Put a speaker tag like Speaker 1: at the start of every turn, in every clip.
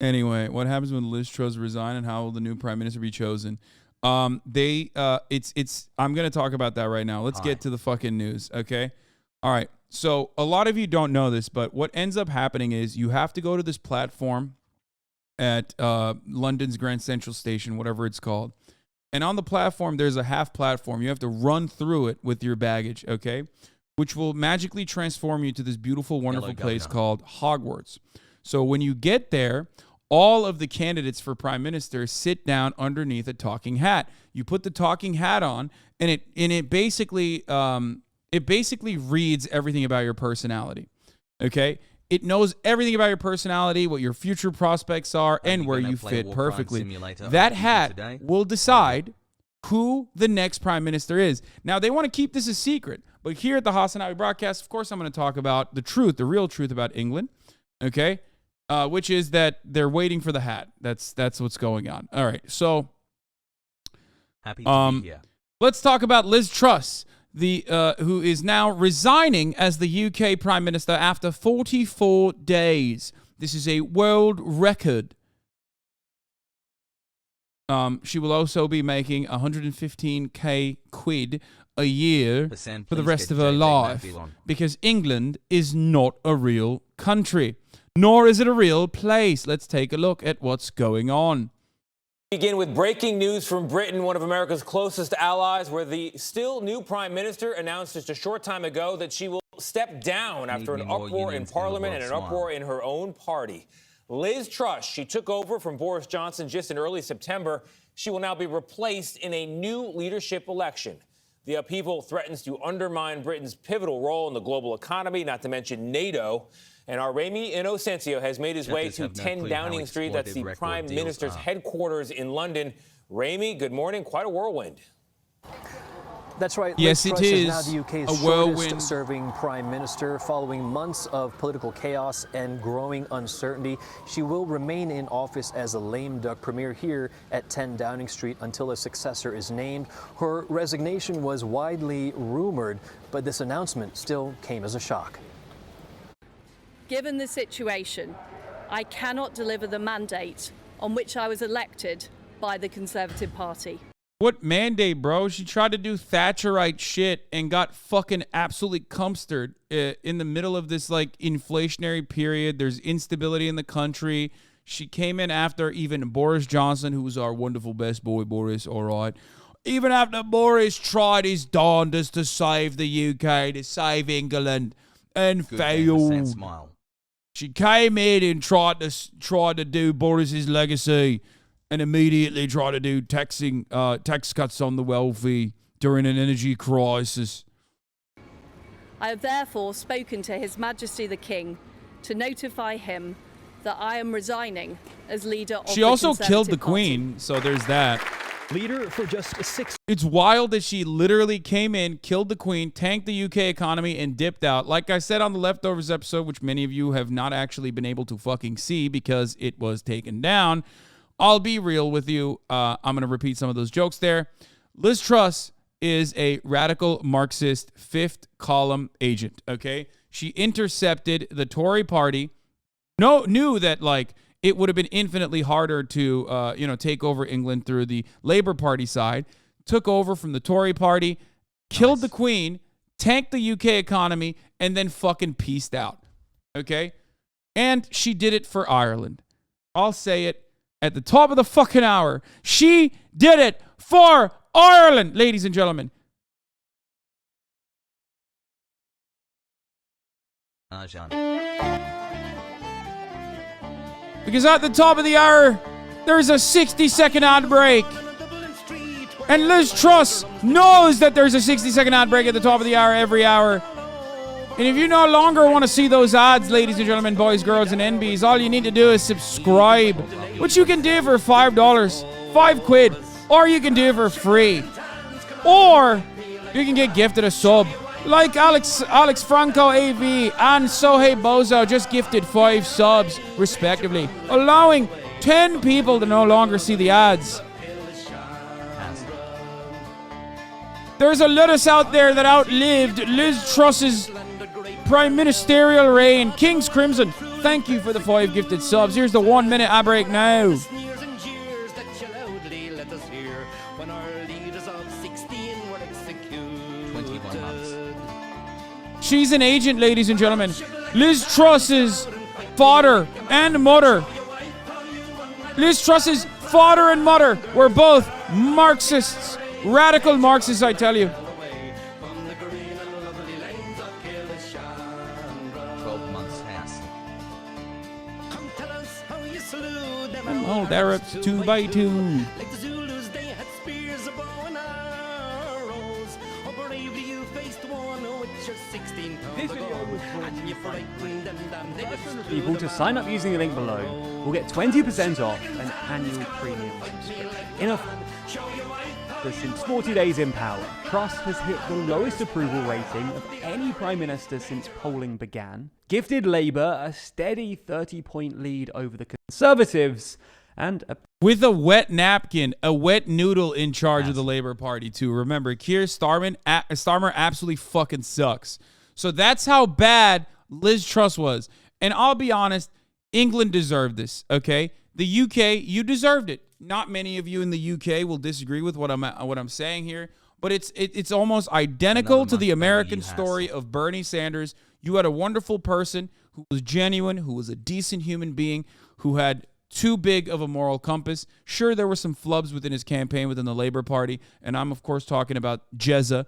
Speaker 1: Anyway, what happens when Liz Truss resign and how will the new prime minister be chosen? I'm gonna talk about that right now. Let's get to the fucking news, okay? All right. So a lot of you don't know this, but what ends up happening is you have to go to this platform at London's Grand Central Station, whatever it's called. And on the platform, there's a half platform. You have to run through it with your baggage, okay? Which will magically transform you to this beautiful, wonderful place called Hogwarts. So when you get there, all of the candidates for prime minister sit down underneath a talking hat. You put the talking hat on, and it basically reads everything about your personality. Okay? It knows everything about your personality, what your future prospects are, and where you fit perfectly. That hat will decide who the next prime minister is. Now, they want to keep this a secret, but here at the HasanAbi broadcast, of course, I'm going to talk about the truth, the real truth about England, okay? Which is that they're waiting for the hat. That's what's going on. All right, so
Speaker 2: happy to be here.
Speaker 1: Let's talk about Liz Truss, who is now resigning as the UK Prime Minister after 44 days. This is a world record. She will also be making 115k quid a year for the rest of her life because England is not a real country, nor is it a real place. Let's take a look at what's going on.
Speaker 3: Begin with breaking news from Britain, one of America's closest allies, where the still new prime minister announced just a short time ago that she will step down after an uproar in Parliament and an uproar in her own party. Liz Truss, she took over from Boris Johnson just in early September. She will now be replaced in a new leadership election. The upheaval threatens to undermine Britain's pivotal role in the global economy, not to mention NATO. And our Remy Inocencio has made his way to 10 Downing Street. That's the Prime Minister's headquarters in London. Remy, good morning. Quite a whirlwind.
Speaker 4: That's right.
Speaker 1: Yes,
Speaker 4: Liz
Speaker 1: it
Speaker 4: Truss
Speaker 1: is
Speaker 4: now the UK's shortest serving prime minister. Following months of political chaos and growing uncertainty, she will remain in office as a lame duck premier here at 10 Downing Street until a successor is named. Her resignation was widely rumored, but this announcement still came as a shock.
Speaker 5: Given the situation, I cannot deliver the mandate on which I was elected by the Conservative Party.
Speaker 1: What mandate, bro? She tried to do Thatcherite shit and got fucking absolutely cumstered in the middle of this, like, inflationary period. There's instability in the country. She came in after even Boris Johnson, who was our wonderful best boy, Boris, all right. Even after Boris tried his darndest to save the UK, to save England, and failed.
Speaker 2: Smile.
Speaker 1: She came in and tried to do Boris's legacy, and immediately tried to do tax cuts on the wealthy during an energy crisis.
Speaker 5: I have therefore spoken to His Majesty the King to notify him that I am resigning as leader of the Conservative Party.
Speaker 1: She also killed the Queen, so there's that.
Speaker 4: Leader for just 6.
Speaker 1: It's wild that she literally came in, killed the Queen, tanked the UK economy, and dipped out. Like I said on the Leftovers episode, which many of you have not actually been able to fucking see because it was taken down, I'll be real with you. I'm going to repeat some of those jokes there. Liz Truss is a radical Marxist fifth column agent, okay? She intercepted the Tory party, knew that, like, it would have been infinitely harder to, take over England through the Labour Party side, took over from the Tory party, killed the Queen, tanked the UK economy, and then fucking peaced out, okay? And she did it for Ireland. I'll say it at the top of the fucking hour. She did it for Ireland, ladies and gentlemen. Because at the top of the hour, there's a 60-second ad break. And Liz Truss knows that there's a 60-second ad break at the top of the hour every hour. And if you no longer want to see those ads, ladies and gentlemen, boys, girls, and NBs, all you need to do is subscribe, which you can do for $5, 5 quid, or you can do it for free. Or you can get gifted a sub. Like Alex Franco AV and Sohei Bozo just gifted 5 subs, respectively, allowing 10 people to no longer see the ads. There's a lettuce out there that outlived Liz Truss's prime ministerial reign. King's Crimson, thank you for the 5 gifted subs. Here's the 1 minute ad break now.
Speaker 6: Sneers and jeers that you loudly let us hear when our leaders of 16 were executed.
Speaker 2: 21 months.
Speaker 1: She's an agent, ladies and gentlemen. Liz Truss's father and mother. Liz Truss's father and mother were both Marxists. Radical Marxists, I tell you.
Speaker 2: 12 months has.
Speaker 6: Come tell us how you slew them
Speaker 1: Old Arabs 2 by 2.
Speaker 6: like the Zulus, they had spears, a bow and arrows. How bravely you faced one with your 16 pounds ago, and you frightened them down. They
Speaker 7: People to sign up using the link below will get 20% off an annual premium subscription. In a since 40 days in power, Truss has hit the lowest approval rating of any Prime Minister since polling began, gifted Labour a steady 30-point lead over the Conservatives, and
Speaker 1: with a wet napkin, a wet noodle in charge of the Labour Party, too. Remember, Keir Starmer absolutely fucking sucks. So that's how bad Liz Truss was. And I'll be honest, England deserved this, okay? The UK, you deserved it. Not many of you in the UK will disagree with what I'm saying here, but it's almost identical to the American story of Bernie Sanders. You had a wonderful person who was genuine, who was a decent human being, who had too big of a moral compass. Sure, there were some flubs within his campaign within the Labour Party, and I'm of course talking about Jezza,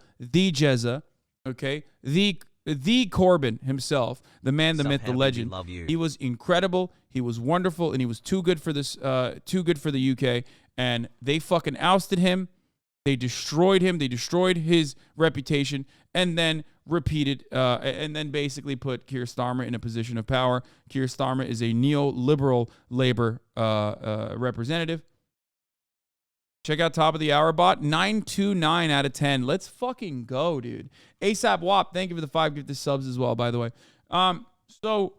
Speaker 1: okay, the Corbyn himself, the man, the myth, the legend. He was incredible. He was wonderful, and he was too good for this, too good for the UK. And they fucking ousted him. They destroyed him. They destroyed his reputation, and then and then basically put Keir Starmer in a position of power. Keir Starmer is a neoliberal Labour representative. Check out top of the hour bot, 929 out of 10. Let's fucking go, dude. ASAP WAP, thank you for the 5 gifted subs as well, by the way. So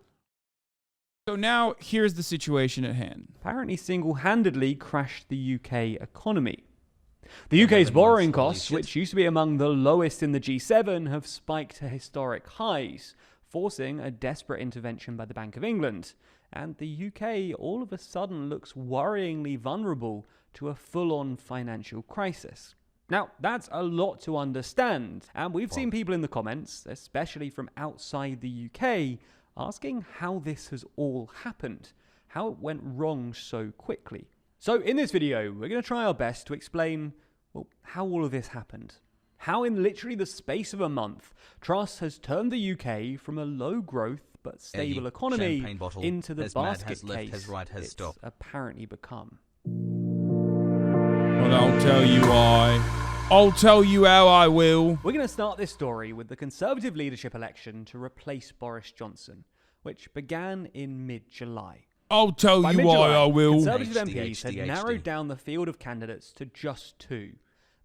Speaker 1: now here's the situation at hand.
Speaker 7: apparently single-handedly crashed the UK economy. The UK's borrowing costs, which used to be among the lowest in the G7, have spiked to historic highs, forcing a desperate intervention by the Bank of England. And the UK all of a sudden looks worryingly vulnerable to a full-on financial crisis. Now, that's a lot to understand, and we've seen people in the comments, especially from outside the UK, asking how this has all happened, how it went wrong so quickly. So in this video, we're going to try our best to explain, well, how all of this happened. How in literally the space of a month, Truss has turned the UK from a low-growth but stable economy into the basket case it's apparently become.
Speaker 1: Well, I'll tell you why. I'll tell you how I will.
Speaker 7: We're going to start this story with the Conservative leadership election to replace Boris Johnson, which began in mid-July.
Speaker 1: I'll tell you why I will.
Speaker 7: Conservative MPs had narrowed down the field of candidates to just 2.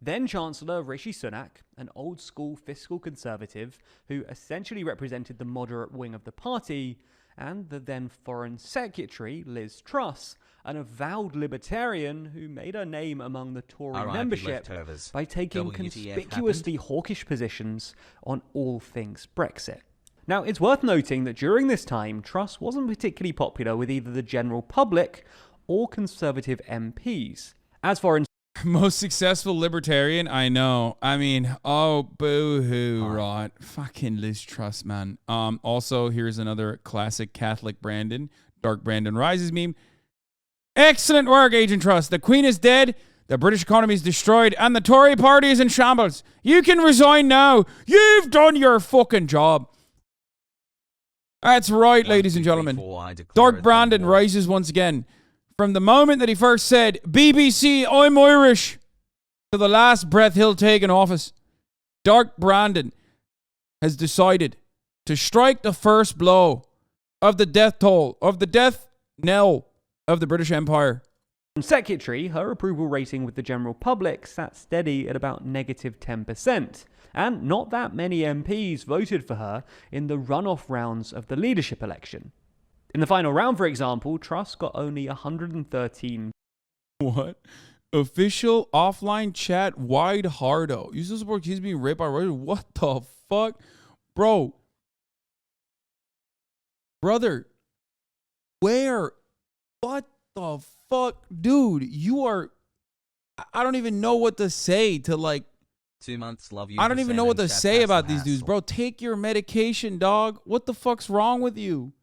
Speaker 7: Then Chancellor Rishi Sunak, an old-school fiscal conservative who essentially represented the moderate wing of the party, and the then Foreign Secretary, Liz Truss, an avowed libertarian who made her name among the Tory membership by taking conspicuously hawkish positions on all things Brexit. Now, it's worth noting that during this time, Truss wasn't particularly popular with either the general public or Conservative MPs. As for
Speaker 1: most successful libertarian, I know. I mean, oh, boo-hoo, right. Fucking Liz Truss, man. Also, here's another classic Catholic Brandon, Dark Brandon Rises meme. Excellent work, Agent Truss. The Queen is dead, the British economy is destroyed, and the Tory party is in shambles. You can resign now. You've done your fucking job. That's right, ladies and gentlemen. Dark Brandon rises once again. From the moment that he first said, BBC, I'm Irish, to the last breath he'll take in office, Dark Brandon has decided to strike the first blow of the death toll, of the death knell of the British Empire.
Speaker 7: Secretary, her approval rating with the general public sat steady at about negative 10%. And not that many MPs voted for her in the runoff rounds of the leadership election. In the final round, for example, Truss got only 113.
Speaker 1: What? Official offline chat wide hardo. You still support kids being raped by Russia? What the fuck? Bro, Brother, where? What the fuck? Dude, you are... I don't even know what to say to, like...
Speaker 2: 2 months, love you.
Speaker 1: I don't even know what to say about these dudes, bro. Take your medication, dog. What the fuck's wrong with you?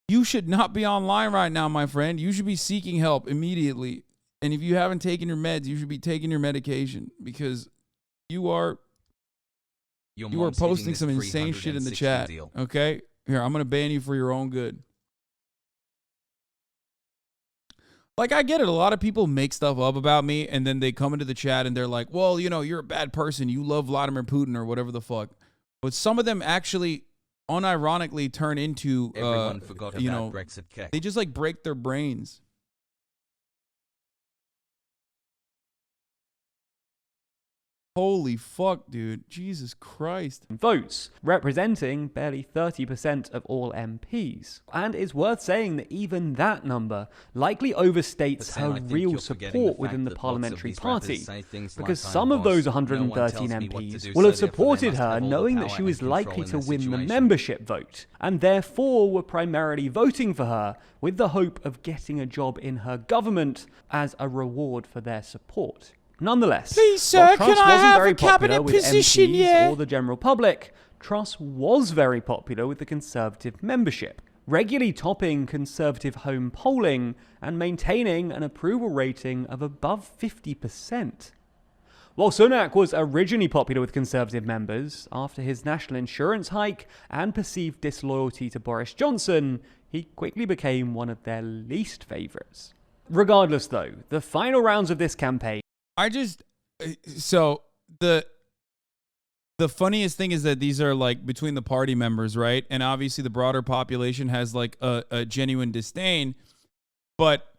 Speaker 1: You should not be online right now, my friend. You should be seeking help immediately. And if you haven't taken your meds, you should be taking your medication because you are posting some insane shit in the chat. Okay? Here, I'm going to ban you for your own good. Like, I get it. A lot of people make stuff up about me, and then they come into the chat, and they're like, well, you know, you're a bad person. You love Vladimir Putin or whatever the fuck. But some of them actually unironically turn into,
Speaker 2: Everyone forgot about Brexit.
Speaker 1: They just, like, break their brains. Holy fuck, dude. Jesus Christ.
Speaker 7: Votes, representing barely 30% of all MPs. And it's worth saying that even that number likely overstates her real support within the parliamentary party, because some of those 113 MPs will have supported her knowing that she was likely to win the membership vote, and therefore were primarily voting for her with the hope of getting a job in her government as a reward for their support. Nonetheless,
Speaker 1: please, sir,
Speaker 7: Truss
Speaker 1: can I
Speaker 7: wasn't
Speaker 1: have
Speaker 7: very
Speaker 1: a cabinet
Speaker 7: popular with
Speaker 1: position,
Speaker 7: MPs or the general public, Truss was very popular with the Conservative membership, regularly topping Conservative home polling and maintaining an approval rating of above 50%. While Sunak was originally popular with Conservative members, after his national insurance hike and perceived disloyalty to Boris Johnson, he quickly became one of their least favourites. Regardless, though, the final rounds of this campaign...
Speaker 1: So the funniest thing is that these are like between the party members, right? And obviously the broader population has like a genuine disdain. But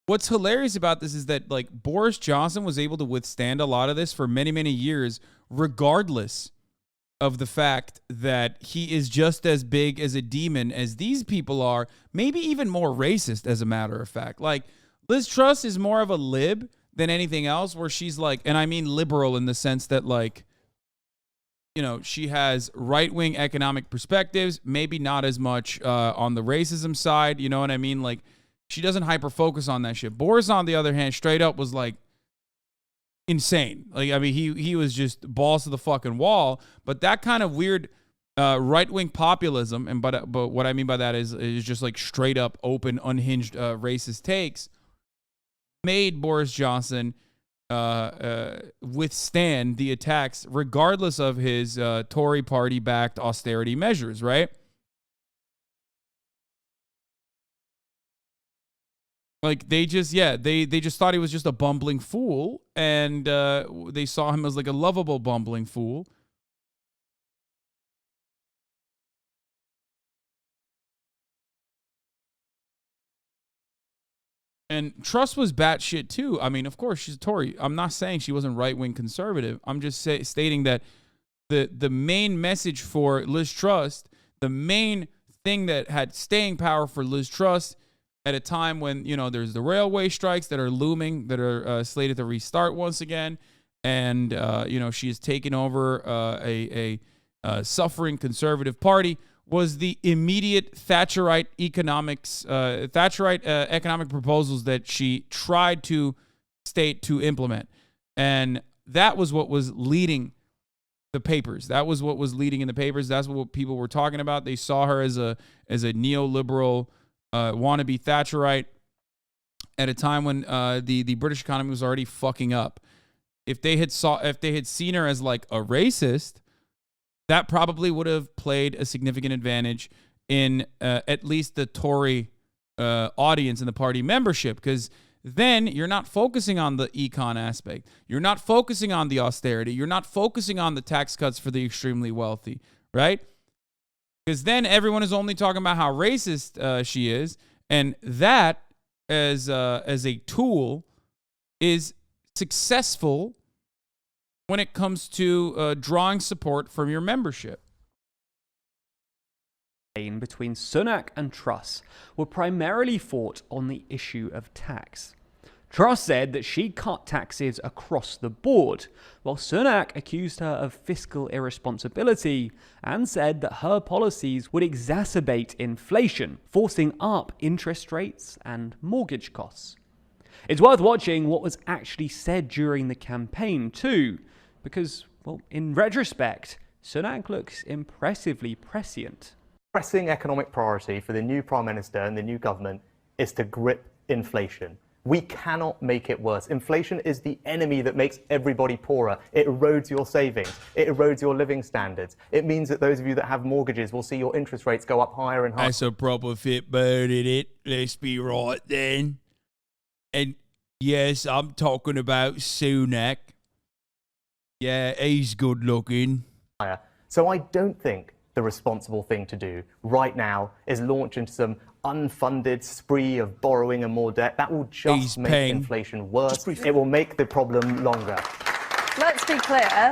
Speaker 1: what's hilarious about this is that like Boris Johnson was able to withstand a lot of this for many, many years, regardless of the fact that he is just as big as a demon as these people are, maybe even more racist, as a matter of fact. Like Liz Truss is more of a lib than anything else, where she's like, and I mean liberal in the sense that like, you know, she has right-wing economic perspectives, maybe not as much on the racism side, you know what I mean? Like, she doesn't hyper-focus on that shit. Boris, on the other hand, straight up was like insane. Like, I mean, he was just balls to the fucking wall, but that kind of weird right-wing populism, and but what I mean by that is just like straight up, open, unhinged racist takes, made Boris Johnson withstand the attacks regardless of his Tory party-backed austerity measures, right? Like, they just thought he was just a bumbling fool, and they saw him as like a lovable bumbling fool. And Truss was batshit too. I mean, of course, she's a Tory. I'm not saying she wasn't right-wing conservative. I'm just stating that the main message for Liz Truss, the main thing that had staying power for Liz Truss at a time when, you know, there's the railway strikes that are looming, that are slated to restart once again, and, you know, she has taken over a suffering conservative party, was the immediate Thatcherite economic proposals that she tried to state to implement. And that was what was leading the papers. That was what was leading in the papers. That's what people were talking about. They saw her as a neoliberal wannabe Thatcherite at a time when the British economy was already fucking up. If they had seen her as like a racist, that probably would have played a significant advantage in at least the Tory audience and the party membership, because then you're not focusing on the econ aspect. You're not focusing on the austerity. You're not focusing on the tax cuts for the extremely wealthy, right? Because then everyone is only talking about how racist she is, and that as a tool is successful when it comes to drawing support from your membership.
Speaker 7: Between Sunak and Truss were primarily fought on the issue of tax. Truss said that she cut taxes across the board, while Sunak accused her of fiscal irresponsibility and said that her policies would exacerbate inflation, forcing up interest rates and mortgage costs. It's worth watching what was actually said during the campaign too, because, well, in retrospect, Sunak looks impressively prescient.
Speaker 8: Pressing economic priority for the new Prime Minister and the new government is to grip inflation. We cannot make it worse. Inflation is the enemy that makes everybody poorer. It erodes your savings. It erodes your living standards. It means that those of you that have mortgages will see your interest rates go up higher and higher.
Speaker 1: That's a proper fit bird in it. Let's be right then. And yes, I'm talking about Sunak. Yeah, he's good looking.
Speaker 8: So I don't think the responsible thing to do right now is launch into some unfunded spree of borrowing and more debt. That will just make inflation worse. It will make the problem longer.
Speaker 5: Let's be clear.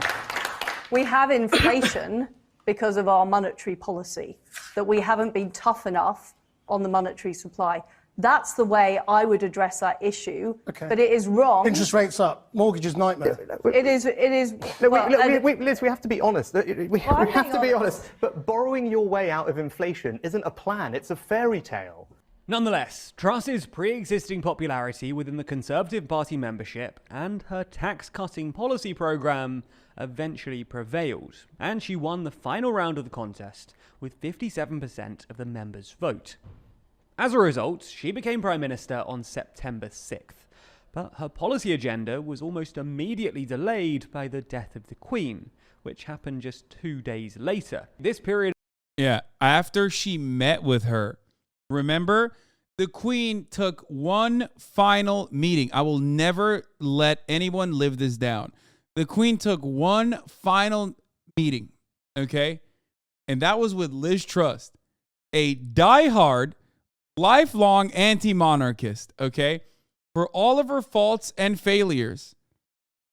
Speaker 5: We have inflation because of our monetary policy, that we haven't been tough enough on the monetary supply. That's the way I would address that issue. Okay. But it is wrong.
Speaker 9: Interest rates up, mortgages nightmare.
Speaker 5: It is.
Speaker 8: Liz, we have to be honest. We have to be honest. But borrowing your way out of inflation isn't a plan. It's a fairy tale.
Speaker 7: Nonetheless, Truss's pre-existing popularity within the Conservative Party membership and her tax-cutting policy programme eventually prevailed, and she won the final round of the contest with 57% of the members' vote. As a result, she became Prime Minister on September 6th, but her policy agenda was almost immediately delayed by the death of the Queen, which happened just 2 days later. This period...
Speaker 1: Yeah, after she met with her, remember, the Queen took one final meeting. I will never let anyone live this down. The Queen took one final meeting, okay? And that was with Liz Truss, a diehard, lifelong anti-monarchist, okay? For all of her faults and failures,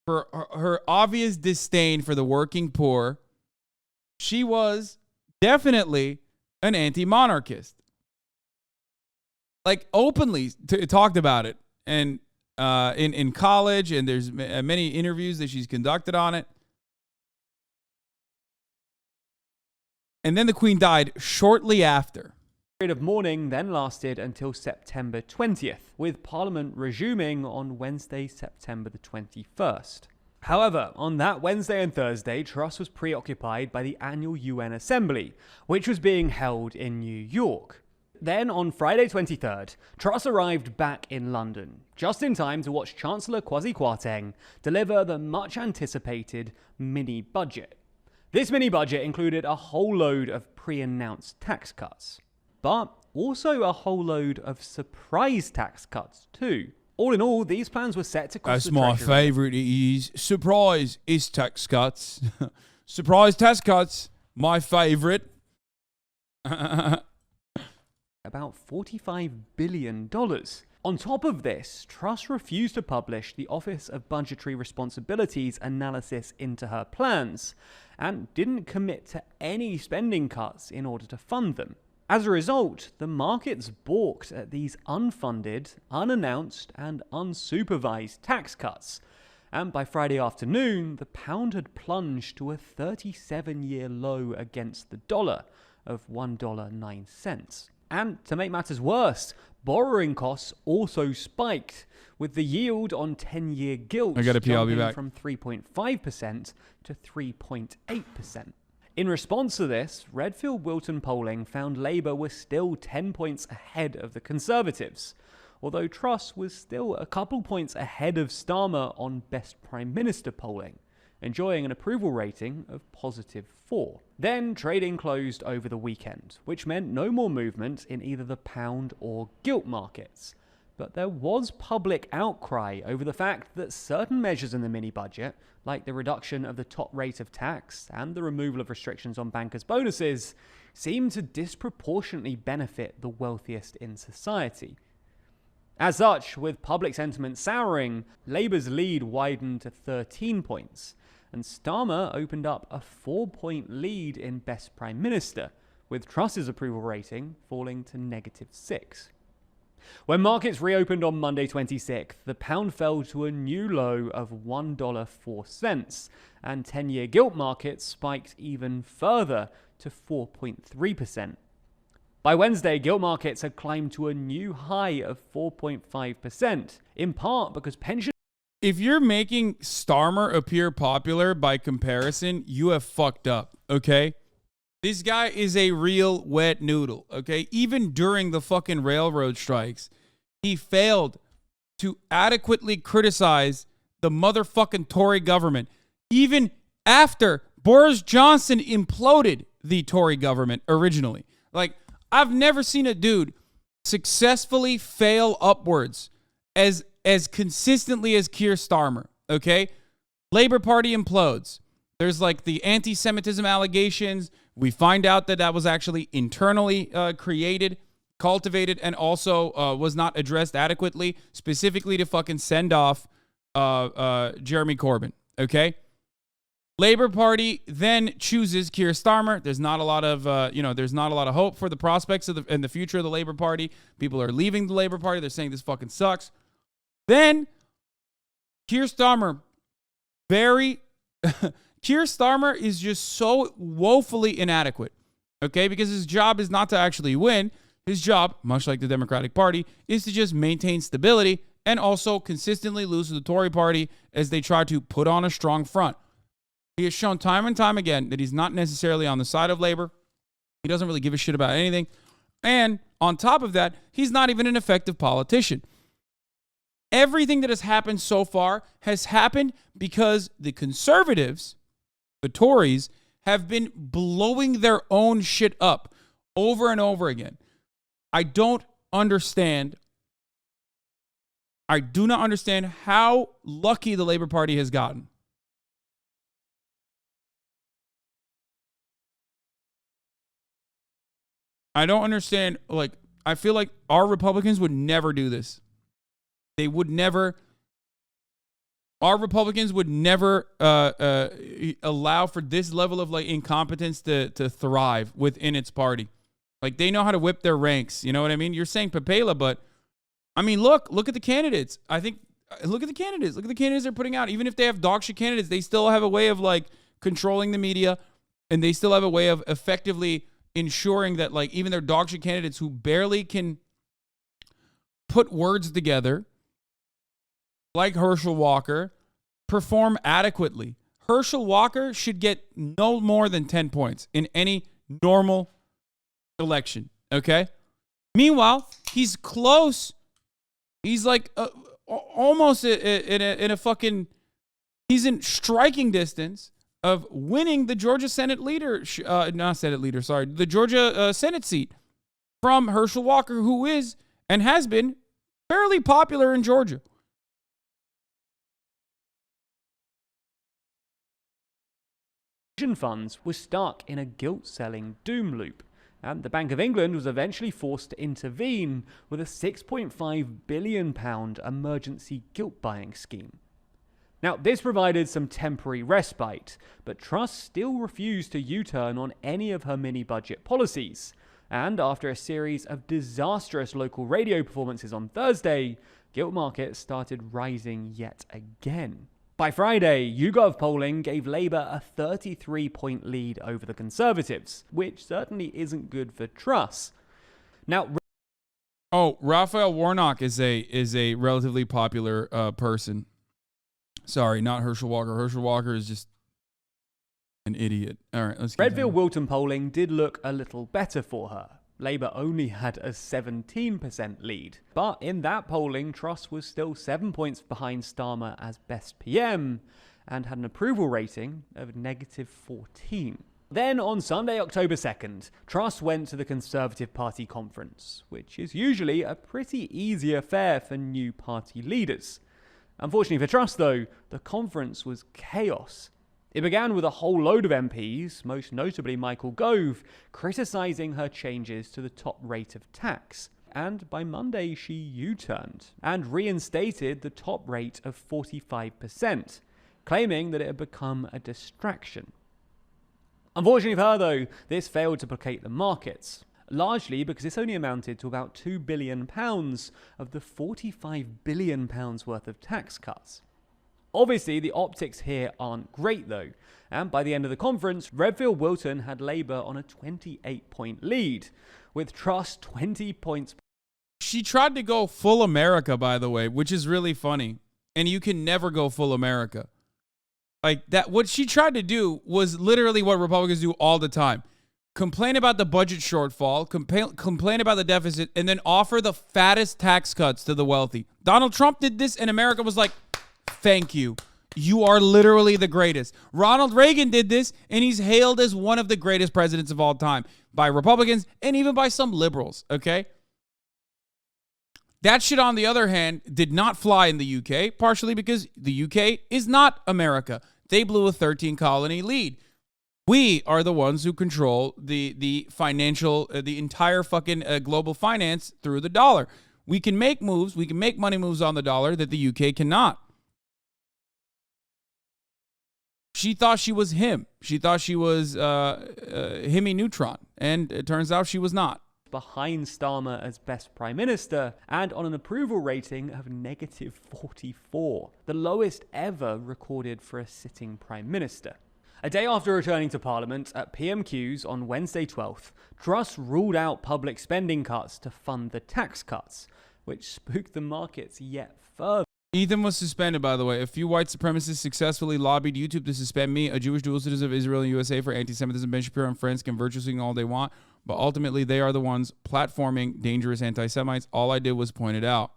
Speaker 1: for her obvious disdain for the working poor, she was definitely an anti-monarchist. Like, openly talked about it, and in college, and there's many interviews that she's conducted on it. And then the Queen died shortly after.
Speaker 7: The period of mourning then lasted until September 20th, with Parliament resuming on Wednesday, September the 21st. However, on that Wednesday and Thursday, Truss was preoccupied by the annual UN Assembly, which was being held in New York. Then, on Friday 23rd, Truss arrived back in London, just in time to watch Chancellor Kwasi Kwarteng deliver the much-anticipated mini-budget. This mini-budget included a whole load of pre-announced tax cuts, but also a whole load of surprise tax cuts too. All in all, these plans were set to cost the Treasury.
Speaker 1: That's my favourite, it is. Surprise is tax cuts. Surprise tax cuts, my favourite.
Speaker 7: About $45 billion. On top of this, Truss refused to publish the Office of Budgetary Responsibilities analysis into her plans, and didn't commit to any spending cuts in order to fund them. As a result, the markets balked at these unfunded, unannounced, and unsupervised tax cuts, and by Friday afternoon, the pound had plunged to a 37-year low against the dollar of $1.09. And to make matters worse, borrowing costs also spiked, with the yield on 10-year gilts jumping from 3.5% to 3.8%. In response to this, Redfield Wilton polling found Labour was still 10 points ahead of the Conservatives, although Truss was still a couple points ahead of Starmer on Best Prime Minister polling, enjoying an approval rating of +4. Then trading closed over the weekend, which meant no more movement in either the pound or gilt markets. But there was public outcry over the fact that certain measures in the mini-budget, like the reduction of the top rate of tax and the removal of restrictions on bankers' bonuses, seemed to disproportionately benefit the wealthiest in society. As such, with public sentiment souring, Labour's lead widened to 13 points, and Starmer opened up a 4-point lead in Best Prime Minister, with Truss's approval rating falling to -6. When markets reopened on Monday 26th, the pound fell to a new low of $1.04, and 10-year gilt markets spiked even further to 4.3%. By Wednesday, gilt markets had climbed to a new high of 4.5%, in part because pension...
Speaker 1: If you're making Starmer appear popular by comparison, you have fucked up, okay? This guy is a real wet noodle, okay? Even during the fucking railroad strikes, he failed to adequately criticize the motherfucking Tory government, even after Boris Johnson imploded the Tory government originally. Like, I've never seen a dude successfully fail upwards as consistently as Keir Starmer, okay? Labour Party implodes. There's like the anti-Semitism allegations. We find out that that was actually internally created, cultivated, and also was not addressed adequately, specifically to fucking send off Jeremy Corbyn, okay? Labour Party then chooses Keir Starmer. There's not a lot of, there's not a lot of hope for the prospects of the future of the Labour Party. People are leaving the Labour Party. They're saying this fucking sucks. Then Keir Starmer, Keir Starmer is just so woefully inadequate, okay? Because his job is not to actually win. His job, much like the Democratic Party, is to just maintain stability and also consistently lose to the Tory Party as they try to put on a strong front. He has shown time and time again that he's not necessarily on the side of Labour. He doesn't really give a shit about anything. And on top of that, he's not even an effective politician. Everything that has happened so far has happened because the Conservatives, the Tories, have been blowing their own shit up over and over again. I don't understand. I do not understand how lucky the Labour Party has gotten. I don't understand. Like, I feel like our Republicans would never do this. They would never. Our Republicans would never allow for this level of like incompetence to thrive within its party. Like, they know how to whip their ranks. You know what I mean? You're saying Papela, but I mean, look at the candidates. I think look at the candidates. Look at the candidates they're putting out. Even if they have dog shit candidates, they still have a way of like controlling the media, and they still have a way of effectively ensuring that like even their dog shit candidates who barely can put words together, like Herschel Walker, perform adequately. Herschel Walker should get no more than 10 points in any normal election, okay? Meanwhile, he's close. He's like almost in a fucking, he's in striking distance of winning the Georgia the Georgia Senate seat from Herschel Walker, who is and has been fairly popular in Georgia.
Speaker 7: Pension funds were stuck in a gilt-selling doom loop, and the Bank of England was eventually forced to intervene with a £6.5 billion emergency gilt-buying scheme. Now, this provided some temporary respite, but Truss still refused to U-turn on any of her mini-budget policies, and after a series of disastrous local radio performances on Thursday, gilt markets started rising yet again. By Friday, YouGov polling gave Labour a 33-point lead over the Conservatives, which certainly isn't good for Truss. Now,
Speaker 1: Raphael Warnock is a relatively popular person. Sorry, not Herschel Walker. Herschel Walker is just an idiot. All right, let's continue.
Speaker 7: Redfield-Wilton polling did look a little better for her. Labour only had a 17% lead. But in that polling, Truss was still 7 points behind Starmer as best PM and had an approval rating of -14. Then on Sunday, October 2nd, Truss went to the Conservative Party conference, which is usually a pretty easy affair for new party leaders. Unfortunately for Truss, though, the conference was chaos. It began with a whole load of MPs, most notably Michael Gove, criticising her changes to the top rate of tax. And by Monday, she U-turned and reinstated the top rate of 45%, claiming that it had become a distraction. Unfortunately for her, though, this failed to placate the markets. largely because this only amounted to about £2 billion of the £45 billion worth of tax cuts. Obviously, the optics here aren't great though, and by the end of the conference, Redfield-Wilton had Labour on a 28-point lead, with Truss 20 points.
Speaker 1: She tried to go full America, by the way, which is really funny, and you can never go full America. Like that, what she tried to do was literally what Republicans do all the time. Complain about the budget shortfall, complain about the deficit, and then offer the fattest tax cuts to the wealthy. Donald Trump did this, and America was like, thank you. You are literally the greatest. Ronald Reagan did this, and he's hailed as one of the greatest presidents of all time by Republicans and even by some liberals, okay? That shit, on the other hand, did not fly in the UK, partially because the UK is not America. They blew a 13-colony lead. We are the ones who control the financial, the entire fucking global finance through the dollar. We can make moves, we can make money moves on the dollar that the UK cannot. She thought she was him. She thought she was Himmy Neutron, and it turns out she was not.
Speaker 7: Behind Starmer as best prime minister, and on an approval rating of negative 44, the lowest ever recorded for a sitting prime minister. A day after returning to Parliament at PMQs on Wednesday 12th, Truss ruled out public spending cuts to fund the tax cuts, which spooked the markets yet further.
Speaker 1: Ethan was suspended, by the way. A few white supremacists successfully lobbied YouTube to suspend me, a Jewish dual citizen of Israel and USA, for anti-Semitism. Ben Shapiro and friends can virtue signal all they want, but ultimately they are the ones platforming dangerous anti-Semites. All I did was point it out.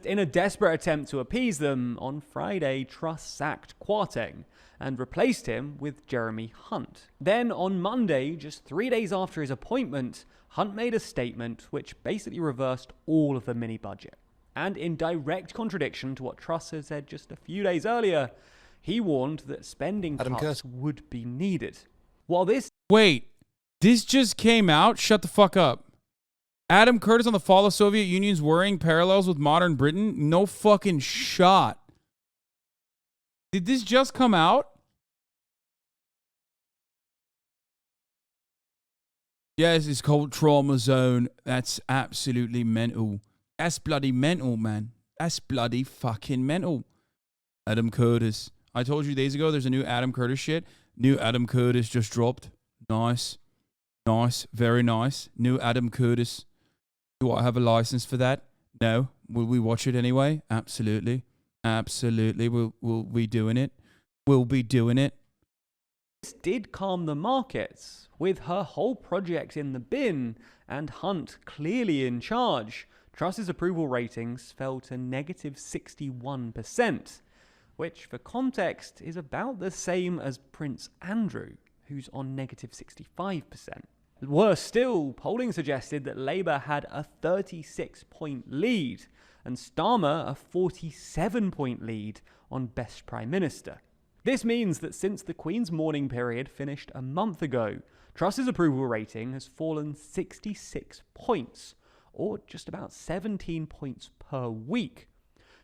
Speaker 7: In a desperate attempt to appease them, on Friday, Truss sacked Kwarteng and replaced him with Jeremy Hunt. Then on Monday, just 3 days after his appointment, Hunt made a statement which basically reversed all of the mini-budget. And in direct contradiction to what Truss had said just a few days earlier, he warned that spending cuts would be needed. While this...
Speaker 1: Wait, this just came out? Shut the fuck up. Adam Curtis on the fall of Soviet Union's worrying parallels with modern Britain? No fucking shot. Did this just come out? Yes, it's called Trauma Zone. That's absolutely mental. That's bloody mental, man. That's bloody fucking mental. Adam Curtis. I told you days ago there's a new Adam Curtis shit. New Adam Curtis just dropped. Nice. Nice. Very nice. New Adam Curtis. Do I have a license for that? No. Will we watch it anyway? Absolutely. Absolutely. We'll be doing it. We'll be doing it.
Speaker 7: This did calm the markets, with her whole project in the bin and Hunt clearly in charge. Truss's approval ratings fell to negative 61%, which for context is about the same as Prince Andrew, who's on negative 65%. Worse still, polling suggested that Labour had a 36-point lead and Starmer a 47-point lead on Best Prime Minister. This means that since the Queen's mourning period finished a month ago, Truss's approval rating has fallen 66 points, or just about 17 points per week.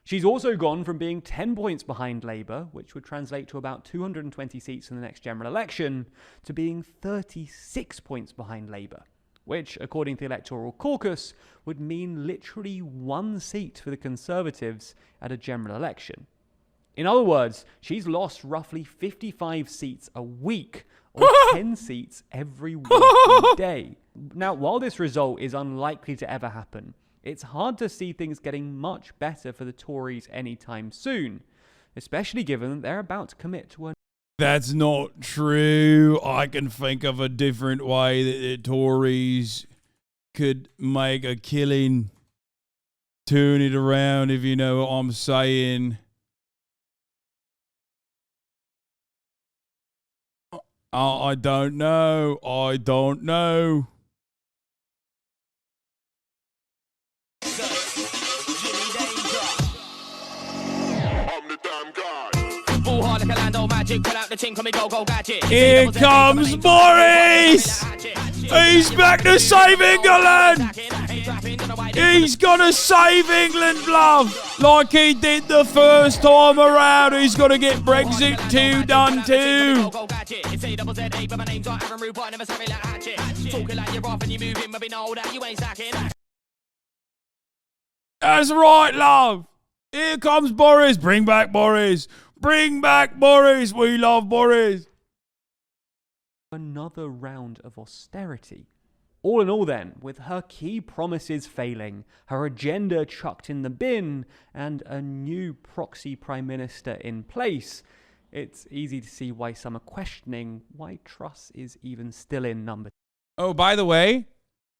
Speaker 7: She's also gone from being 10 points behind Labour, which would translate to about 220 seats in the next general election, to being 36 points behind Labour, which, according to the Electoral Caucus, would mean literally 1 seat for the Conservatives at a general election. In other words, she's lost roughly 55 seats a week, or 10 seats every working day. Now, while this result is unlikely to ever happen, it's hard to see things getting much better for the Tories anytime soon, especially given that they're about to commit to a...
Speaker 1: That's not true. I can think of a different way that the Tories could make a killing. Turn it around, if you know what I'm saying. I don't know. I don't know. Here comes Boris! He's back to save England! He's gonna save England, love! Like he did the first time around. He's gonna get Brexit 2 done too. That's right, love. Here comes Boris. Bring back Boris. Bring back Boris. We love Boris.
Speaker 7: Another round of austerity. All in all then, with her key promises failing, her agenda chucked in the bin, and a new proxy prime minister in place, it's easy to see why some are questioning why Truss is even still in number.
Speaker 1: Oh, by the way,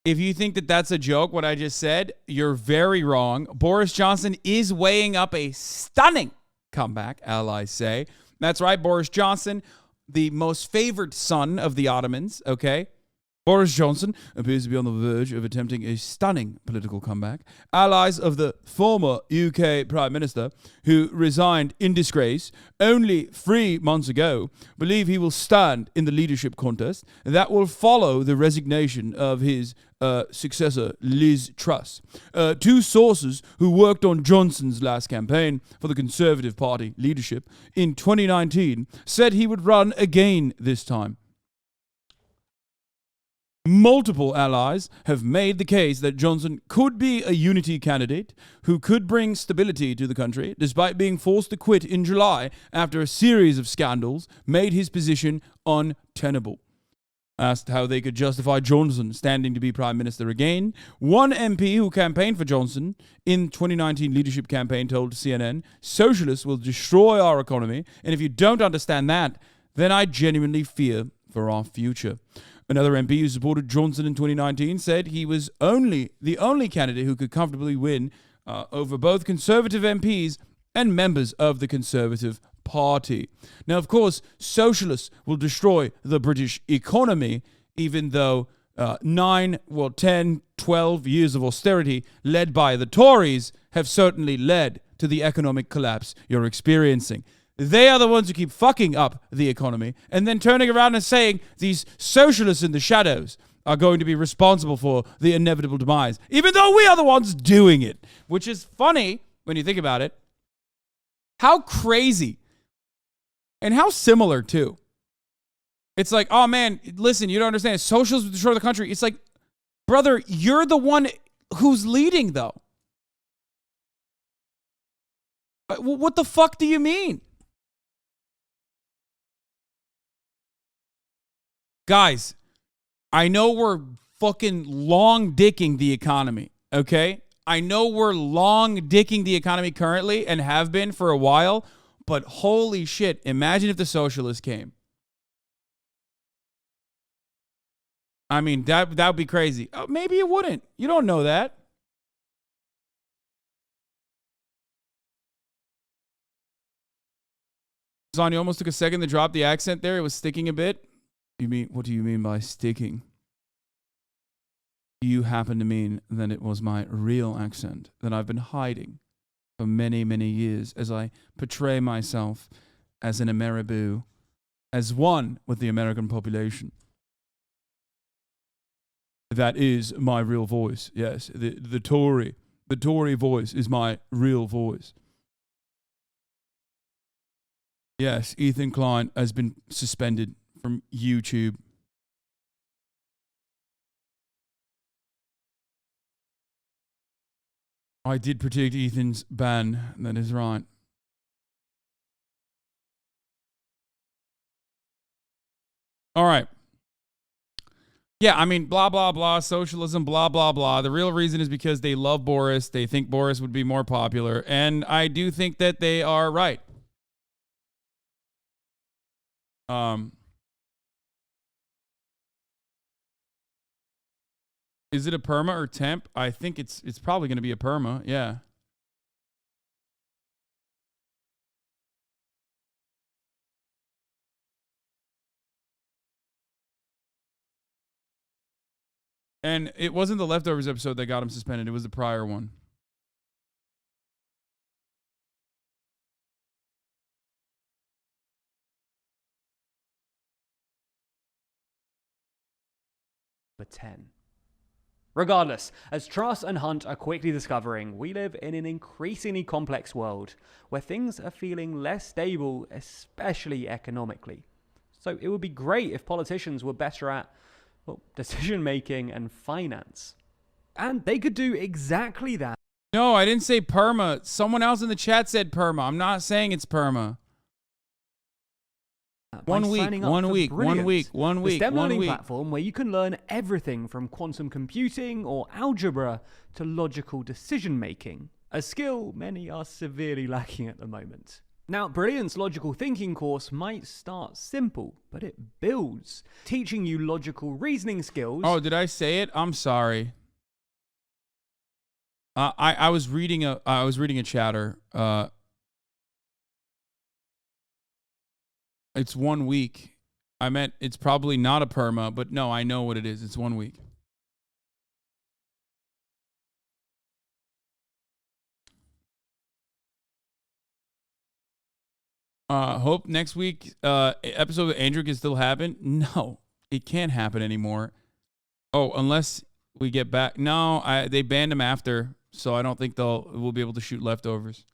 Speaker 1: if you think that that's a joke, what I just said, you're very wrong. Boris Johnson is weighing up a stunning comeback, allies say. That's right, Boris Johnson, the most favored son of the Ottomans, okay? Boris Johnson appears to be on the verge of attempting a stunning political comeback. Allies of the former UK Prime Minister, who resigned in disgrace only 3 months ago, believe he will stand in the leadership contest that will follow the resignation of his successor, Liz Truss. 2 sources who worked on Johnson's last campaign for the Conservative Party leadership in 2019 said he would run again this time. Multiple allies have made the case that Johnson could be a unity candidate who could bring stability to the country, despite being forced to quit in July after a series of scandals made his position untenable. Asked how they could justify Johnson standing to be Prime Minister again, one MP who campaigned for Johnson in 2019 leadership campaign told CNN, "Socialists will destroy our economy, and if you don't understand that, then I genuinely fear for our future." Another MP who supported Johnson in 2019 said he was the only candidate who could comfortably win over both Conservative MPs and members of the Conservative Party. Now, of course, socialists will destroy the British economy, even though 10, 12 years of austerity led by the Tories have certainly led to the economic collapse you're experiencing. They are the ones who keep fucking up the economy and then turning around and saying these socialists in the shadows are going to be responsible for the inevitable demise, even though we are the ones doing it, which is funny when you think about it. How crazy and how similar, too. It's like, oh, man, listen, you don't understand. Socialists will destroy the country. It's like, brother, you're the one who's leading, though. What the fuck do you mean? Guys, I know we're fucking long dicking the economy, okay? I know we're long dicking the economy currently and have been for a while, but holy shit, imagine if the socialists came. I mean, that would be crazy. Maybe it wouldn't. You don't know that. Zon, you almost took a second to drop the accent there. It was sticking a bit. What do you mean by sticking? You happen to mean that it was my real accent that I've been hiding for many, many years as I portray myself as an Ameriboo, as one with the American population. That is my real voice. Yes, the Tory voice is my real voice. Yes, Ethan Klein has been suspended from YouTube. I did predict Ethan's ban. That is right. All right. Yeah, I mean, blah, blah, blah, socialism, blah, blah, blah. The real reason is because they love Boris. They think Boris would be more popular. And I do think that they are right. Is it a perma or temp? I think it's probably going to be a perma. Yeah. And it wasn't the Leftovers episode that got him suspended. It was the prior one.
Speaker 7: for 10. Regardless, as Truss and Hunt are quickly discovering, we live in an increasingly complex world where things are feeling less stable, especially economically. So it would be great if politicians were better at, well, decision making and finance. And they could do exactly that.
Speaker 1: No, I didn't say perma. Someone else in the chat said perma. I'm not saying it's perma. One week.
Speaker 7: The STEM learning platform where you can learn everything from quantum computing or algebra to logical decision making, a skill many are severely lacking at the moment. Now, Brilliant's logical thinking course might start simple, but it builds, teaching you logical reasoning skills.
Speaker 1: Oh, did I say it? I'm sorry. I was reading a chatter. It's 1 week. I meant it's probably not a perma, but no, I know what it is. It's 1 week. Hope next week episode with Andrew can still happen. No, it can't happen anymore. Oh, unless we get back. No, they banned him after, so I don't think we'll be able to shoot leftovers.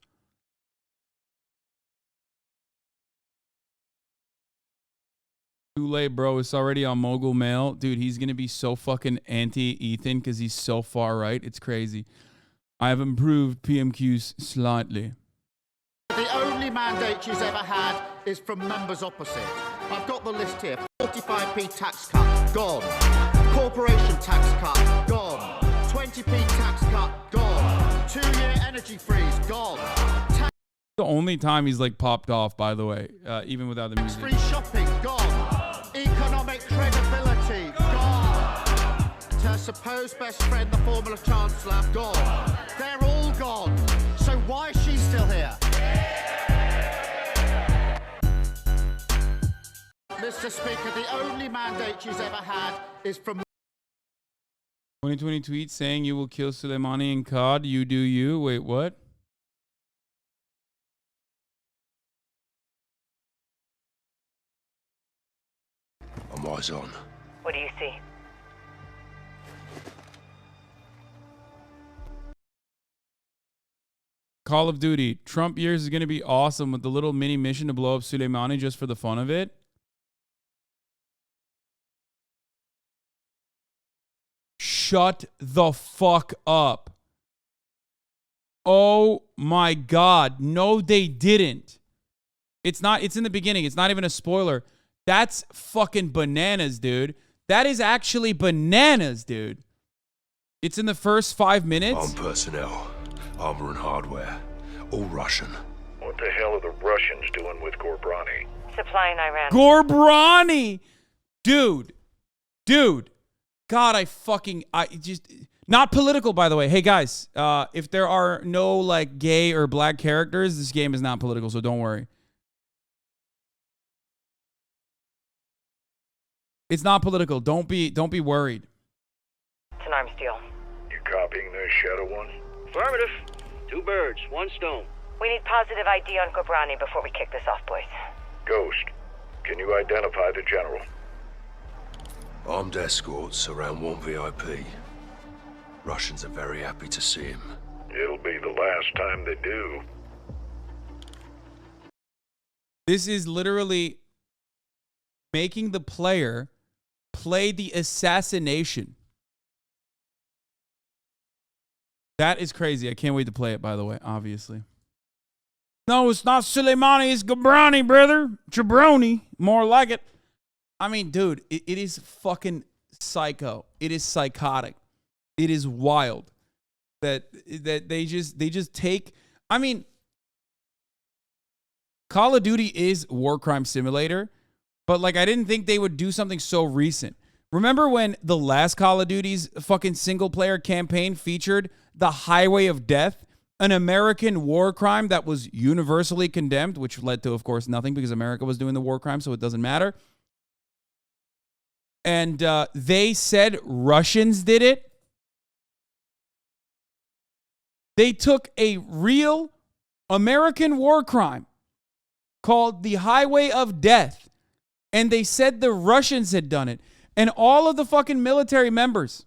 Speaker 1: Too late, bro. It's already on Mogul Mail. Dude, he's going to be so fucking anti-Ethan because he's so far right. It's crazy. I have improved PMQs slightly.
Speaker 10: The only mandate she's ever had is from members opposite. I've got the list here. 45p tax cut, gone. Corporation tax cut, gone. 20p tax cut, gone. 2-year energy freeze, gone.
Speaker 1: The only time he's like popped off, by the way, even without the music.
Speaker 10: Free shopping, gone. Economic credibility, gone. Her supposed best friend, the former chancellor, gone. They're all gone. So why is she still here? Mr. Speaker, the only mandate she's ever had is from
Speaker 1: 2020 tweet saying you will kill Soleimani and COD. You do you. Wait, what?
Speaker 11: I'm eyes on.
Speaker 12: What do you see?
Speaker 1: Call of Duty. Trump years is going to be awesome with the little mini mission to blow up Soleimani just for the fun of it. Shut the fuck up. Oh my God. No, they didn't. It's in the beginning. It's not even a spoiler. That's fucking bananas, dude. That is actually bananas, dude. It's in the first 5 minutes.
Speaker 11: Armed personnel, armor and hardware, all Russian.
Speaker 13: What the hell are the Russians doing with Gorbrani?
Speaker 12: Supplying Iran.
Speaker 1: Gorbrani! Dude. God, I just... Not political, by the way. Hey, guys, if there are no, like, gay or black characters, this game is not political, so don't worry. It's not political. Don't be worried.
Speaker 12: It's an arms deal.
Speaker 13: You copying this, Shadow One?
Speaker 14: Affirmative. 2 birds, 1 stone.
Speaker 12: We need positive ID on Gorbrani before we kick this off, boys.
Speaker 13: Ghost, can you identify the general?
Speaker 11: Armed escorts around 1 VIP. Russians are very happy to see him.
Speaker 13: It'll be the last time they do.
Speaker 1: This is literally making the player play the assassination. That is crazy. I can't wait to play it, by the way, obviously. No, it's not Soleimani. It's Gorbrani, brother. Jabroni. More like it. I mean, dude, it is fucking psycho. It is psychotic. It is wild that they just take... I mean, Call of Duty is War Crime Simulator, but like I didn't think they would do something so recent. Remember when the last Call of Duty's fucking single-player campaign featured the Highway of Death, an American war crime that was universally condemned, which led to, of course, nothing because America was doing the war crime, so it doesn't matter. And they said Russians did it. They took a real American war crime called the Highway of Death, and they said the Russians had done it. And all of the fucking military members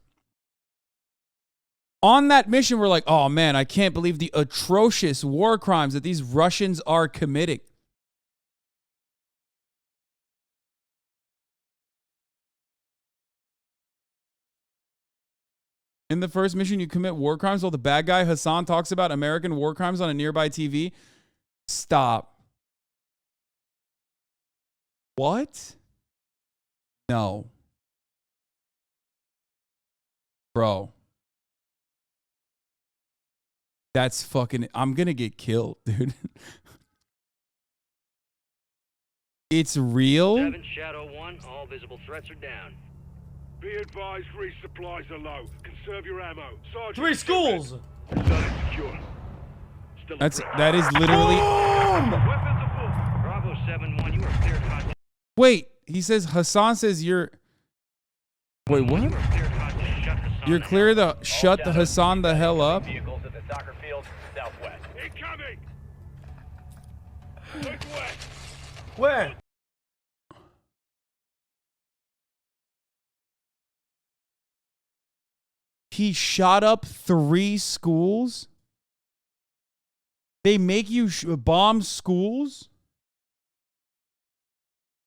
Speaker 1: on that mission were like, oh man, I can't believe the atrocious war crimes that these Russians are committing. In the first mission, you commit war crimes while the bad guy, Hasan, talks about American war crimes on a nearby TV. Stop. What? No. Bro. That's fucking... I'm gonna get killed, dude. It's real?
Speaker 14: 7 Shadow 1, all visible threats are down.
Speaker 13: Be advised, resupplies are low. Conserve your ammo. Sergeant,
Speaker 15: 3 schools!
Speaker 1: That is literally...
Speaker 14: Bravo 7-1, you are cleared hot.
Speaker 1: Wait, he says, Hasan says you're... Wait, what? You're clear to shut the Hasan the hell up?
Speaker 15: Where?
Speaker 1: He shot up 3 schools? They make you bomb schools?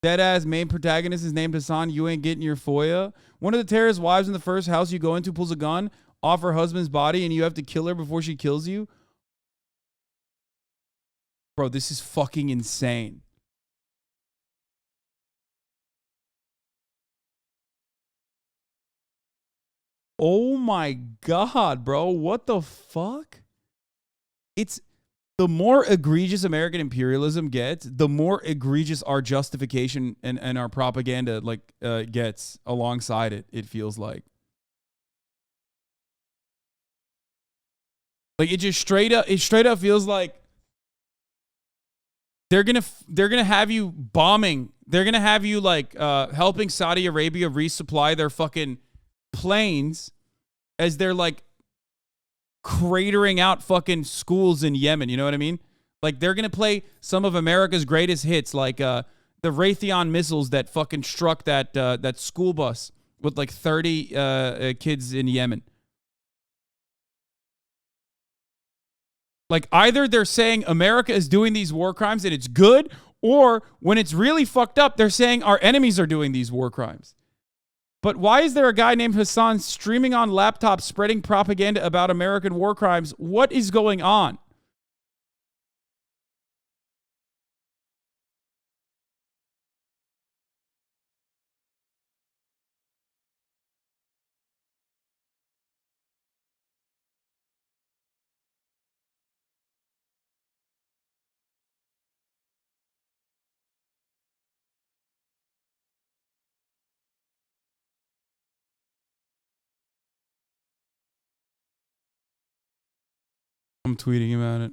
Speaker 1: Deadass main protagonist is named Hasan. You ain't getting your FOIA. One of the terrorist wives in the first house you go into pulls a gun off her husband's body and you have to kill her before she kills you? Bro, this is fucking insane. Oh my God, bro. What the fuck? It's the more egregious American imperialism gets, the more egregious our justification and our propaganda gets alongside it, it feels like. Like it straight up feels like they're gonna have you bombing. They're gonna have you helping Saudi Arabia resupply their fucking planes as they're like cratering out fucking schools in Yemen. You know what I mean? Like they're gonna play some of America's greatest hits, like the Raytheon missiles that fucking struck that school bus with like 30 kids in Yemen. Like either they're saying America is doing these war crimes and it's good, or when it's really fucked up, they're saying our enemies are doing these war crimes. But why is there a guy named Hasan streaming on laptops spreading propaganda about American war crimes? What is going on? I'm tweeting about it.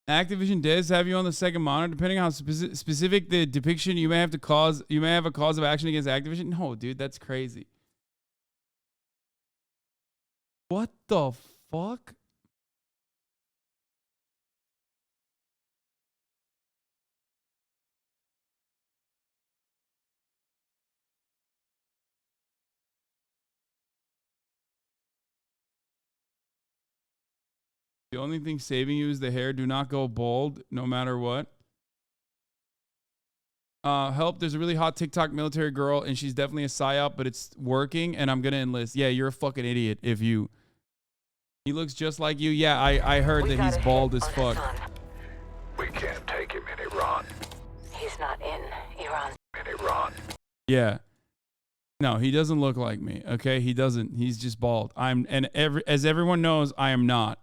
Speaker 1: Activision does have you on the second monitor, depending on how specific the depiction. You may have a cause of action against Activision. No, dude, that's crazy. What the fuck? The only thing saving you is the hair. Do not go bald, no matter what. Help, there's a really hot TikTok military girl, and she's definitely a psyop, but it's working, and I'm going to enlist. Yeah, you're a fucking idiot if you... He looks just like you. Yeah, I heard that he's bald as fuck.
Speaker 11: We can't take him in Iran.
Speaker 12: He's not in Iran.
Speaker 11: In Iran.
Speaker 1: Yeah. No, he doesn't look like me. Okay, he doesn't. He's just bald. As everyone knows, I am not.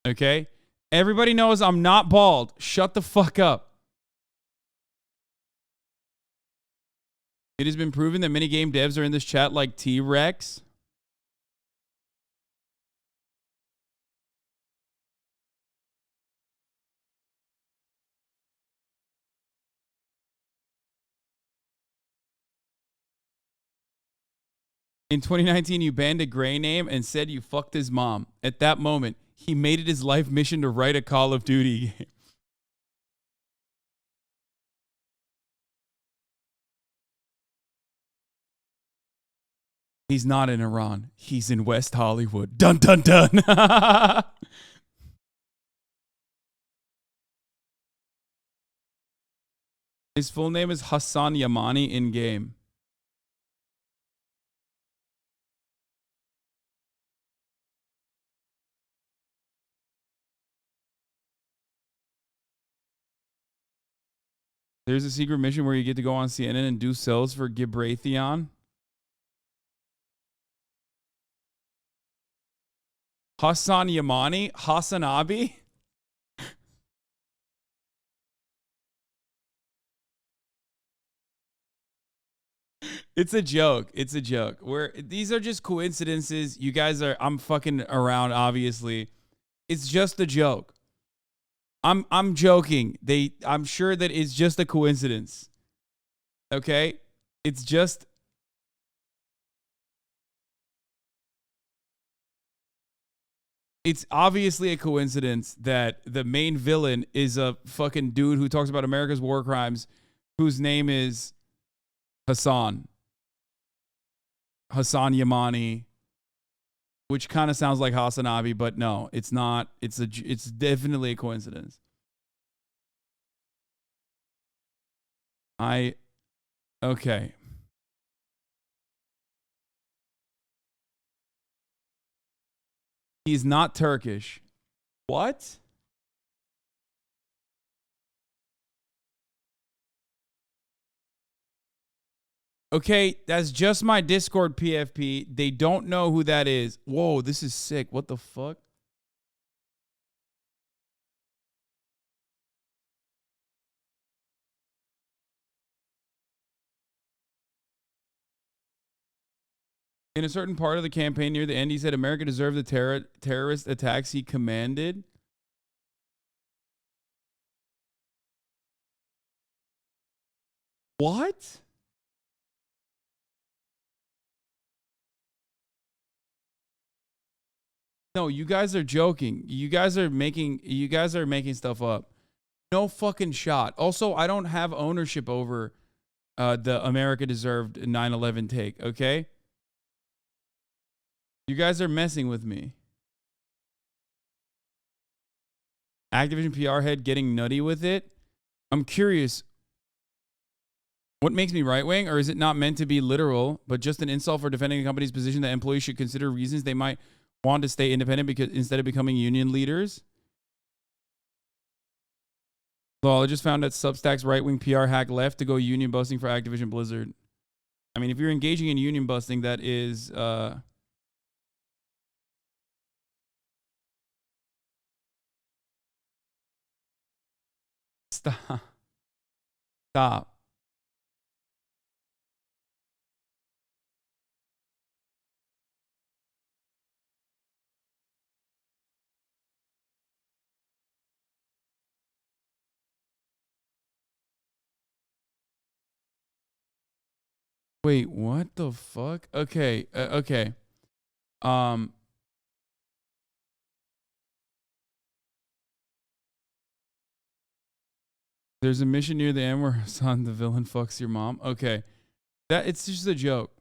Speaker 1: Okay, everybody knows I'm not bald. Shut the fuck up. It has been proven that many game devs are in this chat like T-Rex. In 2019, you banned a gray name and said you fucked his mom. At that moment, he made it his life mission to write a Call of Duty game. He's not in Iran. He's in West Hollywood. Dun, dun, dun. His full name is HasanAbi in game. There's a secret mission where you get to go on CNN and do cells for Gibratheon. HasanAbi? It's a joke. It's a joke. These are just coincidences. You guys are, I'm fucking around, obviously. It's just a joke. I'm joking. I'm sure that it's just a coincidence. Okay? It's just it's obviously a coincidence that the main villain is a fucking dude who talks about America's war crimes whose name is HasanAbi, which kind of sounds like HasanAbi, but no, it's not. It's definitely a coincidence. Okay. He's not Turkish. What? Okay, that's just my Discord PFP. They don't know who that is. Whoa, this is sick. What the fuck? In a certain part of the campaign near the end, he said America deserved the terrorist attacks he commanded. What? No, you guys are joking. You guys are making stuff up. No fucking shot. Also, I don't have ownership over the America deserved 9/11 take, okay? You guys are messing with me. Activision PR head getting nutty with it. I'm curious. What makes me right-wing, or is it not meant to be literal, but just an insult for defending a company's position that employees should consider reasons they might want to stay independent because instead of becoming union leaders? Well, I just found that Substack's right-wing PR hack left to go union busting for Activision Blizzard. I mean, if you're engaging in union busting, that is... Stop. Wait, what the fuck? Okay, okay. There's a mission near the end where Hassan the villain fucks your mom. Okay. It's just a joke.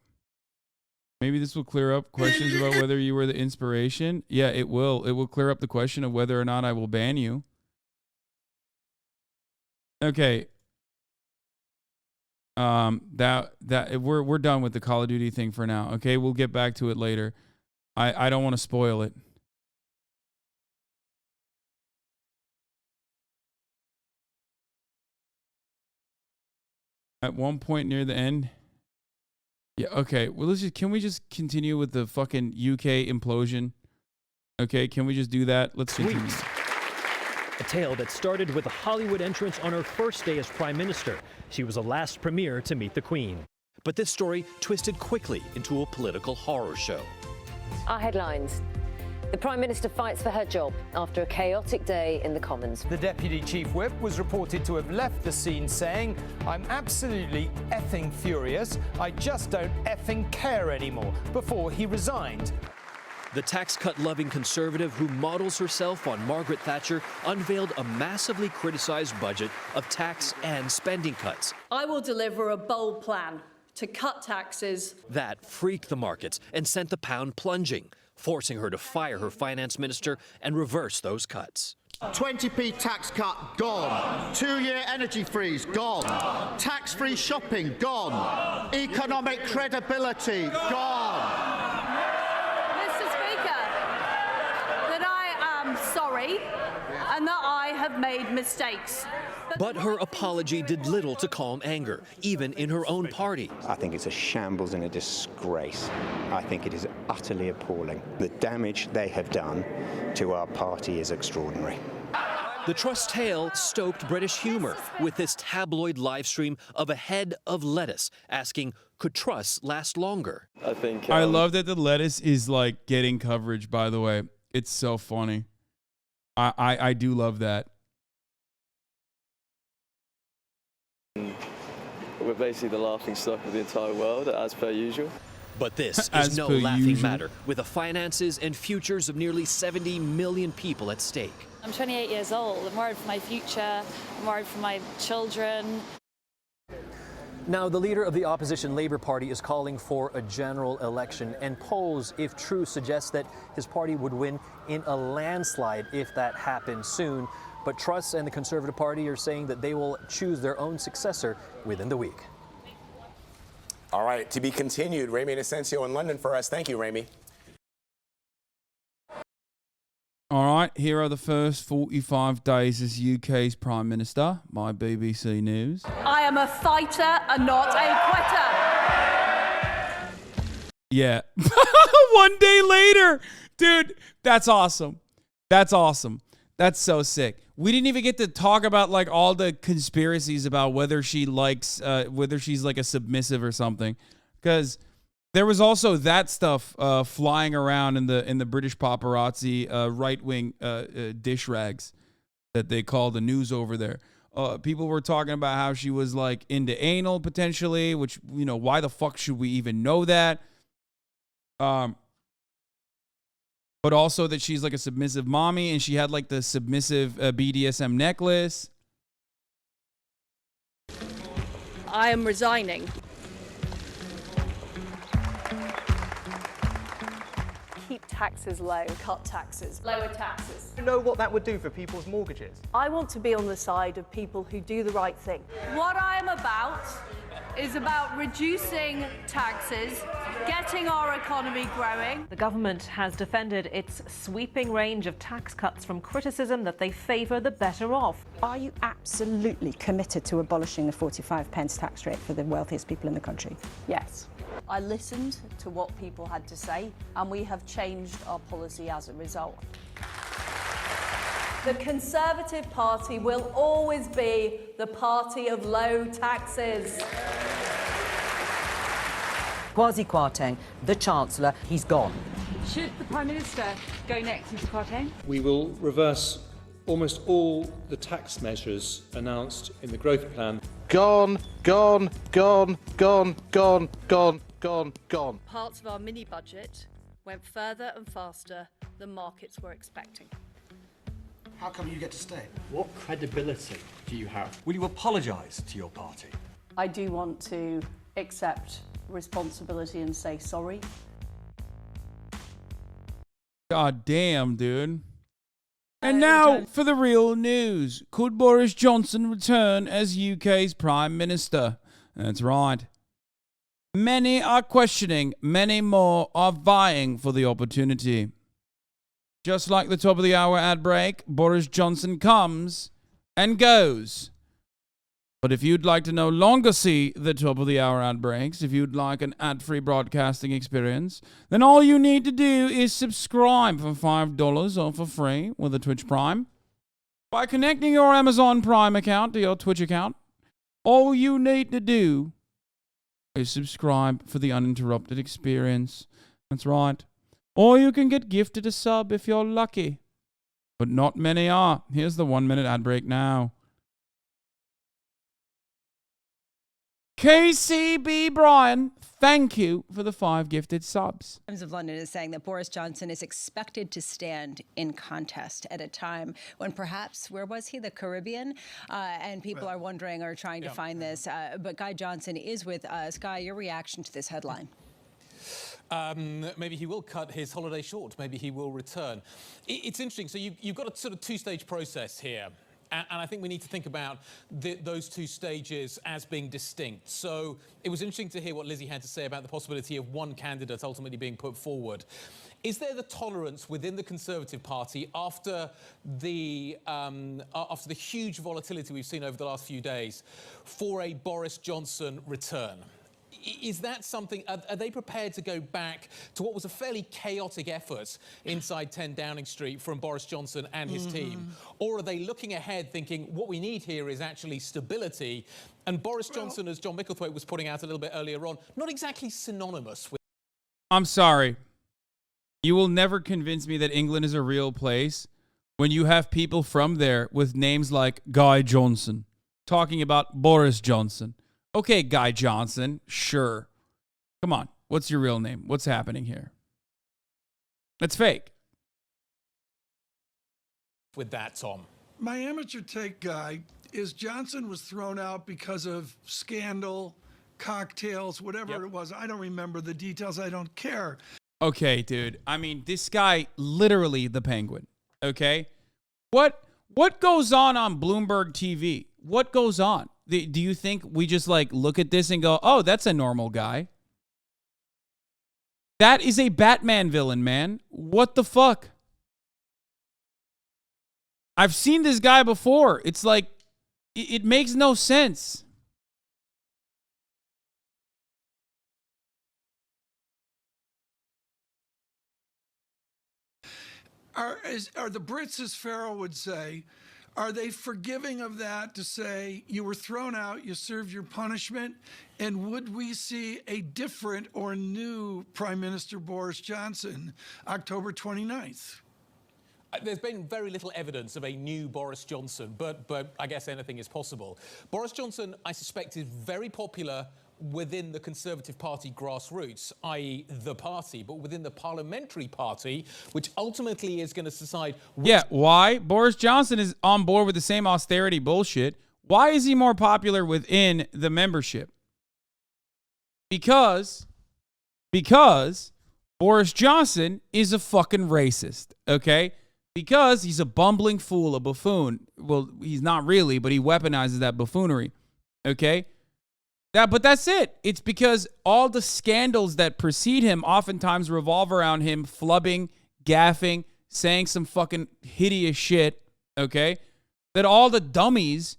Speaker 1: Maybe this will clear up questions about whether you were the inspiration. Yeah, it will. It will clear up the question of whether or not I will ban you. Okay. We're done with the Call of Duty thing for now. Okay, we'll get back to it later. I don't want to spoil it. At one point near the end, Yeah, okay. Well, can we just continue with the fucking UK implosion? Okay, can we just do that? Let's continue.
Speaker 4: A tale that started with a Hollywood entrance on her first day as Prime Minister. She was the last premier to meet the Queen.
Speaker 15: But this story twisted quickly into a political horror show.
Speaker 16: Our headlines. The Prime Minister fights for her job after a chaotic day in the Commons.
Speaker 17: The Deputy Chief Whip was reported to have left the scene saying, "I'm absolutely effing furious. I just don't effing care anymore," before he resigned.
Speaker 15: The tax cut-loving conservative who models herself on Margaret Thatcher unveiled a massively criticized budget of tax and spending cuts.
Speaker 18: I will deliver a bold plan to cut taxes.
Speaker 15: That freaked the markets and sent the pound plunging, forcing her to fire her finance minister and reverse those cuts.
Speaker 10: 20p tax cut, gone. 2-year energy freeze, gone. Tax-free shopping, gone. Economic credibility, gone.
Speaker 18: Sorry, and that I have made mistakes.
Speaker 15: But her apology did little to calm anger, even in her own party.
Speaker 19: I think it's a shambles and a disgrace. I think it is utterly appalling. The damage they have done to our party is extraordinary.
Speaker 15: The Truss tale stoked British humour with this tabloid live stream of a head of lettuce asking, could Truss last longer?
Speaker 1: I love that the lettuce is like getting coverage, by the way. It's so funny. I do love that.
Speaker 20: We're basically the laughing stock of the entire world, as per usual.
Speaker 15: But this is no laughing matter, with the finances and futures of nearly 70 million people at stake.
Speaker 21: I'm 28 years old. I'm worried for my future. I'm worried for my children.
Speaker 4: Now, the leader of the opposition Labour Party is calling for a general election, and polls, if true, suggest that his party would win in a landslide if that happens soon. But Truss and the Conservative Party are saying that they will choose their own successor within the week.
Speaker 22: All right, to be continued. Remy and Asensio in London for us. Thank you, Remy.
Speaker 1: All right, here are the first 45 days as UK's Prime Minister by BBC News.
Speaker 18: I am a fighter and not a quitter.
Speaker 1: Yeah. 1 day later. Dude, that's awesome. That's awesome. That's so sick. We didn't even get to talk about like all the conspiracies about whether she likes, whether she's like a submissive or something. Because there was also that stuff flying around in the British paparazzi right-wing dish rags that they call the news over there. People were talking about how she was like into anal potentially, which, you know, why the fuck should we even know that? But also that she's like a submissive mommy and she had like the submissive BDSM necklace.
Speaker 18: I am resigning.
Speaker 5: Keep taxes low, cut taxes, lower taxes.
Speaker 8: You know what that would do for people's mortgages?
Speaker 5: I want to be on the side of people who do the right thing.
Speaker 18: What I am about is about reducing taxes, getting our economy growing.
Speaker 23: The government has defended its sweeping range of tax cuts from criticism that they favour the better off.
Speaker 24: Are you absolutely committed to abolishing the 45p tax rate for the wealthiest people in the country?
Speaker 5: Yes. I listened to what people had to say, and we have changed our policy as a result. The Conservative Party will always be the party of low taxes.
Speaker 25: Kwasi Kwarteng, the Chancellor, he's gone.
Speaker 26: Should the Prime Minister go next, Mr Kwarteng?
Speaker 27: We will reverse almost all the tax measures announced in the growth plan.
Speaker 10: Gone, gone, gone, gone, gone, gone, gone, gone.
Speaker 18: Parts of our mini-budget went further and faster than markets were expecting.
Speaker 9: How come you get to stay?
Speaker 28: What credibility do you have? Will you apologise to your party?
Speaker 5: I do want to accept responsibility and say sorry.
Speaker 1: God damn, dude. And now for the real news. Could Boris Johnson return as UK's Prime Minister? That's right. Many are questioning, many more are vying for the opportunity. Just like the top of the hour ad break, Boris Johnson comes and goes. But if you'd like to no longer see the top of the hour ad breaks, if you'd like an ad-free broadcasting experience, then all you need to do is subscribe for $5 or for free with a Twitch Prime. By connecting your Amazon Prime account to your Twitch account, all you need to do is subscribe for the uninterrupted experience. That's right. Or you can get gifted a sub if you're lucky. But not many are. Here's the 1-minute ad break now. KCB Brian, thank you for the 5 gifted subs.
Speaker 24: Times of London is saying that Boris Johnson is expected to stand in contest at a time when perhaps, where was he, the Caribbean? And people are wondering or trying to find this. But Guy Johnson is with us. Guy, your reaction to this headline?
Speaker 2: Maybe he will cut his holiday short. Maybe he will return. It's interesting. So you've got a sort of two-stage process here. And I think we need to think about those 2 stages as being distinct. So it was interesting to hear what Lizzie had to say about the possibility of one candidate ultimately being put forward. Is there the tolerance within the Conservative Party after the huge volatility we've seen over the last few days for a Boris Johnson return? Is that something, are they prepared to go back to what was a fairly chaotic effort inside 10 Downing Street from Boris Johnson and his team? Or are they looking ahead thinking what we need here is actually stability? And Boris Johnson, as John Micklethwaite was putting out a little bit earlier on, not exactly synonymous with...
Speaker 1: I'm sorry. You will never convince me that England is a real place when you have people from there with names like Guy Johnson talking about Boris Johnson. Okay, Guy Johnson, sure. Come on, what's your real name? What's happening here? That's fake.
Speaker 2: With that, Tom.
Speaker 3: My amateur take, Guy, is Johnson was thrown out because of scandal, cocktails, whatever it was. I don't remember the details. I don't care.
Speaker 1: Okay, dude. I mean, this guy, literally the Penguin, okay? What goes on Bloomberg TV? What goes on? Do you think we just like look at this and go, oh, that's a normal guy? That is a Batman villain, man. What the fuck? I've seen this guy before. It's like, it makes no sense.
Speaker 3: Are the Brits, as Farrell would say, are they forgiving of that to say you were thrown out, you served your punishment, and would we see a different or new Prime Minister Boris Johnson October 29th?
Speaker 2: There's been very little evidence of a new Boris Johnson, but I guess anything is possible. Boris Johnson, I suspect, is very popular within the Conservative Party grassroots, i.e. the party, but within the parliamentary party, which ultimately is going to decide...
Speaker 1: Yeah, why? Boris Johnson is on board with the same austerity bullshit. Why is he more popular within the membership? Because Boris Johnson is a fucking racist, okay? Because he's a bumbling fool, a buffoon. Well, he's not really, but he weaponizes that buffoonery, okay? But that's it. It's because all the scandals that precede him oftentimes revolve around him flubbing, gaffing, saying some fucking hideous shit, okay? That all the dummies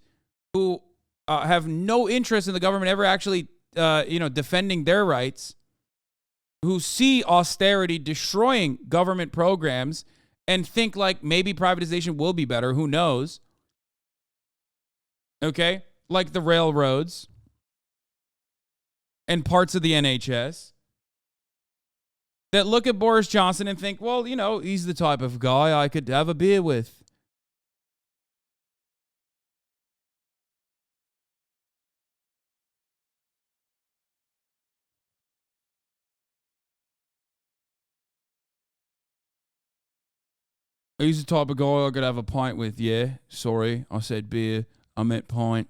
Speaker 1: who have no interest in the government ever actually, defending their rights, who see austerity destroying government programs and think like maybe privatization will be better, who knows, okay? Like the railroads and parts of the NHS, that look at Boris Johnson and think, well, he's the type of guy I could have a beer with. He's the type of guy I could have a pint with, yeah. Sorry, I said beer. I meant pint.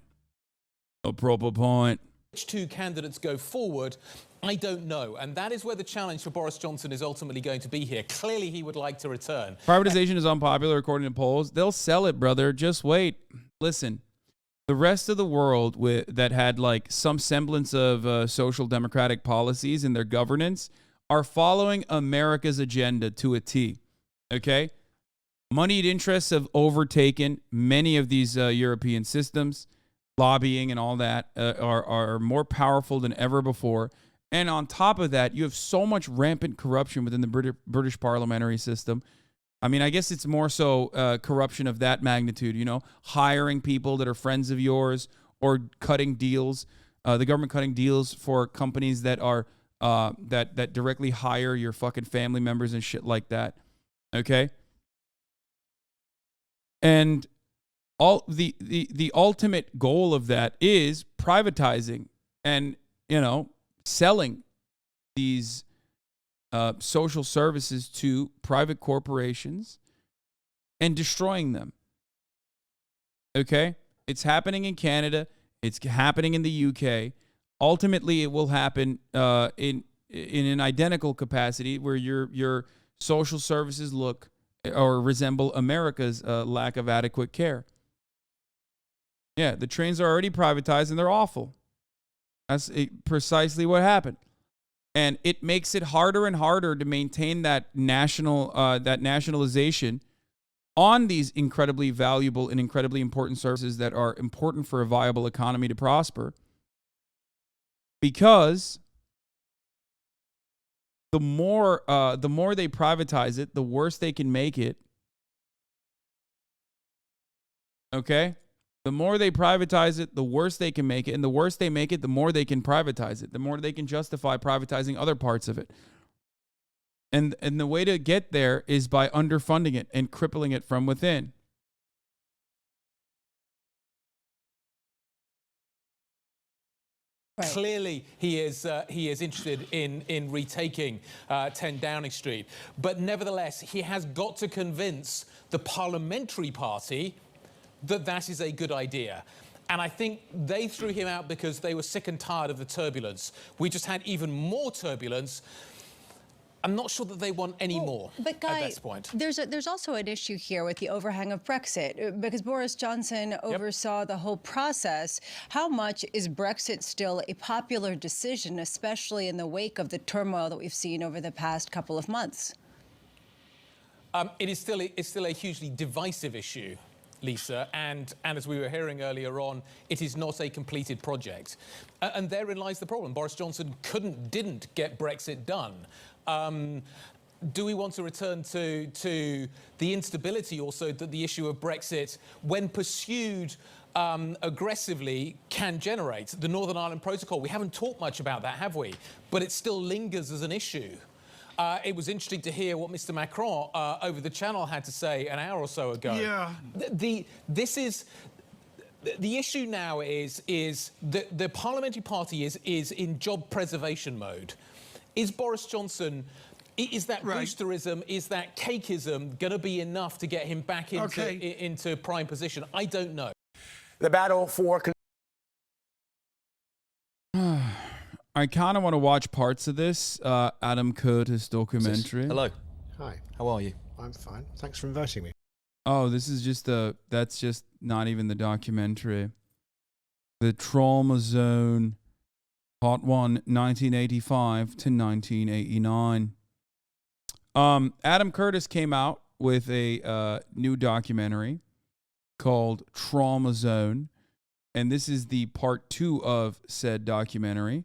Speaker 1: A proper pint.
Speaker 2: Which 2 candidates go forward, I don't know. And that is where the challenge for Boris Johnson is ultimately going to be here. Clearly, he would like to return.
Speaker 1: Privatization is unpopular according to polls. They'll sell it, brother. Just wait. Listen, the rest of the world that had like some semblance of social democratic policies in their governance are following America's agenda to a T. Okay? Moneyed interests have overtaken many of these European systems. lobbying and all that are more powerful than ever before. And on top of that, you have so much rampant corruption within the British parliamentary system. I mean, I guess it's more so corruption of that magnitude, you know, hiring people that are friends of yours or cutting deals, the government cutting deals for companies that are that directly hire your fucking family members and shit like that. Okay? And all the ultimate goal of that is privatizing and, you know, selling these social services to private corporations and destroying them. Okay? It's happening in Canada. It's happening in the UK. Ultimately, it will happen in an identical capacity where your social services look or resemble America's lack of adequate care. Yeah, the trains are already privatized and they're awful. That's precisely what happened. And it makes it harder and harder to maintain that nationalization on these incredibly valuable and incredibly important services that are important for a viable economy to prosper. Because the more they privatize it, the worse they can make it. Okay? The more they privatize it, the worse they can make it. And the worse they make it, the more they can privatize it. The more they can justify privatizing other parts of it. And the way to get there is by underfunding it and crippling it from within.
Speaker 2: Right. Clearly, he is interested in retaking 10 Downing Street. But nevertheless, he has got to convince the parliamentary party that that is a good idea. And I think they threw him out because they were sick and tired of the turbulence. We just had even more turbulence. I'm not sure that they want any more
Speaker 24: but Guy,
Speaker 2: at this point.
Speaker 24: There's also an issue here with the overhang of Brexit, because Boris Johnson oversaw the whole process. How much is Brexit still a popular decision, especially in the wake of the turmoil that we've seen over the past couple of months?
Speaker 2: It's still a hugely divisive issue, Lisa, and as we were hearing earlier on, it is not a completed project. And therein lies the problem. Boris Johnson didn't get Brexit done. Do we want to return to the instability also that the issue of Brexit, when pursued aggressively, can generate? The Northern Ireland Protocol, we haven't talked much about that, have we? But it still lingers as an issue. It was interesting to hear what Mr. Macron over the channel had to say an hour or so ago.
Speaker 3: Yeah.
Speaker 2: The issue now is the parliamentary party is in job preservation mode. Is Boris Johnson, is that boosterism, is that cakeism going to be enough to get him back into prime position? I don't know.
Speaker 22: The battle for...
Speaker 1: I kind of want to watch parts of this Adam Curtis documentary.
Speaker 28: Hello.
Speaker 9: Hi.
Speaker 28: How are you?
Speaker 9: I'm fine. Thanks for inviting me.
Speaker 1: Oh, this is just that's just not even the documentary. The Trauma Zone, Part 1, 1985 to 1989. Adam Curtis came out with a new documentary called Trauma Zone, and this is the part 2 of said documentary.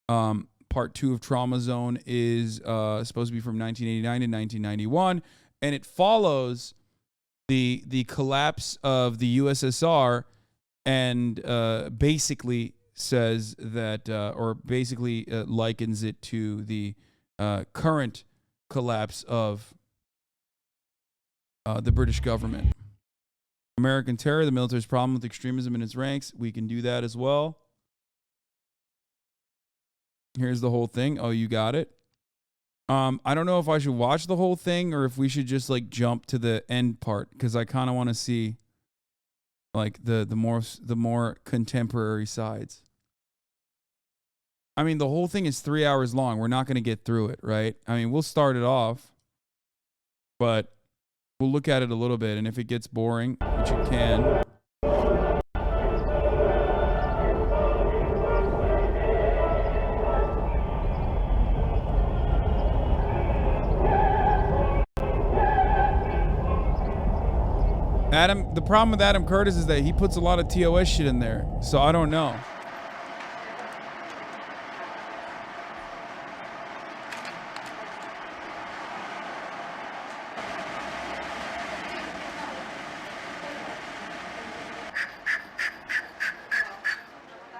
Speaker 1: Part 2 of Trauma Zone is supposed to be from 1989 to 1991, and it follows the collapse of the USSR and basically says that, or basically likens it to the current collapse of the British government. American terror, the military's problem with extremism in its ranks. We can do that as well. Here's the whole thing. Oh, you got it. I don't know if I should watch the whole thing or if we should just like jump to the end part, because I kind of want to see like the more contemporary sides. I mean, the whole thing is 3 hours long. We're not going to get through it, right? I mean, we'll start it off, but we'll look at it a little bit, and if it gets boring, which it can. The problem with Adam Curtis is that he puts a lot of TOS shit in there, so I don't know.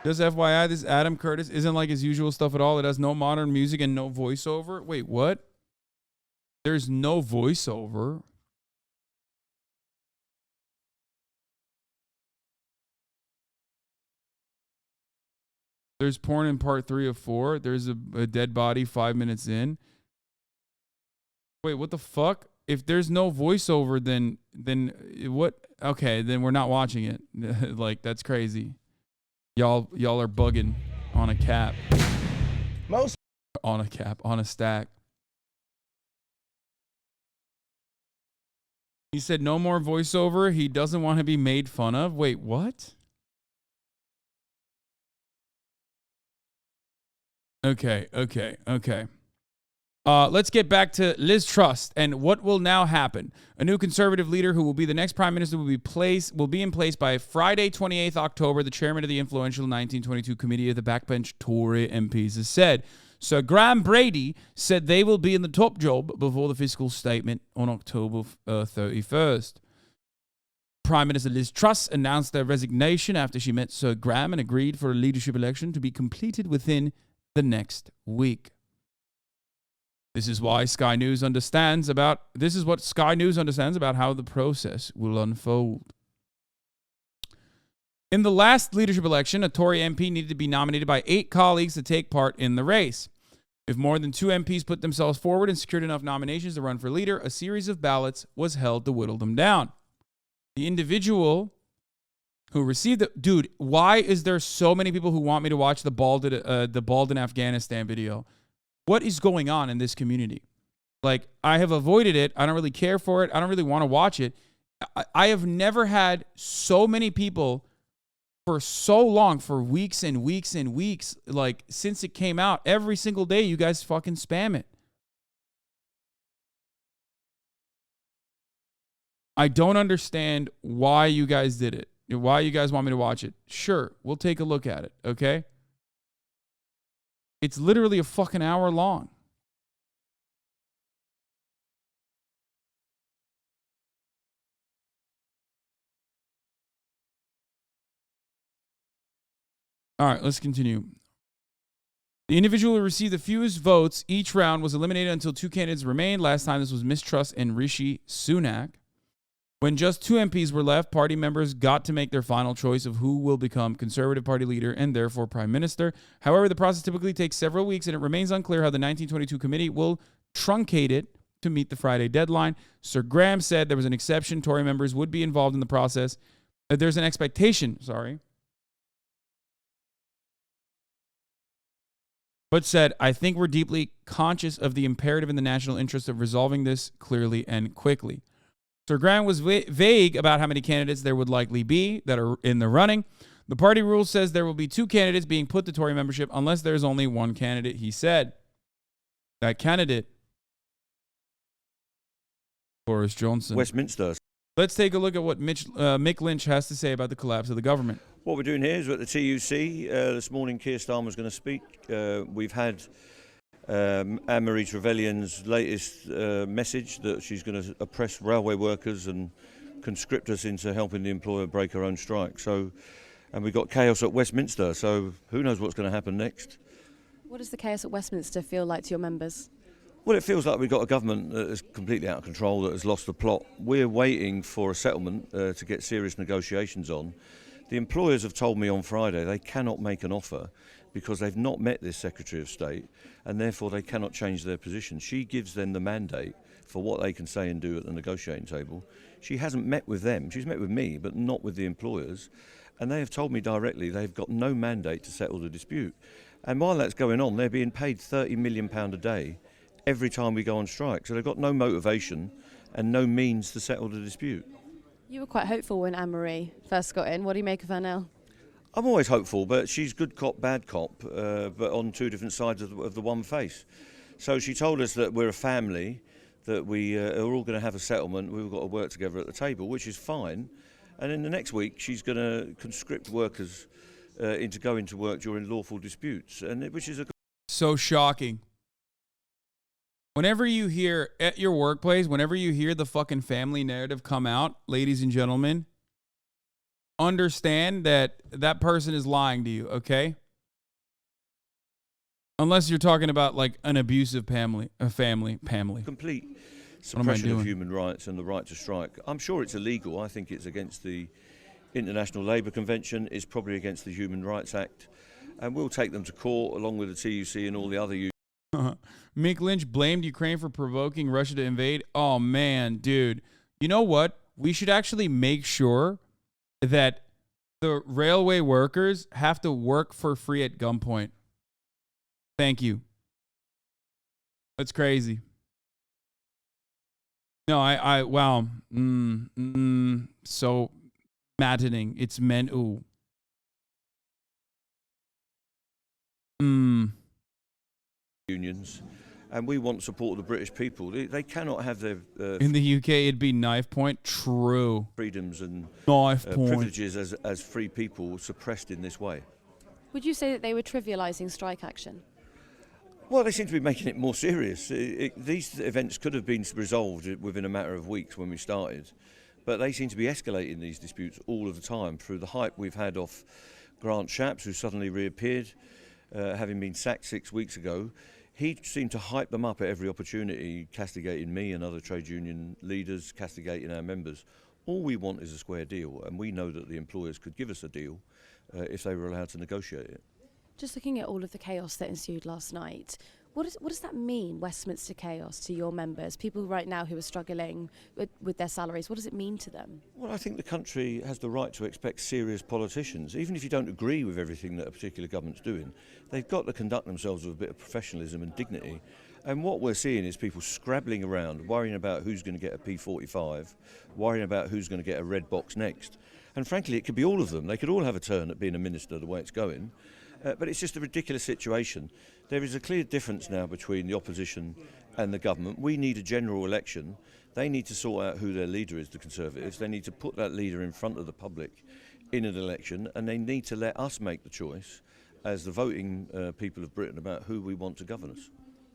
Speaker 1: Just FYI, this Adam Curtis isn't like his usual stuff at all. It has no modern music and no voiceover. Wait, what? There's no voiceover. There's porn in part 3 of 4. There's a dead body 5 minutes in. Wait, what the fuck? If there's no voiceover, then what? Okay, then we're not watching it. Like, that's crazy. Y'all are bugging on a cap. On a stack. He said no more voiceover. He doesn't want to be made fun of. Wait, what? Okay. Let's get back to Liz Truss and what will now happen. A new conservative leader who will be the next prime minister will be in place by Friday, 28th October. The chairman of the influential 1922 committee of the backbench Tory MPs has said. Sir Graham Brady said they will be in the top job before the fiscal statement on October 31st. Prime Minister Liz Truss announced their resignation after she met Sir Graham and agreed for a leadership election to be completed within the next week. This is what Sky News understands about how the process will unfold. In the last leadership election, a Tory MP needed to be nominated by 8 colleagues to take part in the race. If more than 2 MPs put themselves forward and secured enough nominations to run for leader, a series of ballots was held to whittle them down. The individual who received it... Dude, why is there so many people who want me to watch the bald in Afghanistan video? What is going on in this community? Like, I have avoided it. I don't really care for it. I don't really want to watch it. I have never had so many people for so long, for weeks and weeks and weeks, like, since it came out. Every single day, you guys fucking spam it. I don't understand why you guys did it. Why you guys want me to watch it. Sure, we'll take a look at it, okay? It's literally a fucking hour long. All right, let's continue. The individual who received the fewest votes each round was eliminated until 2 candidates remained. Last time this was Miss Truss and Rishi Sunak. When just 2 MPs were left, party members got to make their final choice of who will become Conservative Party leader and therefore Prime Minister. However, the process typically takes several weeks, and it remains unclear how the 1922 committee will truncate it to meet the Friday deadline. Sir Graham said there was an exception. Tory members would be involved in the process. There's an expectation, but said, I think we're deeply conscious of the imperative in the national interest of resolving this clearly and quickly. Sir Graham was vague about how many candidates there would likely be that are in the running. The party rule says there will be 2 candidates being put to Tory membership unless there's only 1 candidate, he said. That candidate, Boris Johnson.
Speaker 6: Westminster.
Speaker 1: Let's take a look at what Mick Lynch has to say about the collapse of the government.
Speaker 6: What we're doing here is we're at the TUC. This morning, Keir Starmer's going to speak. We've had Anne-Marie Trevelyan's latest message that she's going to oppress railway workers and conscript us into helping the employer break her own strike. So, and we've got chaos at Westminster, so who knows what's going to happen next.
Speaker 7: What does the chaos at Westminster feel like to your members?
Speaker 6: Well, it feels like we've got a government that is completely out of control, that has lost the plot. We're waiting for a settlement to get serious negotiations on. The employers have told me on Friday they cannot make an offer because they've not met this Secretary of State and therefore they cannot change their position. She gives them the mandate for what they can say and do at the negotiating table. She hasn't met with them. She's met with me, but not with the employers. And they have told me directly they've got no mandate to settle the dispute. And while that's going on, they're being paid £30 million a day every time we go on strike. So they've got no motivation and no means to settle the dispute.
Speaker 7: You were quite hopeful when Anne-Marie first got in. What do you make of her now?
Speaker 6: I'm always hopeful, but she's good cop, bad cop, but on 2 different sides of the one face. So she told us that we're a family, that we are all going to have a settlement. We've got to work together at the table, which is fine. And in the next week, she's going to conscript workers into going to work during lawful disputes, which is
Speaker 1: so shocking. Whenever you hear at your workplace, whenever you hear the fucking family narrative come out, ladies and gentlemen, understand that that person is lying to you, okay? Unless you're talking about like an abusive family.
Speaker 6: Complete suppression of human rights and the right to strike. I'm sure it's illegal. I think it's against the International Labour Convention. It's probably against the Human Rights Act. And we'll take them to court along with the TUC and all the other
Speaker 1: Mick Lynch blamed Ukraine for provoking Russia to invade. Oh, man, dude. You know what? We should actually make sure that the railway workers have to work for free at gunpoint. Thank you. That's crazy. No, wow. So maddening. It's men. Ooh.
Speaker 6: Unions, and we want support of the British people. They cannot have their
Speaker 1: in the UK it'd be knife point. True.
Speaker 6: Freedoms and
Speaker 1: knife point
Speaker 6: privileges as free people suppressed in this way.
Speaker 7: Would you say that they were trivialising strike action?
Speaker 6: Well, they seem to be making it more serious. These events could have been resolved within a matter of weeks when we started, but they seem to be escalating these disputes all of the time through the hype we've had off Grant Shapps, who suddenly reappeared, having been sacked 6 weeks ago. He seemed to hype them up at every opportunity, castigating me and other trade union leaders, castigating our members. All we want is a square deal, and we know that the employers could give us a deal if they were allowed to negotiate it.
Speaker 7: Just looking at all of the chaos that ensued last night, what does that mean, Westminster chaos, to your members, people right now who are struggling with their salaries? What does it mean to them?
Speaker 6: Well, I think the country has the right to expect serious politicians. Even if you don't agree with everything that a particular government's doing, they've got to conduct themselves with a bit of professionalism and dignity. And what we're seeing is people scrabbling around, worrying about who's going to get a P45, worrying about who's going to get a red box next. And frankly, it could be all of them. They could all have a turn at being a minister the way it's going. But it's just a ridiculous situation. There is a clear difference now between the opposition and the government. We need a general election. They need to sort out who their leader is, the Conservatives. They need to put that leader in front of the public in an election, and they need to let us make the choice as the voting people of Britain about who we want to govern us.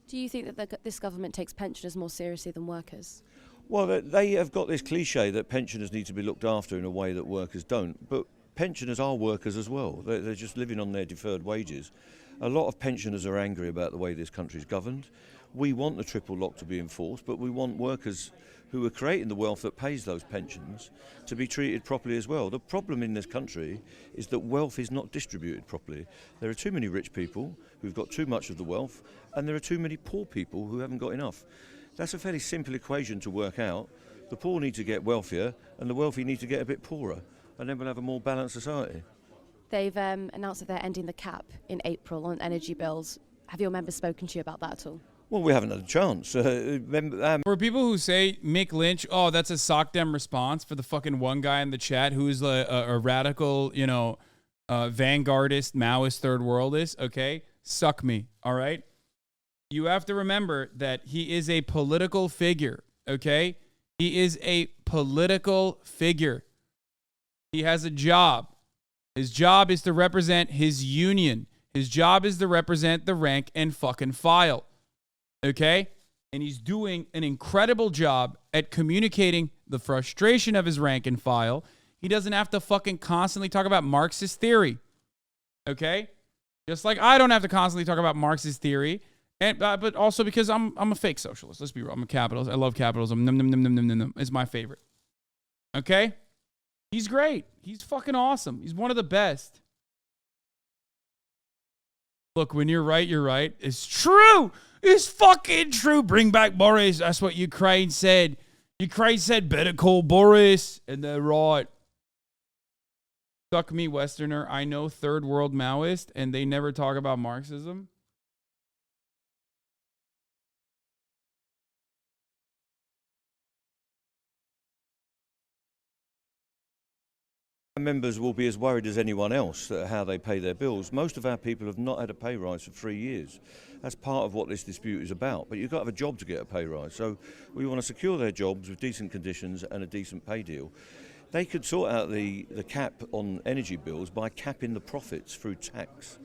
Speaker 7: Do you think that this government takes pensioners more seriously than workers?
Speaker 6: Well, they have got this cliche that pensioners need to be looked after in a way that workers don't, but pensioners are workers as well. They're just living on their deferred wages. A lot of pensioners are angry about the way this country's governed. We want the triple lock to be enforced, but we want workers who are creating the wealth that pays those pensions to be treated properly as well. The problem in this country is that wealth is not distributed properly. There are too many rich people who've got too much of the wealth, and there are too many poor people who haven't got enough. That's a fairly simple equation to work out. The poor need to get wealthier, and the wealthy need to get a bit poorer, and then we'll have a more balanced society.
Speaker 7: They've announced that they're ending the cap in April on energy bills. Have your members spoken to you about that at all?
Speaker 6: Well, we haven't had a chance.
Speaker 1: For people who say Mick Lynch, oh, that's a sock dem response for the fucking one guy in the chat who's a radical, vanguardist, Maoist, third worldist, okay? Suck me, all right? You have to remember that he is a political figure, okay? He is a political figure. He has a job. His job is to represent his union. His job is to represent the rank and fucking file. Okay? And he's doing an incredible job at communicating the frustration of his rank and file. He doesn't have to fucking constantly talk about Marxist theory. Okay? Just like I don't have to constantly talk about Marxist theory. And but also because I'm a fake socialist. Let's be real. I'm a capitalist. I love capitalism. Num, num, num, num, num, num, num. It's my favorite. Okay? He's great. He's fucking awesome. He's one of the best. Look, when you're right, you're right. It's true. It's fucking true. Bring back Boris. That's what Ukraine said. Ukraine said, better call Boris. And they're right. Suck me, Westerner. I know third world Maoist, and they never talk about Marxism.
Speaker 6: Members will be as worried as anyone else at how they pay their bills. Most of our people have not had a pay rise for 3 years. That's part of what this dispute is about. But you've got to have a job to get a pay rise. So we want to secure their jobs with decent conditions and a decent pay deal. They could sort out the cap on energy bills by capping the profits through tax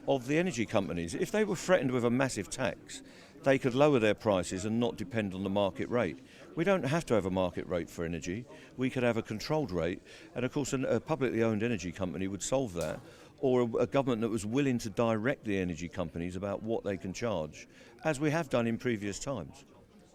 Speaker 6: of the energy companies. If they were threatened with a massive tax, they could lower their prices and not depend on the market rate. We don't have to have a market rate for energy. We could have a controlled rate, and of course a publicly owned energy company would solve that, or a government that was willing to direct the energy companies about what they can charge, as we have done in previous times.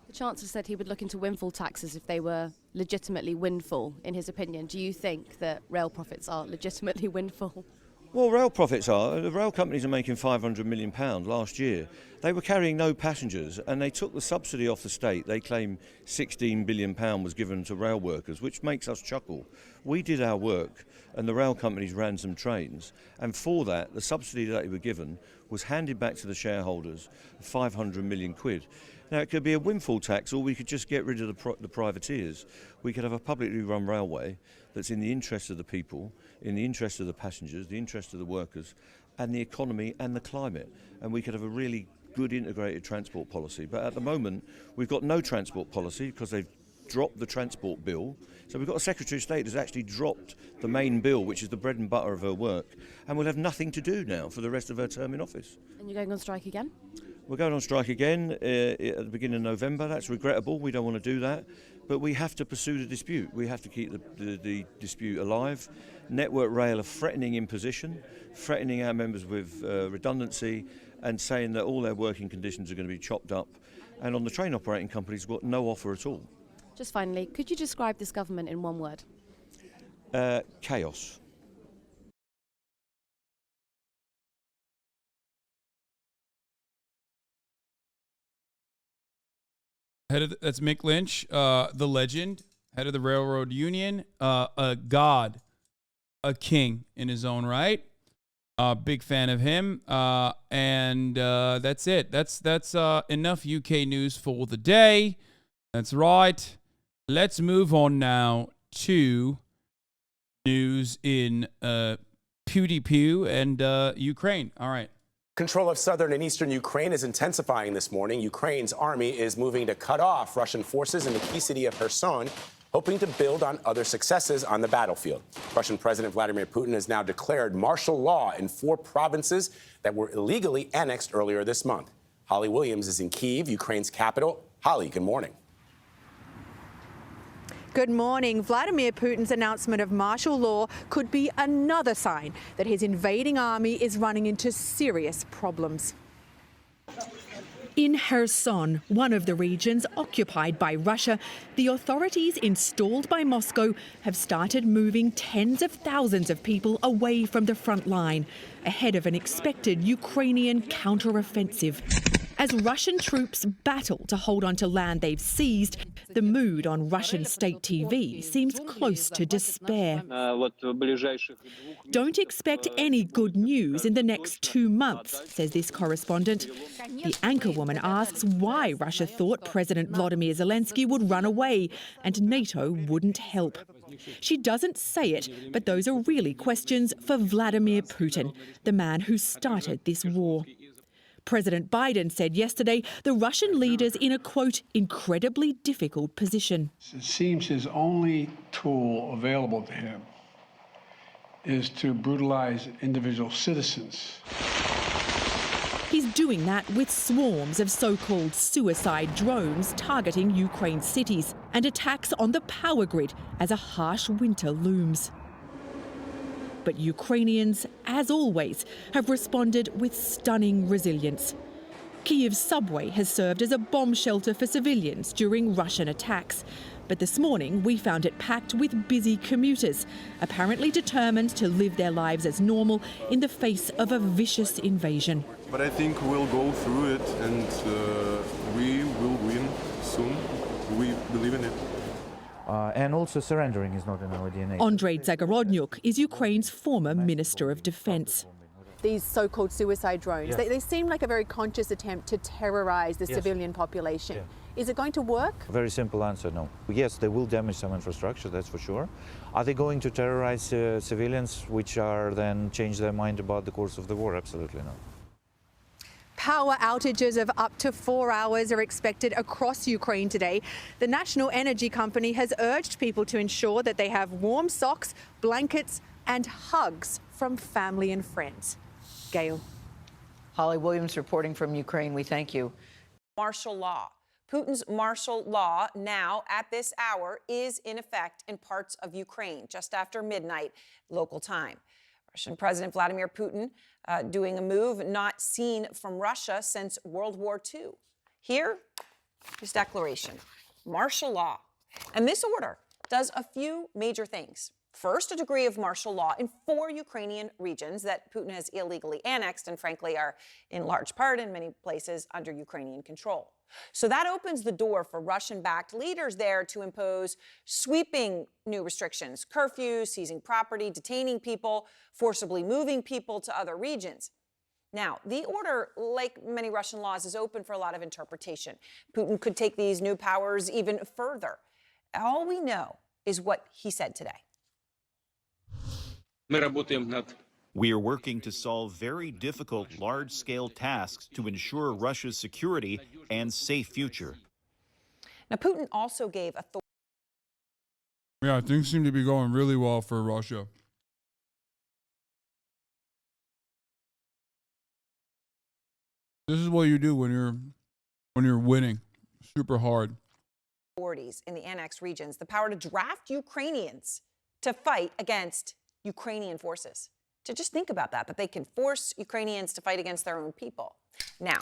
Speaker 7: The Chancellor said he would look into windfall taxes if they were legitimately windfall, in his opinion. Do you think that rail profits are legitimately windfall?
Speaker 6: Well, rail profits are. The rail companies are making £500 million last year. They were carrying no passengers and they took the subsidy off the state. They claim £16 billion was given to rail workers, which makes us chuckle. We did our work and the rail companies ran some trains, and for that the subsidy that they were given was handed back to the shareholders, 500 million quid. Now, it could be a windfall tax, or we could just get rid of the privateers. We could have a publicly run railway that's in the interest of the people, in the interest of the passengers, the interest of the workers, and the economy and the climate. And we could have a really good integrated transport policy. But at the moment, we've got no transport policy because they've dropped the transport bill. So we've got a Secretary of State that's actually dropped the main bill, which is the bread and butter of her work, and we'll have nothing to do now for the rest of her term in office.
Speaker 7: And you're going on strike again?
Speaker 6: We're going on strike again at the beginning of November. That's regrettable. We don't want to do that. But we have to pursue the dispute. We have to keep the dispute alive. Network Rail are threatening imposition, threatening our members with redundancy, and saying that all their working conditions are going to be chopped up. And on the train operating companies, we've got no offer at all.
Speaker 7: Just finally, could you describe this government in one word?
Speaker 6: Chaos.
Speaker 1: That's Mick Lynch, the legend, head of the Railroad Union, a god, a king in his own right. Big fan of him. And that's it. That's enough UK news for the day. That's right. Let's move on now to news in Pew and Ukraine. All right.
Speaker 22: Control of southern and eastern Ukraine is intensifying this morning. Ukraine's army is moving to cut off Russian forces in the key city of Kherson, hoping to build on other successes on the battlefield. Russian President Vladimir Putin has now declared martial law in 4 provinces that were illegally annexed earlier this month. Holly Williams is in Kyiv, Ukraine's capital. Holly, good morning.
Speaker 11: Good morning. Vladimir Putin's announcement of martial law could be another sign that his invading army is running into serious problems. In Kherson, one of the regions occupied by Russia, the authorities installed by Moscow have started moving tens of thousands of people away from the front line, ahead of an expected Ukrainian counter-offensive. As Russian troops battle to hold on to land they've seized, the mood on Russian state TV seems close to despair. Don't expect any good news in the next 2 months, says this correspondent. The anchorwoman asks why Russia thought President Volodymyr Zelensky would run away and NATO wouldn't help. She doesn't say it, but those are really questions for Vladimir Putin, the man who started this war. President Biden said yesterday the Russian leader's in a, quote, incredibly difficult position.
Speaker 12: It seems his only tool available to him is to brutalize individual citizens.
Speaker 11: He's doing that with swarms of so-called suicide drones targeting Ukraine's cities and attacks on the power grid as a harsh winter looms. But Ukrainians, as always, have responded with stunning resilience. Kyiv's subway has served as a bomb shelter for civilians during Russian attacks. But this morning, we found it packed with busy commuters, apparently determined to live their lives as normal in the face of a vicious invasion.
Speaker 13: But I think we'll go through it and we will win soon. We believe in it.
Speaker 14: And also surrendering is not in our DNA.
Speaker 11: Andrei Zagorodnyuk is Ukraine's former Minister of Defense. These so-called suicide drones,
Speaker 14: Yes.
Speaker 11: they seem like a very conscious attempt to terrorize the
Speaker 14: Yes.
Speaker 11: civilian population.
Speaker 14: Yeah.
Speaker 4: Is it going to work?
Speaker 14: Very simple answer, no. Yes, they will damage some infrastructure, that's for sure. Are they going to terrorize civilians, which are then change their mind about the course of the war? Absolutely not.
Speaker 4: Power outages of up to 4 hours are expected across Ukraine today. The national energy company has urged people to ensure that they have warm socks, blankets, and hugs from family and friends. Gail.
Speaker 8: Holly Williams reporting from Ukraine. We thank you.
Speaker 15: Martial law. Putin's martial law now, at this hour, is in effect in parts of Ukraine, just after midnight local time. Russian President Vladimir Putin doing a move not seen from Russia since World War II. Here, his declaration, martial law. And this order does a few major things. First, a degree of martial law in 4 Ukrainian regions that Putin has illegally annexed and, frankly, are in large part, in many places, under Ukrainian control. So that opens the door for Russian-backed leaders there to impose sweeping new restrictions, curfews, seizing property, detaining people, forcibly moving people to other regions. Now, the order, like many Russian laws, is open for a lot of interpretation. Putin could take these new powers even further. All we know is what he said today.
Speaker 16: We are working to solve very difficult, large-scale tasks to ensure Russia's security and safe future.
Speaker 15: Now, Putin also gave authority.
Speaker 1: Yeah, things seem to be going really well for Russia. This is what you do when you're winning super hard.
Speaker 15: Authorities in the annexed regions the power to draft Ukrainians to fight against Ukrainian forces. To just think about that they can force Ukrainians to fight against their own people. Now,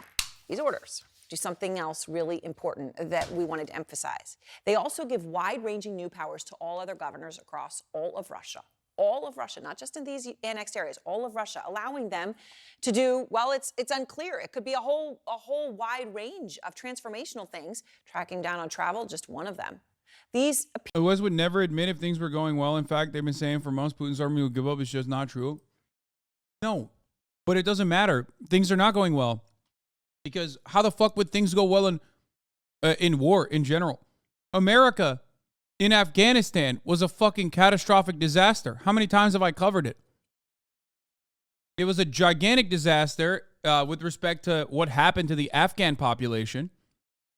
Speaker 15: these orders do something else really important that we wanted to emphasize. They also give wide-ranging new powers to all other governors across all of Russia, not just in these annexed areas, all of Russia, allowing them to do, well, it's unclear. It could be a whole wide range of transformational things. Tracking down on travel, just one of them. These
Speaker 1: US would never admit if things were going well. In fact, they've been saying for months Putin's army will give up. It's just not true. No, but it doesn't matter. Things are not going well. Because how the fuck would things go well in war in general? America in Afghanistan was a fucking catastrophic disaster. How many times have I covered it? It was a gigantic disaster with respect to what happened to the Afghan population.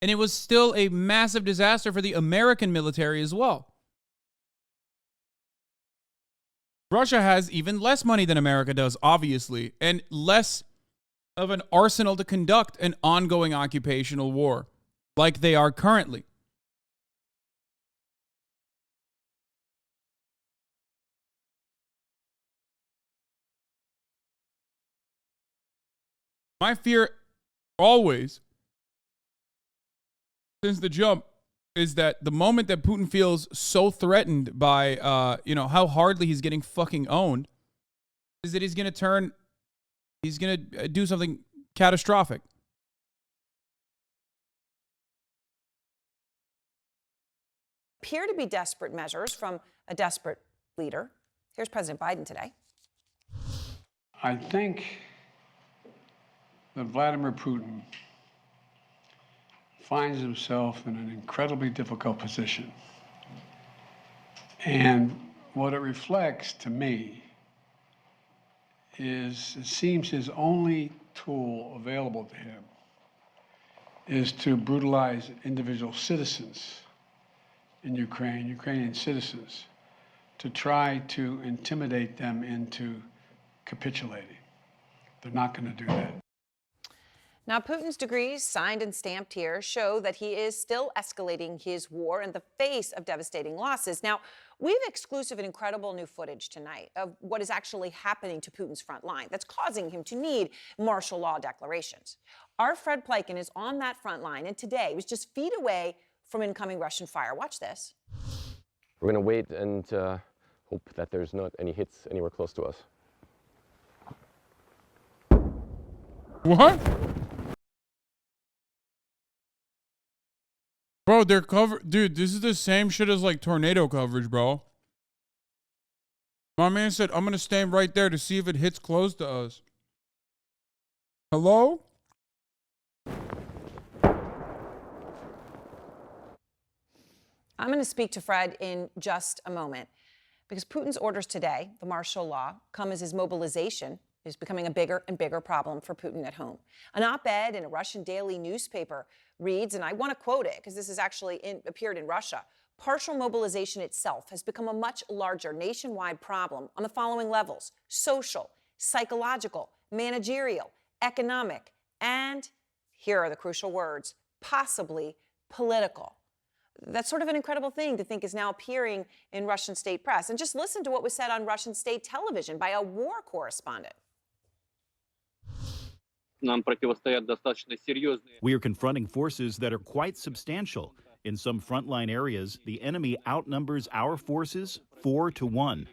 Speaker 1: And it was still a massive disaster for the American military as well. Russia has even less money than America does, obviously, and less of an arsenal to conduct an ongoing occupational war like they are currently. My fear always, since the jump, is that the moment that Putin feels so threatened by, how hardly he's getting fucking owned, is that he's going to do something catastrophic.
Speaker 15: Appear to be desperate measures from a desperate leader. Here's President Biden today.
Speaker 12: I think that Vladimir Putin finds himself in an incredibly difficult position. And what it reflects to me is it seems his only tool available to him is to brutalize individual citizens in Ukraine, Ukrainian citizens, to try to intimidate them into capitulating. They're not going to do that.
Speaker 15: Now, Putin's decrees, signed and stamped here, show that he is still escalating his war in the face of devastating losses. Now, we have exclusive and incredible new footage tonight of what is actually happening to Putin's front line that's causing him to need martial law declarations. Our Fred Pleiken is on that front line, and today he was just feet away from incoming Russian fire. Watch this.
Speaker 17: We're going to wait and hope that there's not any hits anywhere close to us.
Speaker 1: What? Bro, they're covered. Dude, this is the same shit as like tornado coverage, bro. My man said, I'm going to stand right there to see if it hits close to us. Hello?
Speaker 15: I'm going to speak to Fred in just a moment because Putin's orders today, the martial law, come as his mobilization is becoming a bigger and bigger problem for Putin at home. An op-ed in a Russian daily newspaper reads, and I want to quote it because this has actually appeared in Russia, partial mobilization itself has become a much larger nationwide problem on the following levels: social, psychological, managerial, economic, and, here are the crucial words, possibly political. That's sort of an incredible thing to think is now appearing in Russian state press. And just listen to what was said on Russian state television by a war correspondent.
Speaker 16: We are confronting forces that are quite substantial. In some frontline areas, the enemy outnumbers our forces 4-1.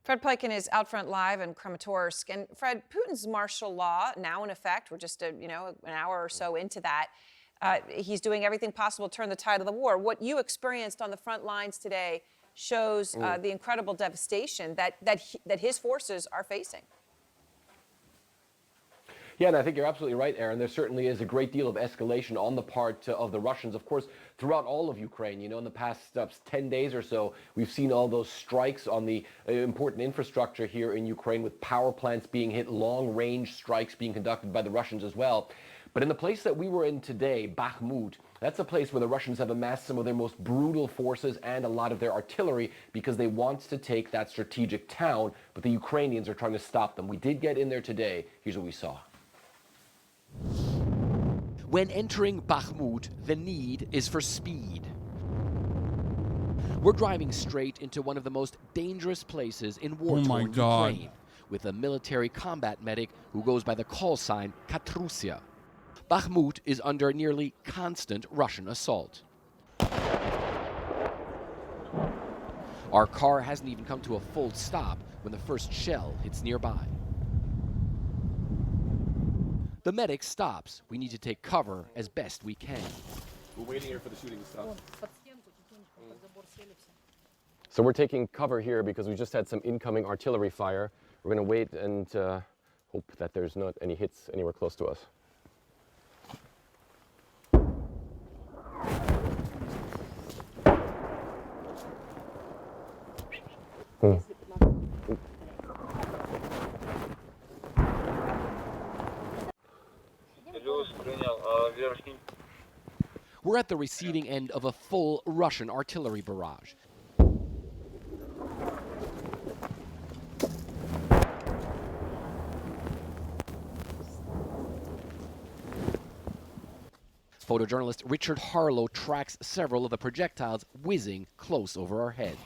Speaker 15: Fred Pleitgen is out front live in Kramatorsk. And Fred, Putin's martial law now in effect. We're just an hour or so into that. He's doing everything possible to turn the tide of the war. What you experienced on the front lines today shows the incredible devastation that his forces are facing.
Speaker 17: Yeah, and I think you're absolutely right, Aaron. There certainly is a great deal of escalation on the part of the Russians, of course, throughout all of Ukraine. You know, in the past 10 days or so, we've seen all those strikes on the important infrastructure here in Ukraine, with power plants being hit, long-range strikes being conducted by the Russians as well. But in the place that we were in today, Bakhmut, that's a place where the Russians have amassed some of their most brutal forces and a lot of their artillery because they want to take that strategic town, but the Ukrainians are trying to stop them. We did get in there today. Here's what we saw.
Speaker 10: When entering Bakhmut, the need is for speed. We're driving straight into one of the most dangerous places in war-torn Ukraine, with a military combat medic who goes by the call sign Katrusia. Bakhmut is under nearly constant Russian assault. Our car hasn't even come to a full stop when the first shell hits nearby. The medic stops. We need to take cover as best we can.
Speaker 13: We're waiting here for the shooting to stop.
Speaker 17: So we're taking cover here because we just had some incoming artillery fire. We're going to wait and hope that there's not any hits anywhere close to us.
Speaker 10: We're at the receiving end of a full Russian artillery barrage. Photojournalist Richard Harlow tracks several of the projectiles whizzing close over our heads.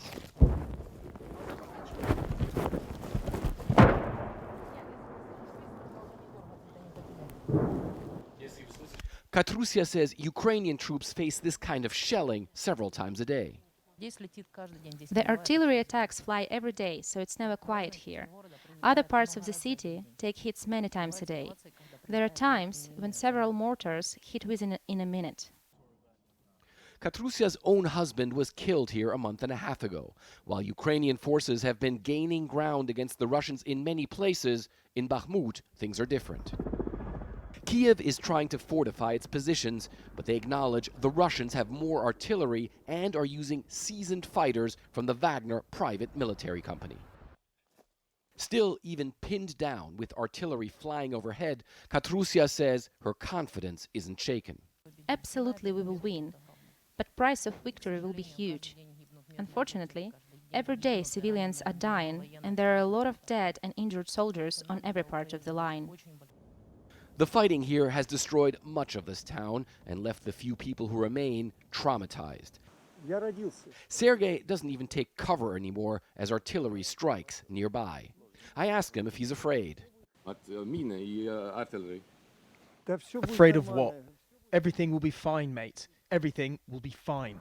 Speaker 10: Katrusia says Ukrainian troops face this kind of shelling several times a day.
Speaker 19: The artillery attacks fly every day, so it's never quiet here. Other parts of the city take hits many times a day. There are times when several mortars hit within a minute.
Speaker 10: Katrusia's own husband was killed here a month and a half ago. While Ukrainian forces have been gaining ground against the Russians in many places, in Bakhmut, things are different. Kiev is trying to fortify its positions, but they acknowledge the Russians have more artillery and are using seasoned fighters from the Wagner private military company. Still, even pinned down with artillery flying overhead, Katrusia says her confidence isn't shaken.
Speaker 19: Absolutely we will win, but price of victory will be huge. Unfortunately, every day civilians are dying, and there are a lot of dead and injured soldiers on every part of the line.
Speaker 10: The fighting here has destroyed much of this town and left the few people who remain traumatized. Sergei doesn't even take cover anymore as artillery strikes nearby. I ask him if he's afraid.
Speaker 20: Afraid of what? Everything will be fine, mate. Everything will be fine.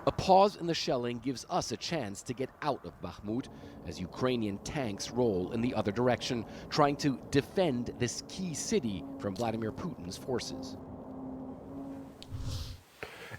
Speaker 10: A pause in the shelling gives us a chance to get out of Bakhmut as Ukrainian tanks roll in the other direction, trying to defend this key city from Vladimir Putin's forces.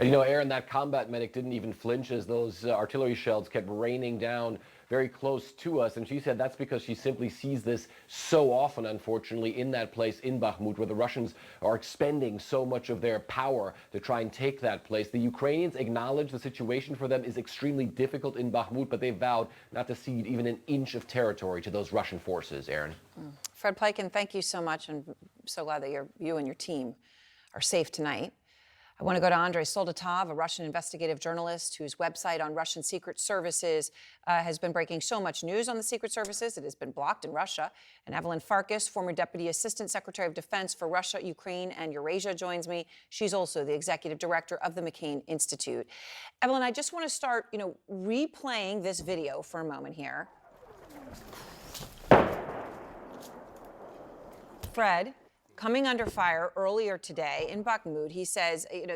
Speaker 17: And you know, Aaron, that combat medic didn't even flinch as those artillery shells kept raining down. very close to us. And she said that's because she simply sees this so often, unfortunately, in that place in Bakhmut, where the Russians are expending so much of their power to try and take that place. The Ukrainians acknowledge the situation for them is extremely difficult in Bakhmut, but they vowed not to cede even an inch of territory to those Russian forces, Aaron.
Speaker 15: Fred Pleiken, thank you so much, and I'm so glad that you and your team are safe tonight. I want to go to Andrei Soldatov, a Russian investigative journalist whose website on Russian secret services has been breaking so much news on the secret services. It has been blocked in Russia. And Evelyn Farkas, former Deputy Assistant Secretary of Defense for Russia, Ukraine, and Eurasia, joins me. She's also the executive director of the McCain Institute. Evelyn, I just want to start, replaying this video for a moment here. Fred, coming under fire earlier today in Bakhmut, he says, you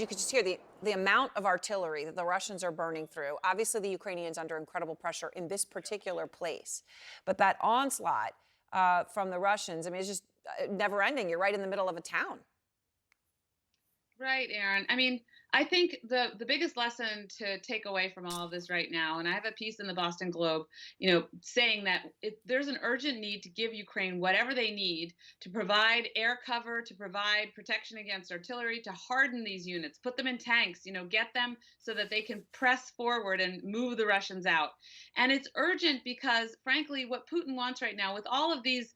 Speaker 15: could just hear the amount of artillery that the Russians are burning through. Obviously, the Ukrainians under incredible pressure in this particular place. But that onslaught from the Russians, I mean, it's just never ending. You're right in the middle of a town.
Speaker 5: Right, Aaron. I mean, I think the biggest lesson to take away from all of this right now, and I have a piece in the Boston Globe, saying that there's an urgent need to give Ukraine whatever they need to provide air cover, to provide protection against artillery, to harden these units, put them in tanks, get them so that they can press forward and move the Russians out. And it's urgent because, frankly, what Putin wants right now, with all of these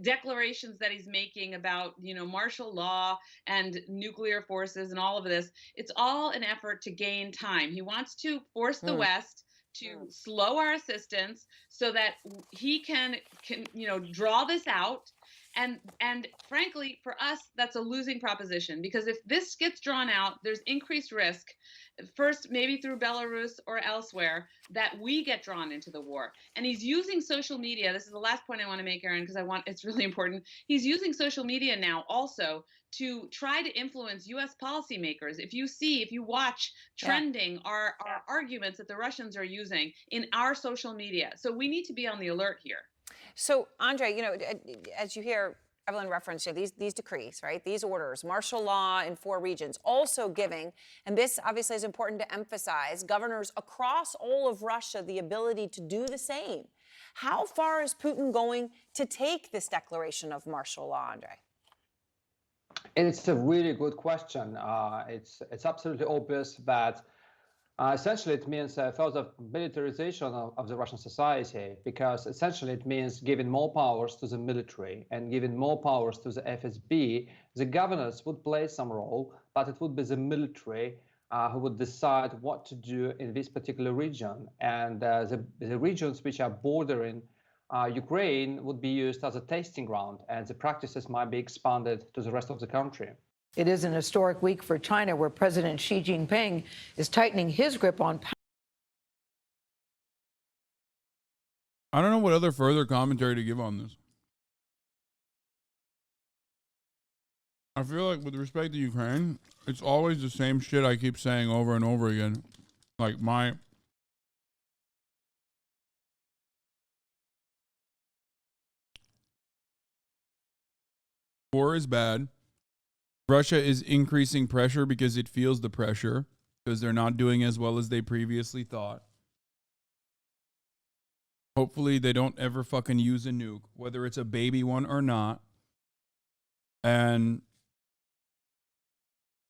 Speaker 5: declarations that he's making about, martial law and nuclear forces and all of this, it's all an effort to gain time. He wants to force the West to slow our assistance so that he can draw this out. And frankly, for us, that's a losing proposition, because if this gets drawn out, there's increased risk, first maybe through Belarus or elsewhere, that we get drawn into the war. And he's using social media. This is the last point I want to make, Aaron, because it's really important. He's using social media now also to try to influence U.S. policymakers. If you watch trending are arguments that the Russians are using in our social media. So we need to be on the alert here.
Speaker 15: So, Andrei, as you hear Evelyn reference, these decrees, right? These orders, martial law in 4 regions, also giving, and this obviously is important to emphasize, governors across all of Russia the ability to do the same. How far is Putin going to take this declaration of martial law, Andrei?
Speaker 18: And it's a really good question. It's absolutely obvious that essentially it means further militarization of the Russian society, because essentially it means giving more powers to the military and giving more powers to the FSB. The governors would play some role, but it would be the military who would decide what to do in this particular region. And the regions which are bordering Ukraine would be used as a testing ground, and the practices might be expanded to the rest of the country.
Speaker 8: It is an historic week for China, where President Xi Jinping is tightening his grip on power.
Speaker 1: I don't know what other further commentary to give on this. I feel like with respect to Ukraine, it's always the same shit I keep saying over and over again. Like war is bad. Russia is increasing pressure because it feels the pressure, because they're not doing as well as they previously thought. Hopefully they don't ever fucking use a nuke, whether it's a baby one or not. And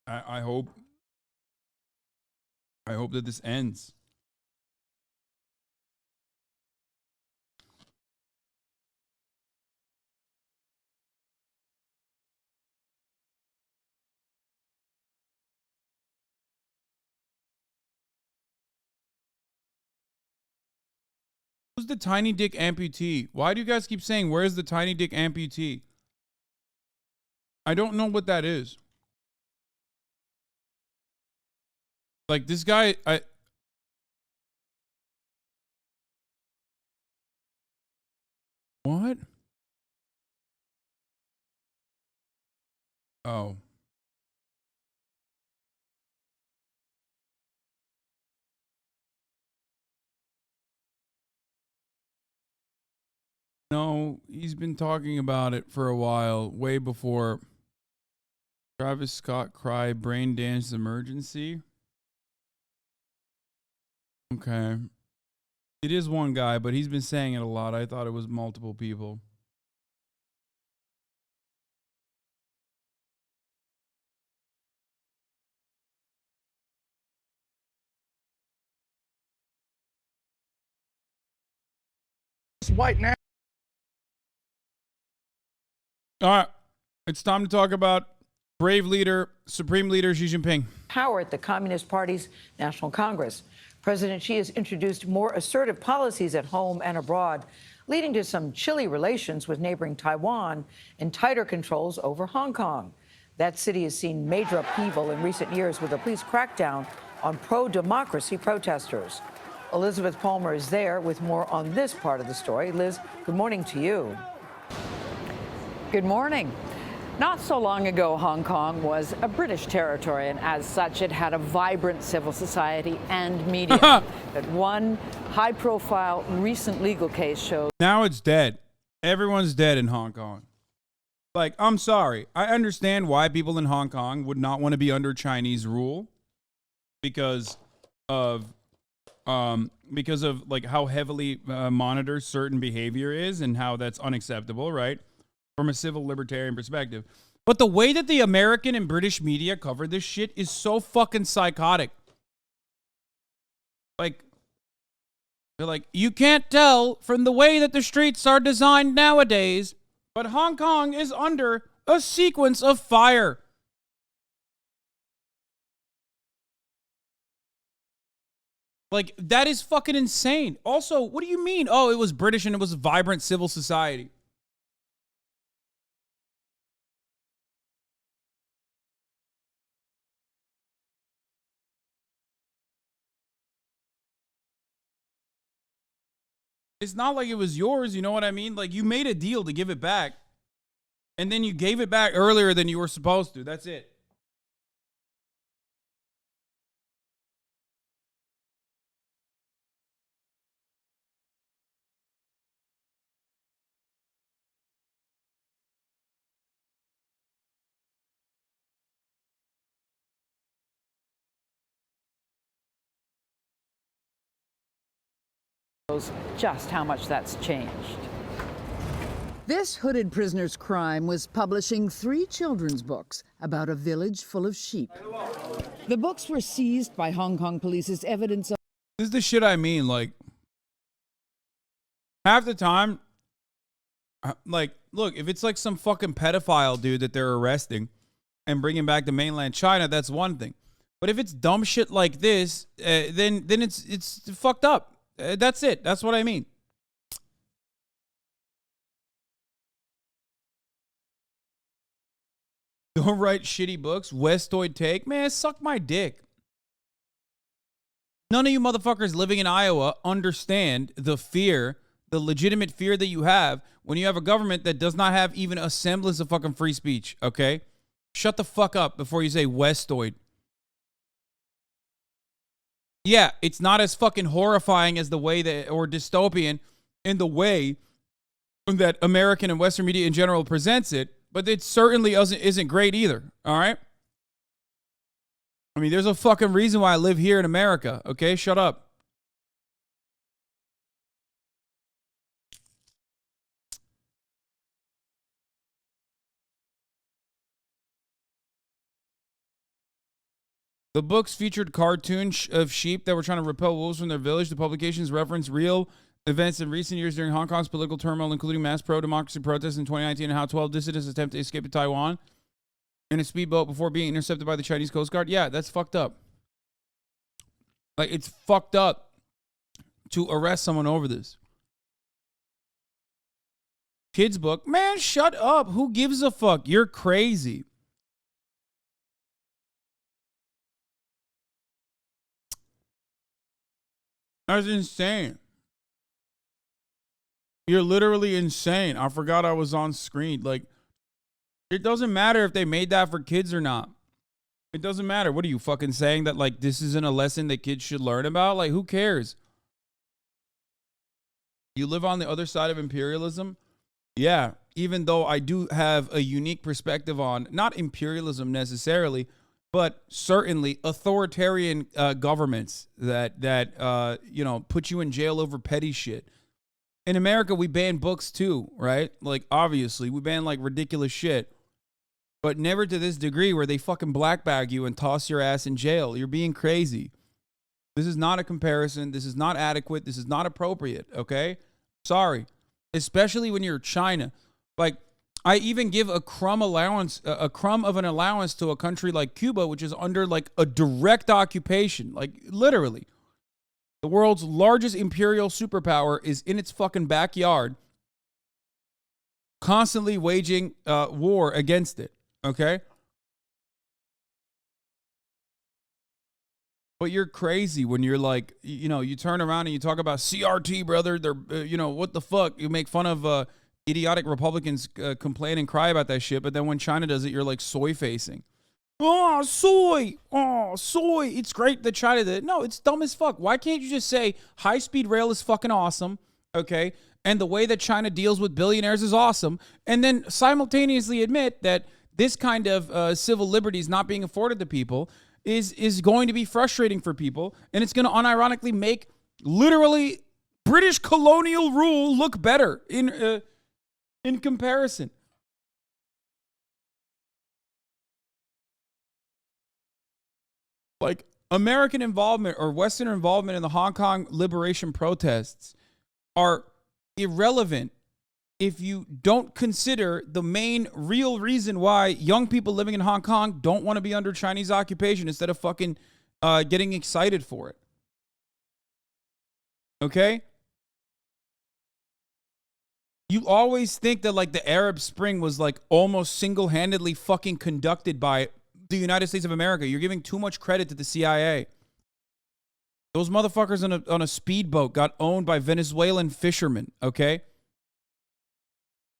Speaker 1: I hope that this ends. Who's the tiny dick amputee? Why do you guys keep saying, where's the tiny dick amputee? I don't know what that is. Like, this guy, what? Oh. No, he's been talking about it for a while, way before Travis Scott cry brain dance emergency. Okay. It is one guy, but he's been saying it a lot. I thought it was multiple people.
Speaker 2: It's white now.
Speaker 1: All right. It's time to talk about brave leader, Supreme Leader Xi Jinping.
Speaker 8: Power at the Communist Party's National Congress. President Xi has introduced more assertive policies at home and abroad, leading to some chilly relations with neighboring Taiwan and tighter controls over Hong Kong. That city has seen major upheaval in recent years with a police crackdown on pro-democracy protesters. Elizabeth Palmer is there with more on this part of the story. Liz, good morning to you.
Speaker 3: Good morning. Not so long ago, Hong Kong was a British territory, and as such, it had a vibrant civil society and media. But one high-profile recent legal case shows
Speaker 1: Now it's dead. Everyone's dead in Hong Kong. Like, I'm sorry. I understand why people in Hong Kong would not want to be under Chinese rule because of like how heavily monitored certain behavior is and how that's unacceptable, right? From a civil libertarian perspective. But the way that the American and British media cover this shit is so fucking psychotic. Like, they're like, you can't tell from the way that the streets are designed nowadays, but Hong Kong is under a sequence of fire. Like, that is fucking insane. Also, what do you mean? Oh, it was British and it was a vibrant civil society. It's not like it was yours, you know what I mean? Like, you made a deal to give it back, and then you gave it back earlier than you were supposed to. That's it.
Speaker 3: just how much that's changed.
Speaker 21: This hooded prisoner's crime was publishing 3 children's books about a village full of sheep. The books were seized by Hong Kong police as evidence of...
Speaker 1: This is the shit I mean. Like, half the time, like, look, if it's like some fucking pedophile dude that they're arresting and bringing back to mainland China, that's one thing. But if it's dumb shit like this, then it's fucked up. That's it. That's what I mean. Don't write shitty books. Westoid take. Man, suck my dick. None of you motherfuckers living in Iowa understand the fear, the legitimate fear that you have when you have a government that does not have even a semblance of fucking free speech, okay? Shut the fuck up before you say Westoid. Yeah, it's not as fucking horrifying as the way that, or dystopian in the way that American and Western media in general presents it, but it certainly isn't great either, all right? I mean, there's a fucking reason why I live here in America, okay? Shut up. The books featured cartoons of sheep that were trying to repel wolves from their village. The publications reference real events in recent years during Hong Kong's political turmoil, including mass pro-democracy protests in 2019 and how 12 dissidents attempted to escape to Taiwan in a speedboat before being intercepted by the Chinese Coast Guard. Yeah, that's fucked up. Like, it's fucked up to arrest someone over this. Kids book. Man, shut up. Who gives a fuck? You're crazy. That's insane. You're literally insane. I forgot I was on screen. Like, it doesn't matter if they made that for kids or not. It doesn't matter. What are you fucking saying that, like, this isn't a lesson that kids should learn about? Like, who cares? You live on the other side of imperialism? Yeah, even though I do have a unique perspective on, not imperialism necessarily, but certainly authoritarian governments that you know, put you in jail over petty shit. In America, we ban books too, right? Like, obviously, we ban like ridiculous shit, but never to this degree where they fucking black bag you and toss your ass in jail. You're being crazy. This is not a comparison. This is not adequate. This is not appropriate, okay? Sorry. Especially when you're China. Like, I even give a crumb allowance, a crumb of an allowance to a country like Cuba, which is under like a direct occupation. Like, literally. The world's largest imperial superpower is in its fucking backyard, constantly waging war against it, okay? But you're crazy when you're like, you know, you turn around and you talk about CRT, brother. They're, you know, what the fuck? You make fun of idiotic Republicans complain and cry about that shit. But then when China does it, you're like soy facing. Oh, soy. Oh, soy. It's great that China did it. No, it's dumb as fuck. Why can't you just say high-speed rail is fucking awesome, okay? And the way that China deals with billionaires is awesome. And then simultaneously admit that this kind of civil liberties not being afforded to people is going to be frustrating for people, and it's going to unironically make literally British colonial rule look better in comparison. Like, American involvement or Western involvement in the Hong Kong liberation protests are irrelevant if you don't consider the main real reason why young people living in Hong Kong don't want to be under Chinese occupation instead of fucking getting excited for it. Okay? You always think that like the Arab Spring was like almost single-handedly fucking conducted by the United States of America. You're giving too much credit to the CIA. Those motherfuckers on a speedboat got owned by Venezuelan fishermen, okay?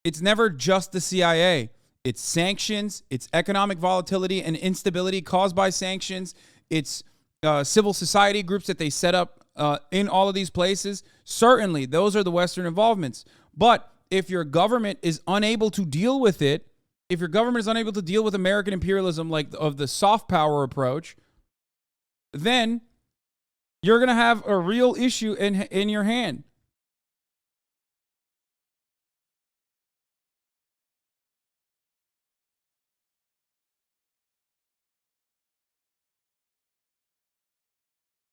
Speaker 1: It's never just the CIA. It's sanctions, it's economic volatility and instability caused by sanctions. It's civil society groups that they set up in all of these places. Certainly, those are the Western involvements. But if your government is unable to deal with it, if your government is unable to deal with American imperialism, like of the soft power approach, then you're going to have a real issue in your hand.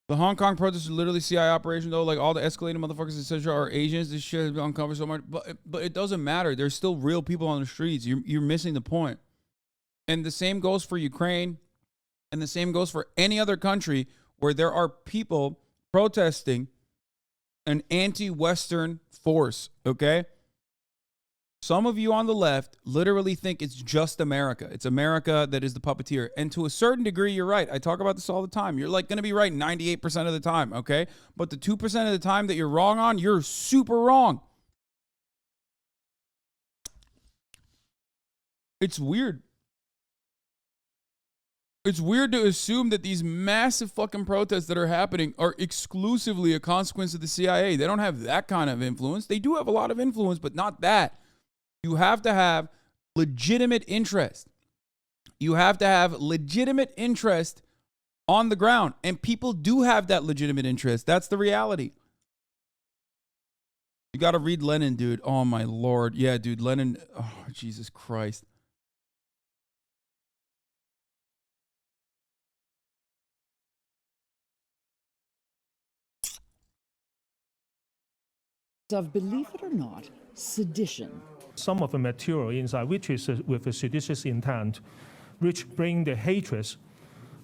Speaker 1: The Hong Kong protests are literally CIA operation, though. Like, all the escalating motherfuckers, etc., are agents. This shit has been uncovered so much. But it doesn't matter. There's still real people on the streets. You're missing the point. And the same goes for Ukraine. And the same goes for any other country where there are people protesting an anti-Western force, okay? Some of you on the left literally think it's just America. It's America that is the puppeteer. And to a certain degree, you're right. I talk about this all the time. You're like going to be right 98% of the time, okay? But the 2% of the time that you're wrong on, you're super wrong. It's weird. It's weird to assume that these massive fucking protests that are happening are exclusively a consequence of the CIA. They don't have that kind of influence. They do have a lot of influence, but not that. You have to have legitimate interest. You have to have legitimate interest on the ground. And people do have that legitimate interest. That's the reality. You got to read Lenin, dude. Oh, my Lord. Yeah, dude. Lenin. Oh, Jesus Christ.
Speaker 21: Of, believe it or not, sedition.
Speaker 7: Some of the material inside, which is with a seditious intent, which bring the hatred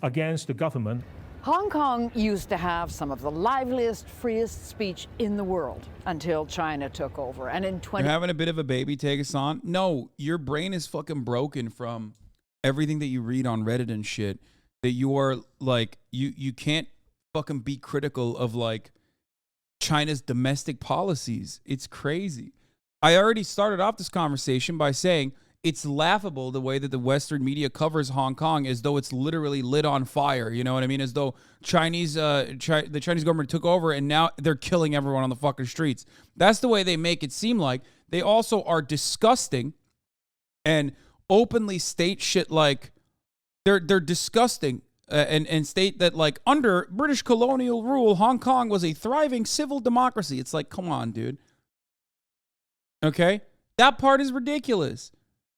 Speaker 7: against the government.
Speaker 3: Hong Kong used to have some of the liveliest, freest speech in the world until China took over. And in
Speaker 1: You're having a bit of a baby, take us on? No, your brain is fucking broken from everything that you read on Reddit and shit. That you are like, you can't fucking be critical of like China's domestic policies. It's crazy. I already started off this conversation by saying it's laughable the way that the Western media covers Hong Kong as though it's literally lit on fire. You know what I mean? As though the Chinese government took over and now they're killing everyone on the fucking streets. That's the way they make it seem like. They also are disgusting and openly state shit like, They're disgusting and state that like under British colonial rule, Hong Kong was a thriving civil democracy. It's like, come on, dude. Okay? That part is ridiculous.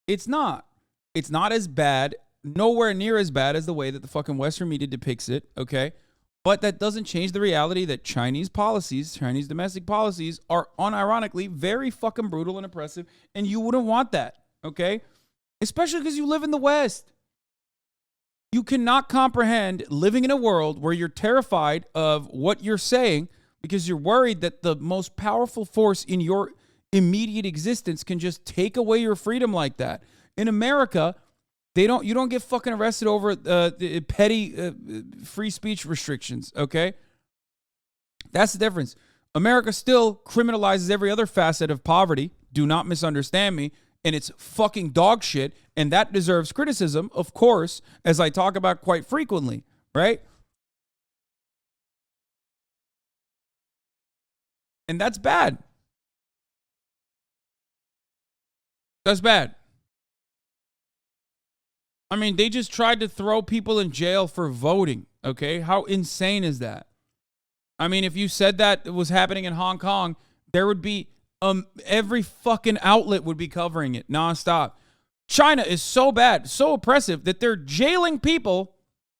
Speaker 1: It's not. It's not as bad, nowhere near as bad as the way that the fucking Western media depicts it, okay? But that doesn't change the reality that Chinese policies, Chinese domestic policies, are unironically very fucking brutal and oppressive, and you wouldn't want that, okay? Especially because you live in the West. You cannot comprehend living in a world where you're terrified of what you're saying because you're worried that the most powerful force in your immediate existence can just take away your freedom like that. In America, you don't get fucking arrested over the petty free speech restrictions, okay? That's the difference. America still criminalizes every other facet of poverty. Do not misunderstand me. And it's fucking dog shit. And that deserves criticism, of course, as I talk about quite frequently, right? And that's bad. That's bad. I mean, they just tried to throw people in jail for voting, okay? How insane is that? I mean, if you said that was happening in Hong Kong, there would be every fucking outlet would be covering it nonstop. China is so bad, so oppressive that they're jailing people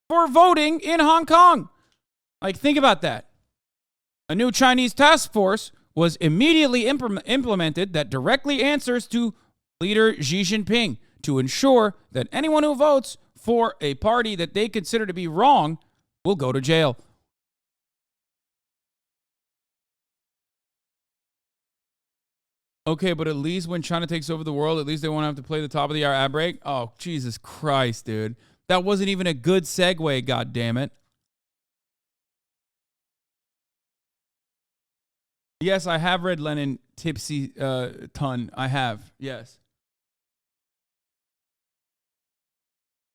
Speaker 1: for voting in Hong Kong. Like, think about that. A new Chinese task force was immediately implemented that directly answers to leader Xi Jinping to ensure that anyone who votes for a party that they consider to be wrong will go to jail. Okay, but at least when China takes over the world, at least they won't have to play the top of the hour ad break. Oh, Jesus Christ, dude. That wasn't even a good segue, God damn it. Yes, I have read Lenin Tipsy Ton. I have, yes.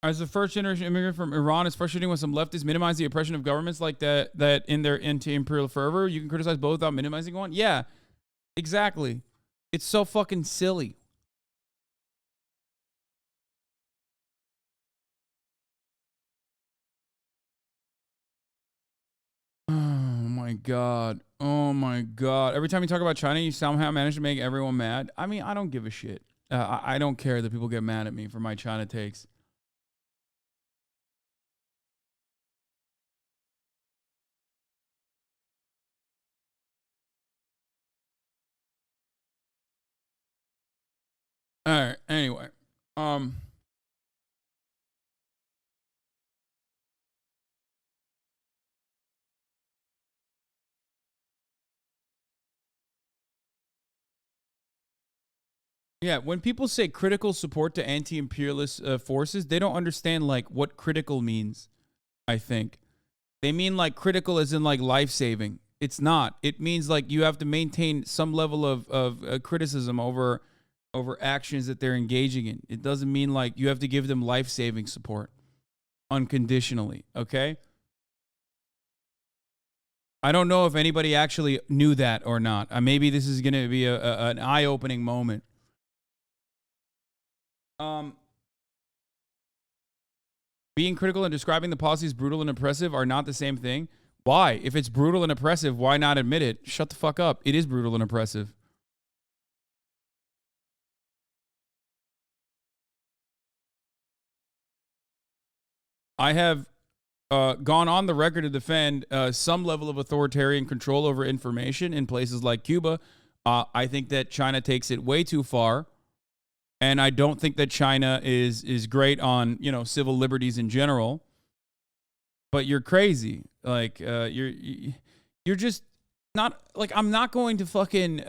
Speaker 1: As the first generation immigrant from Iran, it's frustrating when some leftists minimize the oppression of governments like that in their anti-imperial fervor. You can criticize both without minimizing one. Yeah, exactly. It's so fucking silly. Oh my God. Oh my God. Every time you talk about China, you somehow manage to make everyone mad. I mean, I don't give a shit. I don't care that people get mad at me for my China takes. All right. Anyway, yeah, when people say critical support to anti-imperialist forces, they don't understand like what critical means. I think they mean like critical as in like life-saving. It's not. It means like you have to maintain some level of criticism over actions that they're engaging in. It doesn't mean like you have to give them life-saving support unconditionally, okay? I don't know if anybody actually knew that or not. Maybe this is going to be an eye-opening moment. Being critical and describing the policies brutal and oppressive are not the same thing. Why? If it's brutal and oppressive, why not admit it? Shut the fuck up. It is brutal and oppressive. I have gone on the record to defend some level of authoritarian control over information in places like Cuba. I think that China takes it way too far. And I don't think that China is great on, civil liberties in general. But you're crazy. Like, you're just not, like, I'm not going to fucking,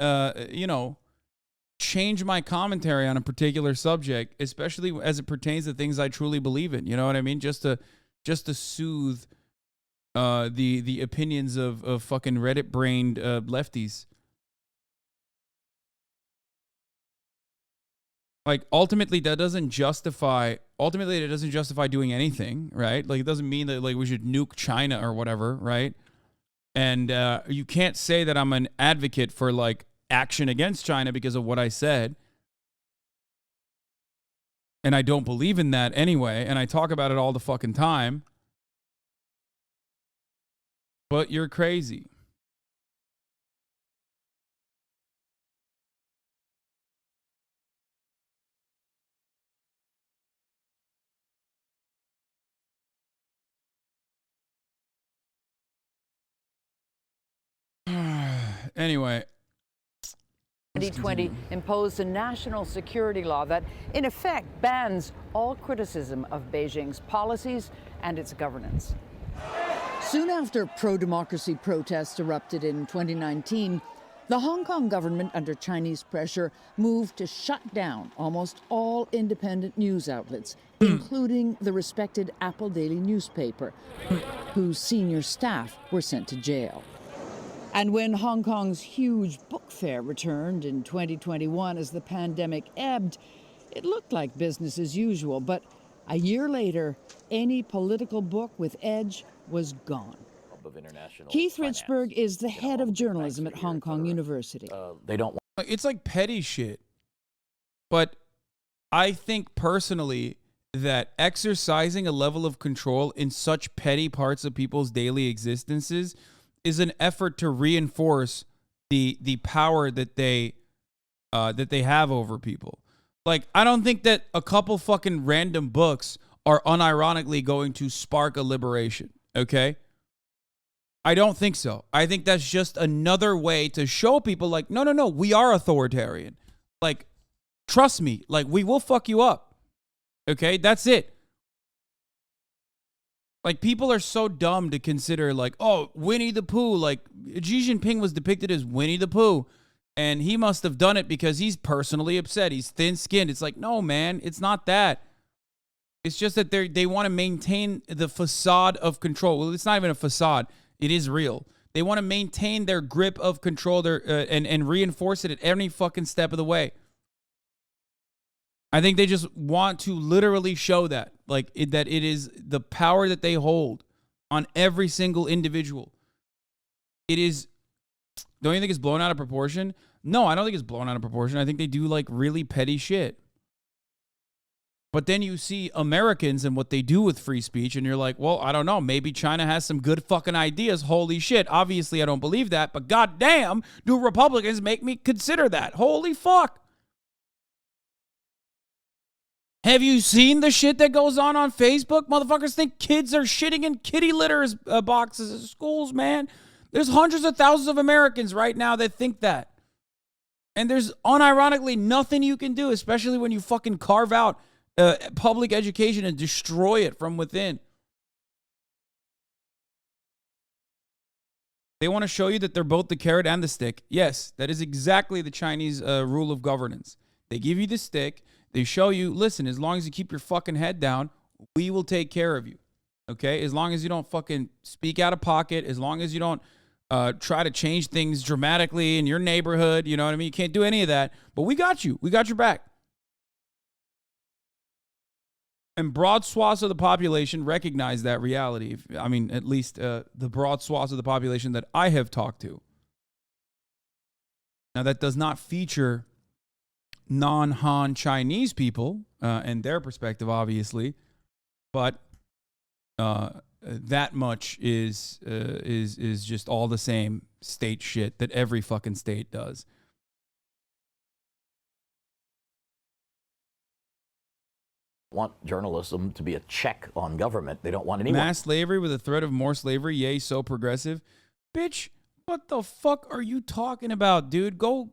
Speaker 1: change my commentary on a particular subject, especially as it pertains to things I truly believe in. You know what I mean? Just to soothe the opinions of fucking Reddit-brained lefties. Like, ultimately, it doesn't justify doing anything, right? Like, it doesn't mean that, like, we should nuke China or whatever, right? And you can't say that I'm an advocate for, like, action against China because of what I said. And I don't believe in that anyway. And I talk about it all the fucking time. But you're crazy. Anyway.
Speaker 3: 2020 imposed a national security law that, in effect, bans all criticism of Beijing's policies and its governance.
Speaker 21: Soon after pro-democracy protests erupted in 2019, the Hong Kong government, under Chinese pressure, moved to shut down almost all independent news outlets, including the respected Apple Daily newspaper, whose senior staff were sent to jail. And when Hong Kong's huge book fair returned in 2021 as the pandemic ebbed, it looked like business as usual. But a year later, any political book with edge was gone. Keith Richburg is the head of journalism at Hong Kong University.
Speaker 1: They don't. It's like petty shit. But I think personally that exercising a level of control in such petty parts of people's daily existences is an effort to reinforce the power that they have over people. Like, I don't think that a couple fucking random books are unironically going to spark a liberation, okay? I don't think so. I think that's just another way to show people, like, no, we are authoritarian. Like, trust me, like, we will fuck you up, okay? That's it. Like, people are so dumb to consider, like, oh, Winnie the Pooh. Like, Xi Jinping was depicted as Winnie the Pooh, and he must have done it because he's personally upset. He's thin-skinned. It's like, no, man, it's not that. It's just that they want to maintain the facade of control. Well, it's not even a facade. It is real. They want to maintain their grip of control and reinforce it at every fucking step of the way. I think they just want to literally show that, like, that it is the power that they hold on every single individual. It is. Don't you think it's blown out of proportion? No, I don't think it's blown out of proportion. I think they do, like, really petty shit. But then you see Americans and what they do with free speech, and you're like, well, I don't know. Maybe China has some good fucking ideas. Holy shit. Obviously, I don't believe that. But goddamn, do Republicans make me consider that? Holy fuck. Have you seen the shit that goes on Facebook? Motherfuckers think kids are shitting in kitty litters boxes at schools, man. There's hundreds of thousands of Americans right now that think that. And there's unironically nothing you can do, especially when you fucking carve out public education and destroy it from within. They want to show you that they're both the carrot and the stick. Yes, that is exactly the Chinese rule of governance. They give you the stick. They show you, listen, as long as you keep your fucking head down, we will take care of you. Okay? As long as you don't fucking speak out of pocket, as long as you don't try to change things dramatically in your neighborhood, you know what I mean? You can't do any of that, but we got you. We got your back. And broad swaths of the population recognize that reality. I mean, at least the broad swaths of the population that I have talked to. Now, that does not feature non-Han Chinese people and their perspective, obviously, but that much is just all the same state shit that every fucking state does.
Speaker 6: Want journalism to be a check on government. They don't want anyone.
Speaker 1: Mass slavery with a threat of more slavery. Yay, so progressive. Bitch, what the fuck are you talking about, dude? Go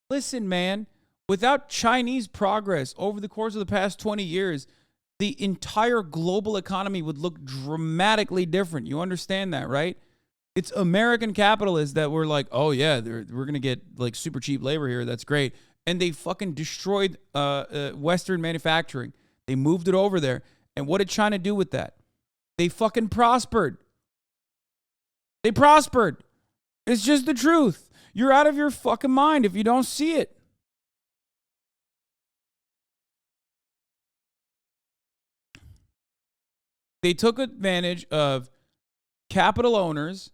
Speaker 1: listen, man. Without Chinese progress over the course of the past 20 years, the entire global economy would look dramatically different. You understand that, right? It's American capitalists that were like, oh yeah, we're going to get like super cheap labor here. That's great. And they fucking destroyed Western manufacturing. They moved it over there. And what did China do with that? They fucking prospered. They prospered. It's just the truth. You're out of your fucking mind if you don't see it. They took advantage of capital owners.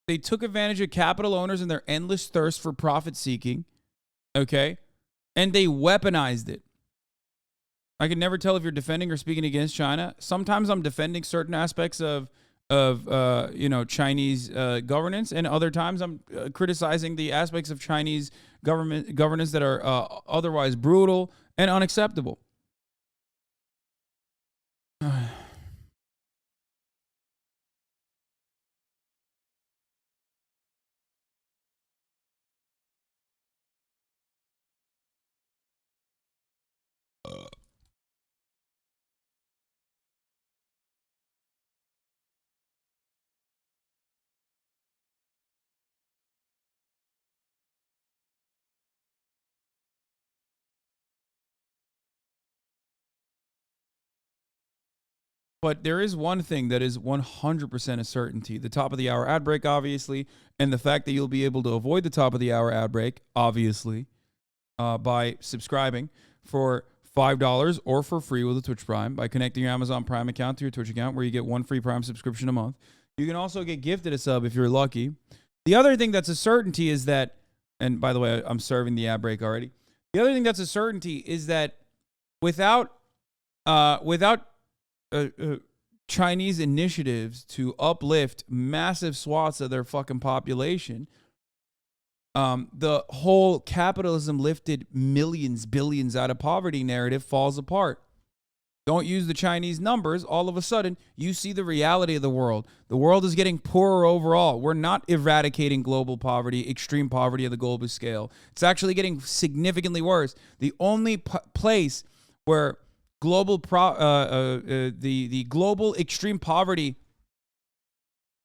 Speaker 1: They took advantage of capital owners and their endless thirst for profit seeking. Okay? And they weaponized it. I can never tell if you're defending or speaking against China. Sometimes I'm defending certain aspects of Chinese governance, and other times I'm criticizing the aspects of Chinese governance that are otherwise brutal and unacceptable. But there is one thing that is 100% a certainty. The top of the hour ad break, obviously, and the fact that you'll be able to avoid the top of the hour ad break, obviously, by subscribing for $5 or for free with a Twitch Prime by connecting your Amazon Prime account to your Twitch account, where you get one free Prime subscription a month. You can also get gifted a sub if you're lucky. The other thing that's a certainty is that, and by the way, I'm serving the ad break already. The other thing that's a certainty is that without Chinese initiatives to uplift massive swaths of their fucking population, the whole capitalism lifted millions, billions out of poverty narrative falls apart. Don't use the Chinese numbers. All of a sudden, you see the reality of the world. The world is getting poorer overall. We're not eradicating global poverty, extreme poverty of the global scale. It's actually getting significantly worse. The only place where the global extreme poverty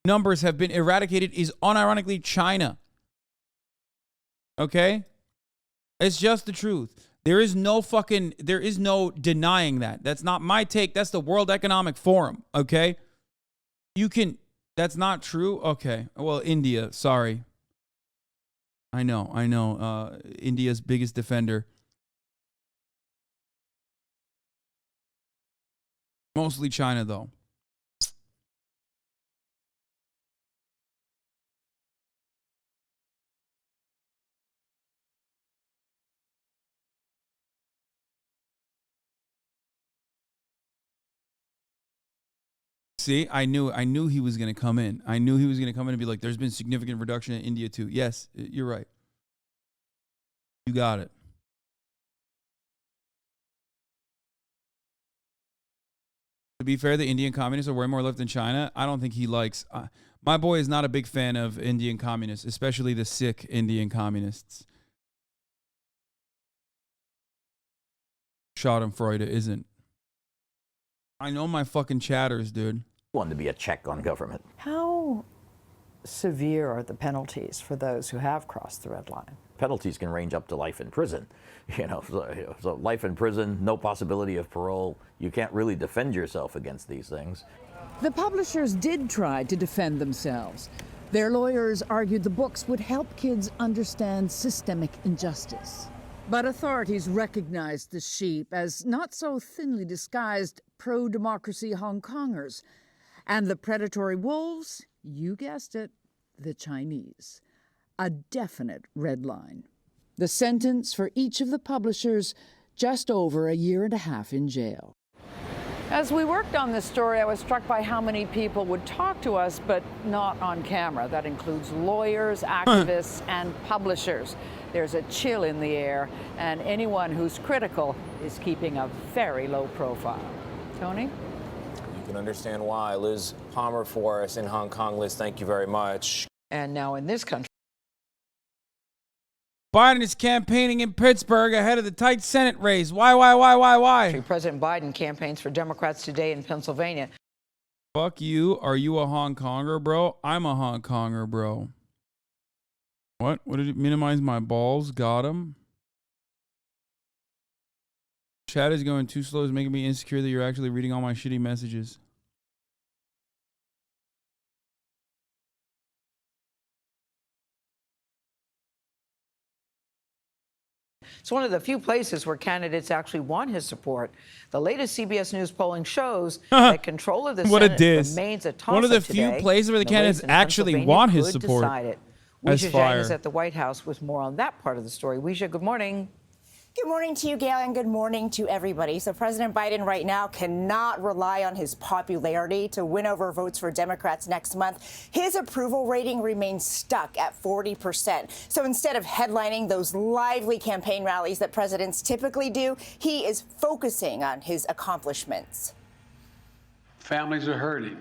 Speaker 1: numbers have been eradicated is unironically China. Okay? It's just the truth. There is no denying that. That's not my take. That's the World Economic Forum. Okay? That's not true? Okay. Well, India, sorry. I know. India's biggest defender. Mostly China, though. See, I knew he was going to come in. I knew he was going to come in and be like, there's been significant reduction in India, too. Yes, you're right. You got it. To be fair, the Indian communists are way more left than China. I don't think he likes... my boy is not a big fan of Indian communists, especially the sick Indian communists. Schadenfreude isn't. I know my fucking chatters, dude.
Speaker 6: Want to be a check on government.
Speaker 8: How severe are the penalties for those who have crossed the red line?
Speaker 6: Penalties can range up to life in prison. So life in prison, no possibility of parole. You can't really defend yourself against these things.
Speaker 21: The publishers did try to defend themselves. Their lawyers argued the books would help kids understand systemic injustice. But authorities recognized the sheep as not so thinly disguised pro-democracy Hong Kongers. And the predatory wolves, you guessed it, the Chinese. A definite red line. The sentence for each of the publishers, just over a year and a half in jail.
Speaker 3: As we worked on this story, I was struck by how many people would talk to us, but not on camera. That includes lawyers, activists, and publishers. There's a chill in the air, and anyone who's critical is keeping a very low profile. Tony?
Speaker 9: You can understand why. Liz Palmer for us in Hong Kong. Liz, thank you very much.
Speaker 8: And now in this country.
Speaker 1: Biden is campaigning in Pittsburgh ahead of the tight Senate race. Why?
Speaker 8: President Biden campaigns for Democrats today in Pennsylvania.
Speaker 1: Fuck you. Are you a Hong Konger, bro? I'm a Hong Konger, bro. What? What did it minimize my balls? Got him. Chat is going too slow. It's making me insecure that you're actually reading all my shitty messages.
Speaker 8: It's one of the few places where candidates actually want his support. The latest CBS News polling shows that control of the Senate remains a toss-up.
Speaker 1: One of the few places where the candidates actually want his support.
Speaker 8: Weijia Zhang is at the White House with more on that part of the story. Weijia, good morning.
Speaker 11: Good morning to you, Gail, and good morning to everybody. So President Biden right now cannot rely on his popularity to win over votes for Democrats next month. His approval rating remains stuck at 40%. So instead of headlining those lively campaign rallies that presidents typically do, he is focusing on his accomplishments.
Speaker 12: Families are hurting.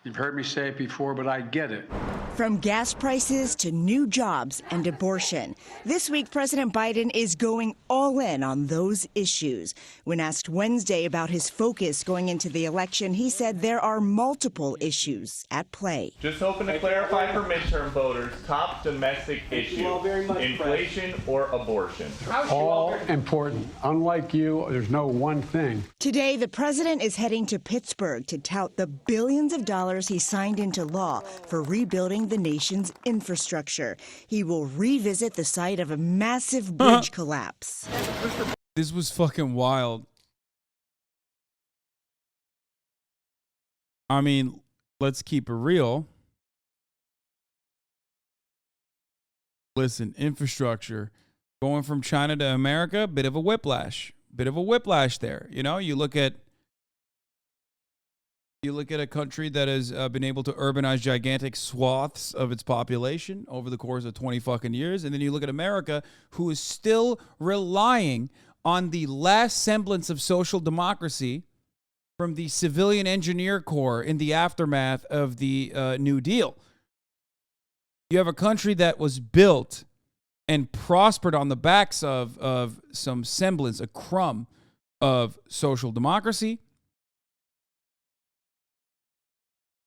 Speaker 12: You've heard me say it before, but I get it.
Speaker 22: From gas prices to new jobs and abortion, this week President Biden is going all in on those issues. When asked Wednesday about his focus going into the election, he said there are multiple issues at play.
Speaker 23: Just hoping to clarify for midterm voters, top domestic issues, inflation or abortion.
Speaker 12: All important. Unlike you, there's no one thing.
Speaker 22: Today, the president is heading to Pittsburgh to tout the billions of dollars he signed into law for rebuilding the nation's infrastructure. He will revisit the site of a massive bridge collapse.
Speaker 1: This was fucking wild. I mean, let's keep it real. Listen, infrastructure going from China to America, bit of a whiplash there. You know, you look at a country that has been able to urbanize gigantic swaths of its population over the course of 20 fucking years. And then you look at America, who is still relying on the last semblance of social democracy from the civilian engineer corps in the aftermath of the New Deal. You have a country that was built and prospered on the backs of some semblance, a crumb of social democracy.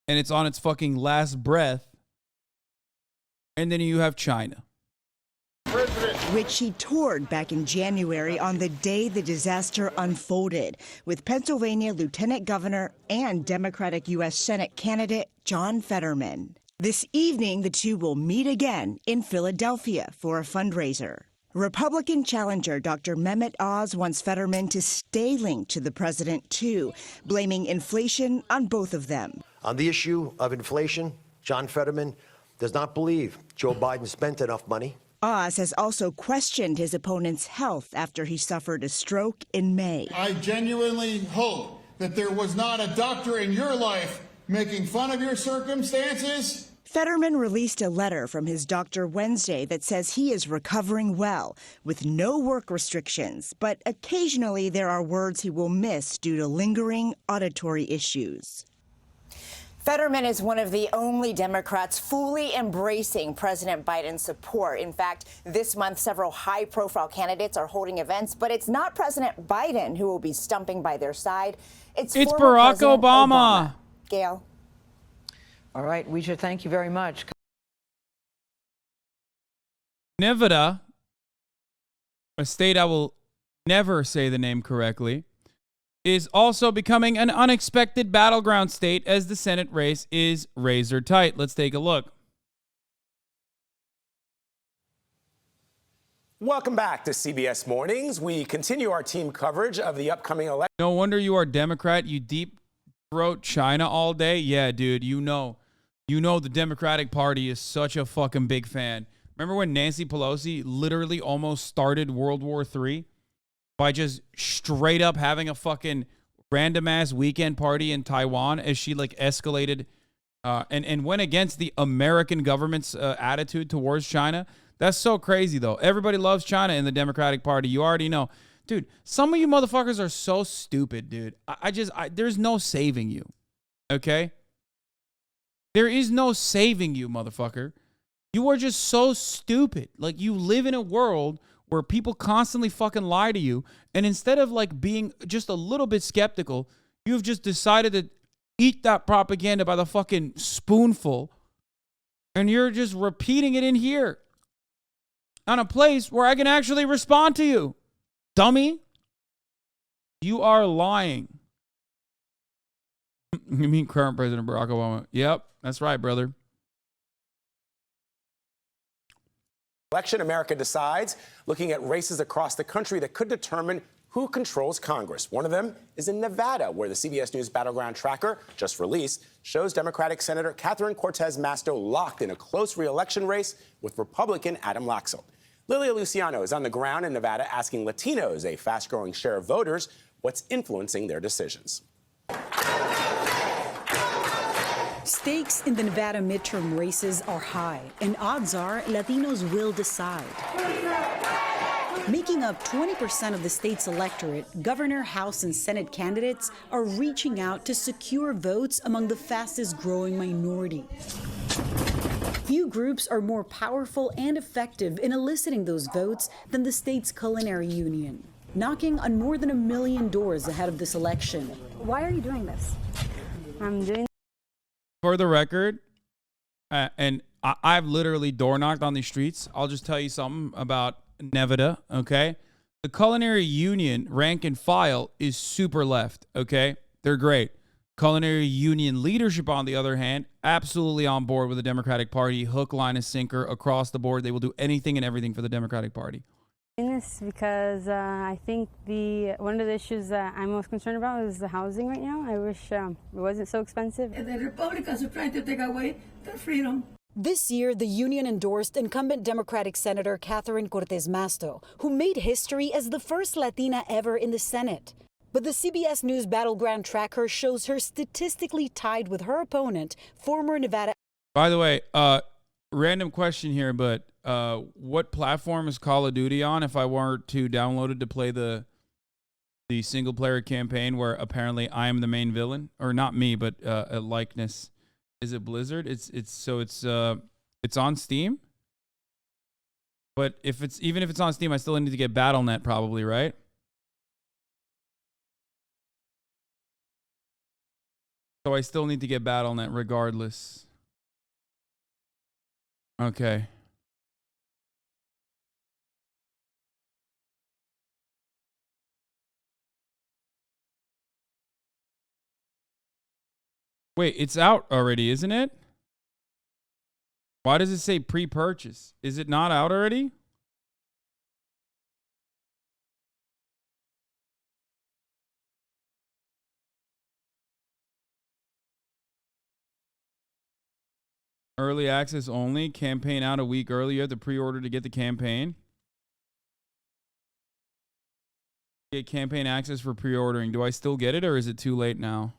Speaker 1: And it's on its fucking last breath. And then you have China,
Speaker 22: which he toured back in January on the day the disaster unfolded, with Pennsylvania Lieutenant Governor and Democratic U.S. Senate candidate John Fetterman. This evening, the two will meet again in Philadelphia for a fundraiser. Republican challenger Dr. Mehmet Oz wants Fetterman to stay linked to the president, too, blaming inflation on both of them.
Speaker 24: On the issue of inflation, John Fetterman does not believe Joe Biden spent enough money.
Speaker 22: Oz has also questioned his opponent's health after he suffered a stroke in May.
Speaker 25: I genuinely hope that there was not a doctor in your life making fun of your circumstances.
Speaker 22: Fetterman released a letter from his doctor Wednesday that says he is recovering well, with no work restrictions, but occasionally there are words he will miss due to lingering auditory issues.
Speaker 11: Fetterman is one of the only Democrats fully embracing President Biden's support. In fact, this month, several high-profile candidates are holding events, but it's not President Biden who will be stumping by their side. It's former
Speaker 1: Barack
Speaker 11: President
Speaker 1: Obama.
Speaker 11: Gail.
Speaker 8: All right, we should thank you very much.
Speaker 1: Nevada, a state I will never say the name correctly, is also becoming an unexpected battleground state as the Senate race is razor tight. Let's take a look.
Speaker 26: Welcome back to CBS Mornings. We continue our team coverage of the upcoming election.
Speaker 1: No wonder you are Democrat. You deep throat China all day. Yeah, dude, you know the Democratic Party is such a fucking big fan. Remember when Nancy Pelosi literally almost started World War III? By just straight up having a fucking random ass weekend party in Taiwan as she like escalated and went against the American government's attitude towards China. That's so crazy though. Everybody loves China in the Democratic Party. You already know. Dude, some of you motherfuckers are so stupid, dude. There's no saving you. Okay? There is no saving you, motherfucker. You are just so stupid. Like, you live in a world where people constantly fucking lie to you, and instead of like being just a little bit skeptical, you've just decided to eat that propaganda by the fucking spoonful, and you're just repeating it in here on a place where I can actually respond to you. Dummy, you are lying. You mean current President Barack Obama? Yep, that's right, brother.
Speaker 26: Election America Decides, looking at races across the country that could determine who controls Congress. One of them is in Nevada, where the CBS News Battleground Tracker, just released, shows Democratic Senator Catherine Cortez Masto locked in a close re-election race with Republican Adam Laxalt. Lilia Luciano is on the ground in Nevada asking Latinos, a fast-growing share of voters, what's influencing their decisions.
Speaker 4: Stakes in the Nevada midterm races are high, and odds are Latinos will decide. Making up 20% of the state's electorate, governor, House, and Senate candidates are reaching out to secure votes among the fastest growing minority. Few groups are more powerful and effective in eliciting those votes than the state's culinary union, knocking on more than 1 million doors ahead of this election.
Speaker 13: Why are you doing this? I'm doing.
Speaker 1: For the record, and I've literally door knocked on these streets. I'll just tell you something about Nevada, okay? The culinary union rank and file is super left, okay? They're great. Culinary union leadership, on the other hand, absolutely on board with the Democratic Party, hook, line, and sinker across the board. They will do anything and everything for the Democratic Party.
Speaker 13: Doing this because I think one of the issues that I'm most concerned about is the housing right now. I wish it wasn't so expensive.
Speaker 14: The Republicans are trying to take away their freedom.
Speaker 4: This year, the union endorsed incumbent Democratic Senator Catherine Cortez Masto, who made history as the first Latina ever in the Senate. But the CBS News Battleground tracker shows her statistically tied with her opponent, former Nevada.
Speaker 1: By the way, random question here, but what platform is Call of Duty on if I were to download it to play the single player campaign where apparently I am the main villain? Or not me, but a likeness. Is it Blizzard? It's on Steam? But even if it's on Steam, I still need to get Battle.net probably, right? So I still need to get Battle.net regardless. Okay. Wait, it's out already, isn't it? Why does it say pre-purchase? Is it not out already? Early access only. Campaign out a week earlier. The pre-order to get the campaign. Get campaign access for pre-ordering. Do I still get it or is it too late now?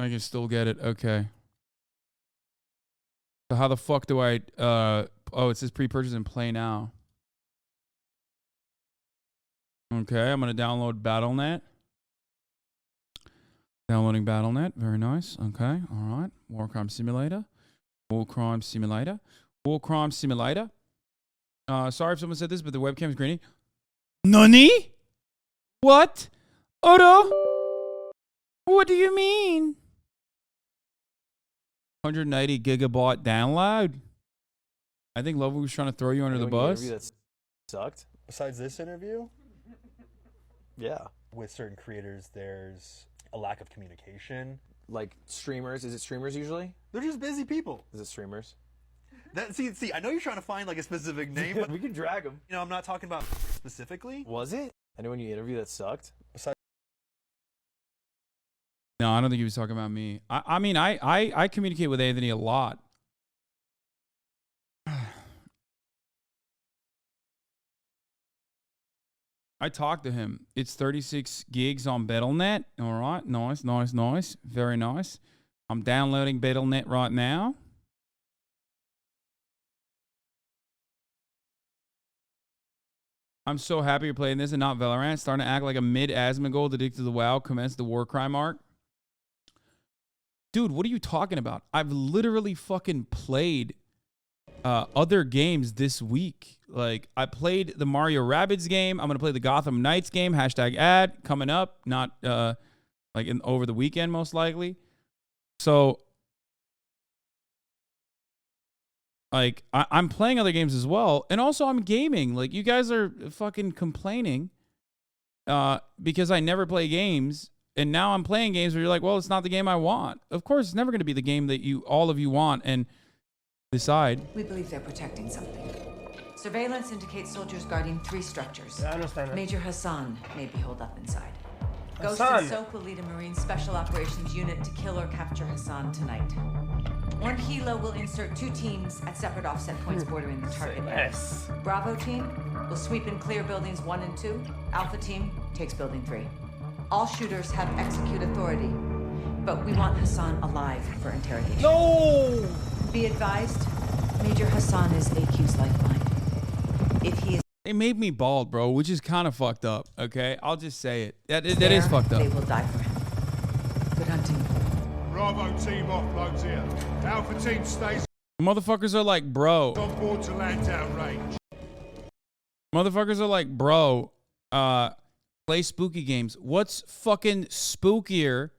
Speaker 1: I can still get it. Okay. So how the fuck do I oh, it says pre-purchase and play now. Okay, I'm going to download Battle.net. Downloading Battle.net. Very nice. Okay, all right. War Crime Simulator. War Crime Simulator. War Crime Simulator. Sorry if someone said this, but the webcam is grainy. Nani? What? Odo? What do you mean? 190 gigabyte download. I think Lovely was trying to throw you under the bus.
Speaker 16: Interview that sucked. Besides this interview, yeah, with certain creators, there's a lack of communication.
Speaker 9: Like streamers, is it streamers usually?
Speaker 16: They're just busy people.
Speaker 9: Is it streamers?
Speaker 16: See, I know you're trying to find like a specific name, but
Speaker 9: we can drag them.
Speaker 16: You know, I'm not talking about specifically.
Speaker 9: Was it? Anyone you interview that sucked?
Speaker 1: No, I don't think he was talking about me. I mean, I communicate with Anthony a lot. I talked to him. It's 36 gigs on Battle.net. All right. Nice, nice, nice. Very nice. I'm downloading Battle.net right now. I'm so happy you're playing this and not Valorant. Starting to act like a mid-Asmongold addicted to the WoW. Commence the war crime arc. Dude, what are you talking about? I've literally fucking played other games this week. Like, I played the Mario Rabbids game. I'm going to play the Gotham Knights game. #ad coming up. Not like over the weekend, most likely. So, like, I'm playing other games as well. And also, I'm gaming. Like, you guys are fucking complaining because I never play games. And now I'm playing games where you're like, well, it's not the game I want. Of course, it's never going to be the game that all of you want and decide.
Speaker 19: We believe they're protecting something. Surveillance indicates soldiers guarding 3 structures.
Speaker 20: I understand.
Speaker 19: Major Hassan may be holed up inside.
Speaker 5: Ghost and Soap will lead a Marine Special Operations unit to kill or capture Hassan tonight. One helo will insert 2 teams at separate offset points bordering the target area. Bravo team will sweep and clear buildings 1 and 2. Alpha team takes building 3. All shooters have execute authority, but we want Hassan alive for interrogation.
Speaker 1: No!
Speaker 5: Be advised, Major Hassan is AQ's lifeline. If he is
Speaker 1: They made me bald, bro, which is kind of fucked up, okay? I'll just say it. That is fucked up.
Speaker 5: They will die for him. Good hunting.
Speaker 25: Bravo team offloads here. Alpha team stays
Speaker 1: Motherfuckers are like, bro.
Speaker 25: on board to land range.
Speaker 1: Motherfuckers are like, bro, play spooky games. What's fucking spookier?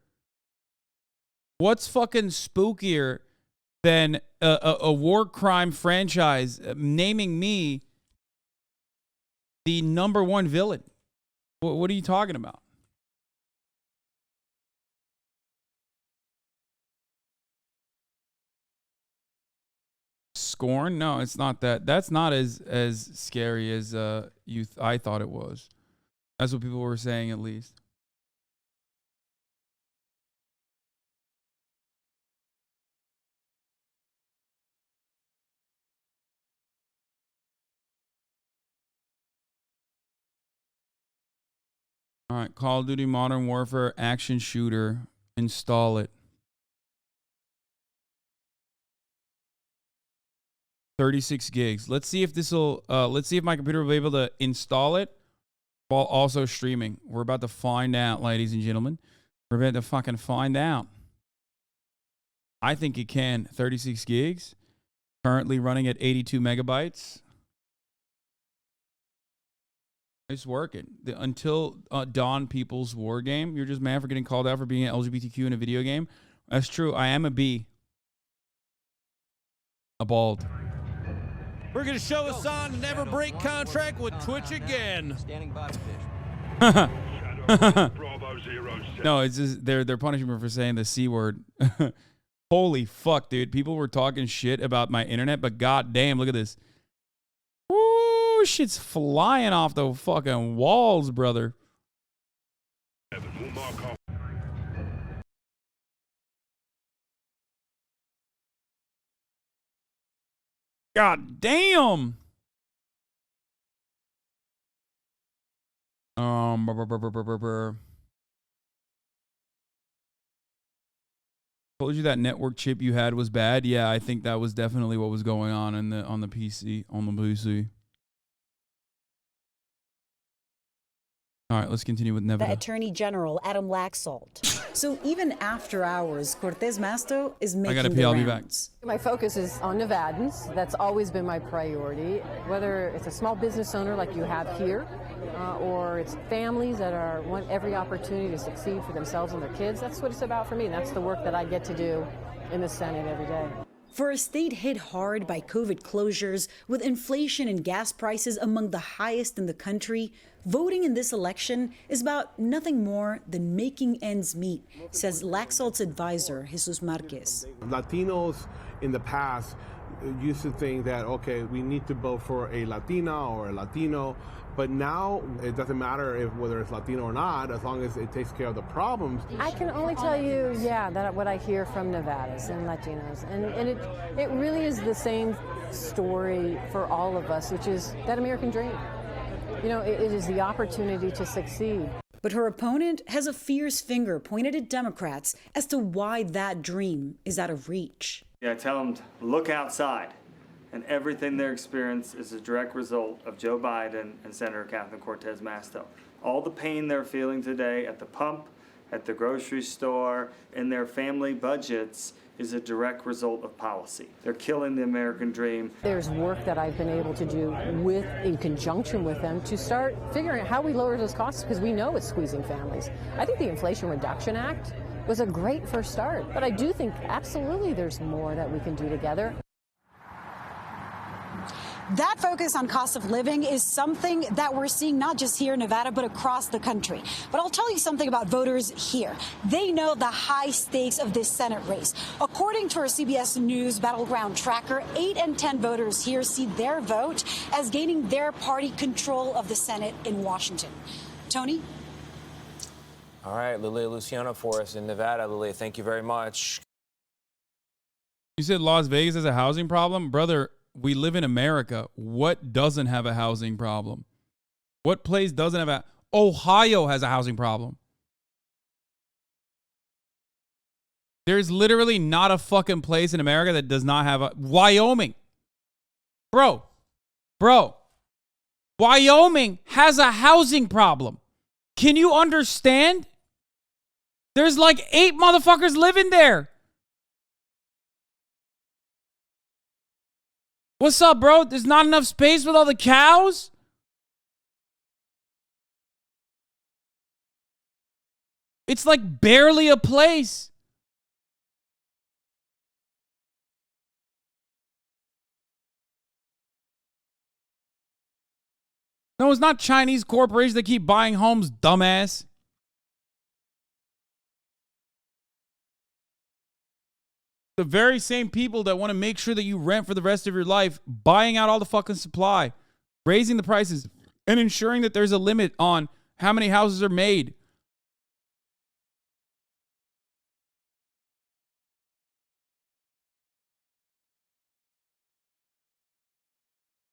Speaker 1: What's fucking spookier than a war crime franchise naming me the #1 villain? What are you talking about? Scorn? No, it's not that. That's not as scary as I thought it was. That's what people were saying, at least. All right, Call of Duty Modern Warfare action shooter. Install it. 36 gigs. Let's see if let's see if my computer will be able to install it while also streaming. We're about to find out, ladies and gentlemen. We're about to fucking find out. I think it can. 36 gigs. Currently running at 82 megabytes. It's working. Until Dawn People's War game, you're just mad for getting called out for being an LGBTQ in a video game. That's true. I am a B. A bald.
Speaker 10: We're going to show Hassan never break contract with Twitch again.
Speaker 15: Standing by,
Speaker 1: No, it's just they're punishing me for saying the C word. Holy fuck, dude. People were talking shit about my internet, but goddamn, look at this. Woo, shit's flying off the fucking walls, brother. God damn. Told you that network chip you had was bad. Yeah, I think that was definitely what was going on on the PC. All right, let's continue with Nevada.
Speaker 4: The Attorney General, Adam Laxalt. So even after hours, Cortez Masto is making the
Speaker 1: I'll be back.
Speaker 4: rounds.
Speaker 17: My focus is on Nevadans. That's always been my priority, whether it's a small business owner like you have here, or it's families that want every opportunity to succeed for themselves and their kids. That's what it's about for me. That's the work that I get to do in the Senate every day.
Speaker 4: For a state hit hard by COVID closures, with inflation and gas prices among the highest in the country, voting in this election is about nothing more than making ends meet, says Laxalt's advisor, Jesus Marquez.
Speaker 18: Latinos in the past used to think that, okay, we need to vote for a Latina or a Latino, but now it doesn't matter whether it's Latino or not, as long as it takes care of the problems.
Speaker 17: I can only tell you, that what I hear from Nevadas and Latinos, and it really is the same story for all of us, which is that American dream. You know, it is the opportunity to succeed.
Speaker 4: But her opponent has a fierce finger pointed at Democrats as to why that dream is out of reach.
Speaker 20: Yeah, I tell them to look outside, and everything they experience is a direct result of Joe Biden and Senator Catherine Cortez Masto. All the pain they're feeling today at the pump, at the grocery store, in their family budgets is a direct result of policy. They're killing the American dream.
Speaker 17: There's work that I've been able to do in conjunction with them to start figuring out how we lower those costs, because we know it's squeezing families. I think the Inflation Reduction Act was a great first start, but I do think absolutely there's more that we can do together.
Speaker 4: That focus on cost of living is something that we're seeing not just here in Nevada, but across the country. But I'll tell you something about voters here. They know the high stakes of this Senate race. According to our CBS News Battleground Tracker, 8 in 10 voters here see their vote as gaining their party control of the Senate in Washington. Tony?
Speaker 9: All right, Lilia Luciano for us in Nevada. Lilia, thank you very much.
Speaker 1: You said Las Vegas has a housing problem? Brother, we live in America. What doesn't have a housing problem? What place doesn't have a... Ohio has a housing problem. There's literally not a fucking place in America that does not have a... Wyoming. Bro. Wyoming has a housing problem. Can you understand? There's like 8 motherfuckers living there. What's up, bro? There's not enough space with all the cows? It's like barely a place. No, it's not Chinese corporations that keep buying homes, dumbass. The very same people that want to make sure that you rent for the rest of your life, buying out all the fucking supply, raising the prices, and ensuring that there's a limit on how many houses are made.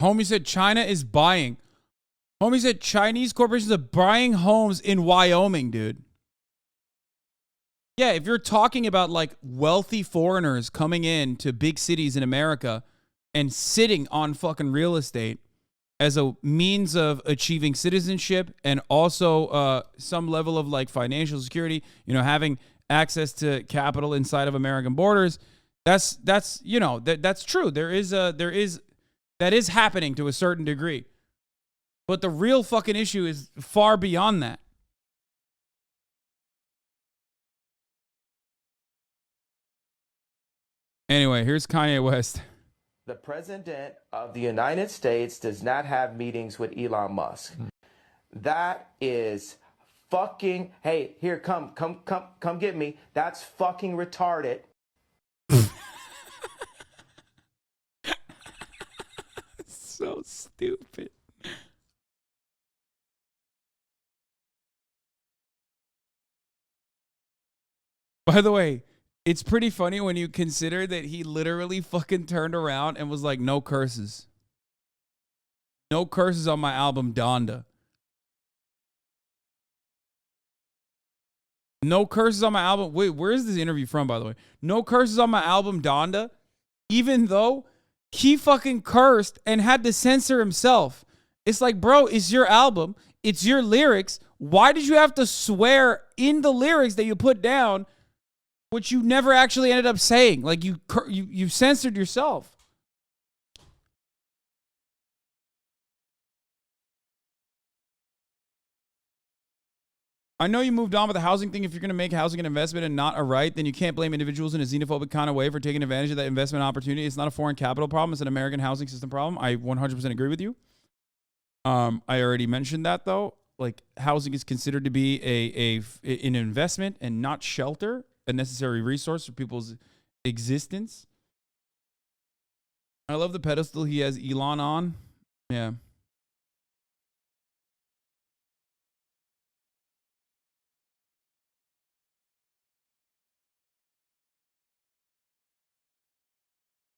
Speaker 1: Homie said China is buying. Homie said Chinese corporations are buying homes in Wyoming, dude. Yeah, if you're talking about like wealthy foreigners coming in to big cities in America and sitting on fucking real estate as a means of achieving citizenship and also some level of like financial security, you know, having access to capital inside of American borders, that's you know, that's true. That is happening to a certain degree. But the real fucking issue is far beyond that. Anyway, here's Kanye West.
Speaker 2: The president of the United States does not have meetings with Elon Musk. That is fucking, hey, here, come get me. That's fucking retarded.
Speaker 1: So stupid. By the way, it's pretty funny when you consider that he literally fucking turned around and was like, no curses. No curses on my album, Donda. No curses on my album. Wait, where is this interview from, by the way? No curses on my album, Donda, even though he fucking cursed and had to censor himself. It's like, bro, it's your album. It's your lyrics. Why did you have to swear in the lyrics that you put down, which you never actually ended up saying? Like you censored yourself. I know you moved on with the housing thing. If you're going to make housing an investment and not a right, then you can't blame individuals in a xenophobic kind of way for taking advantage of that investment opportunity. It's not a foreign capital problem. It's an American housing system problem. I 100% agree with you. I already mentioned that, though. Like, housing is considered to be an investment and not shelter, a necessary resource for people's existence. I love the pedestal he has Elon on. Yeah.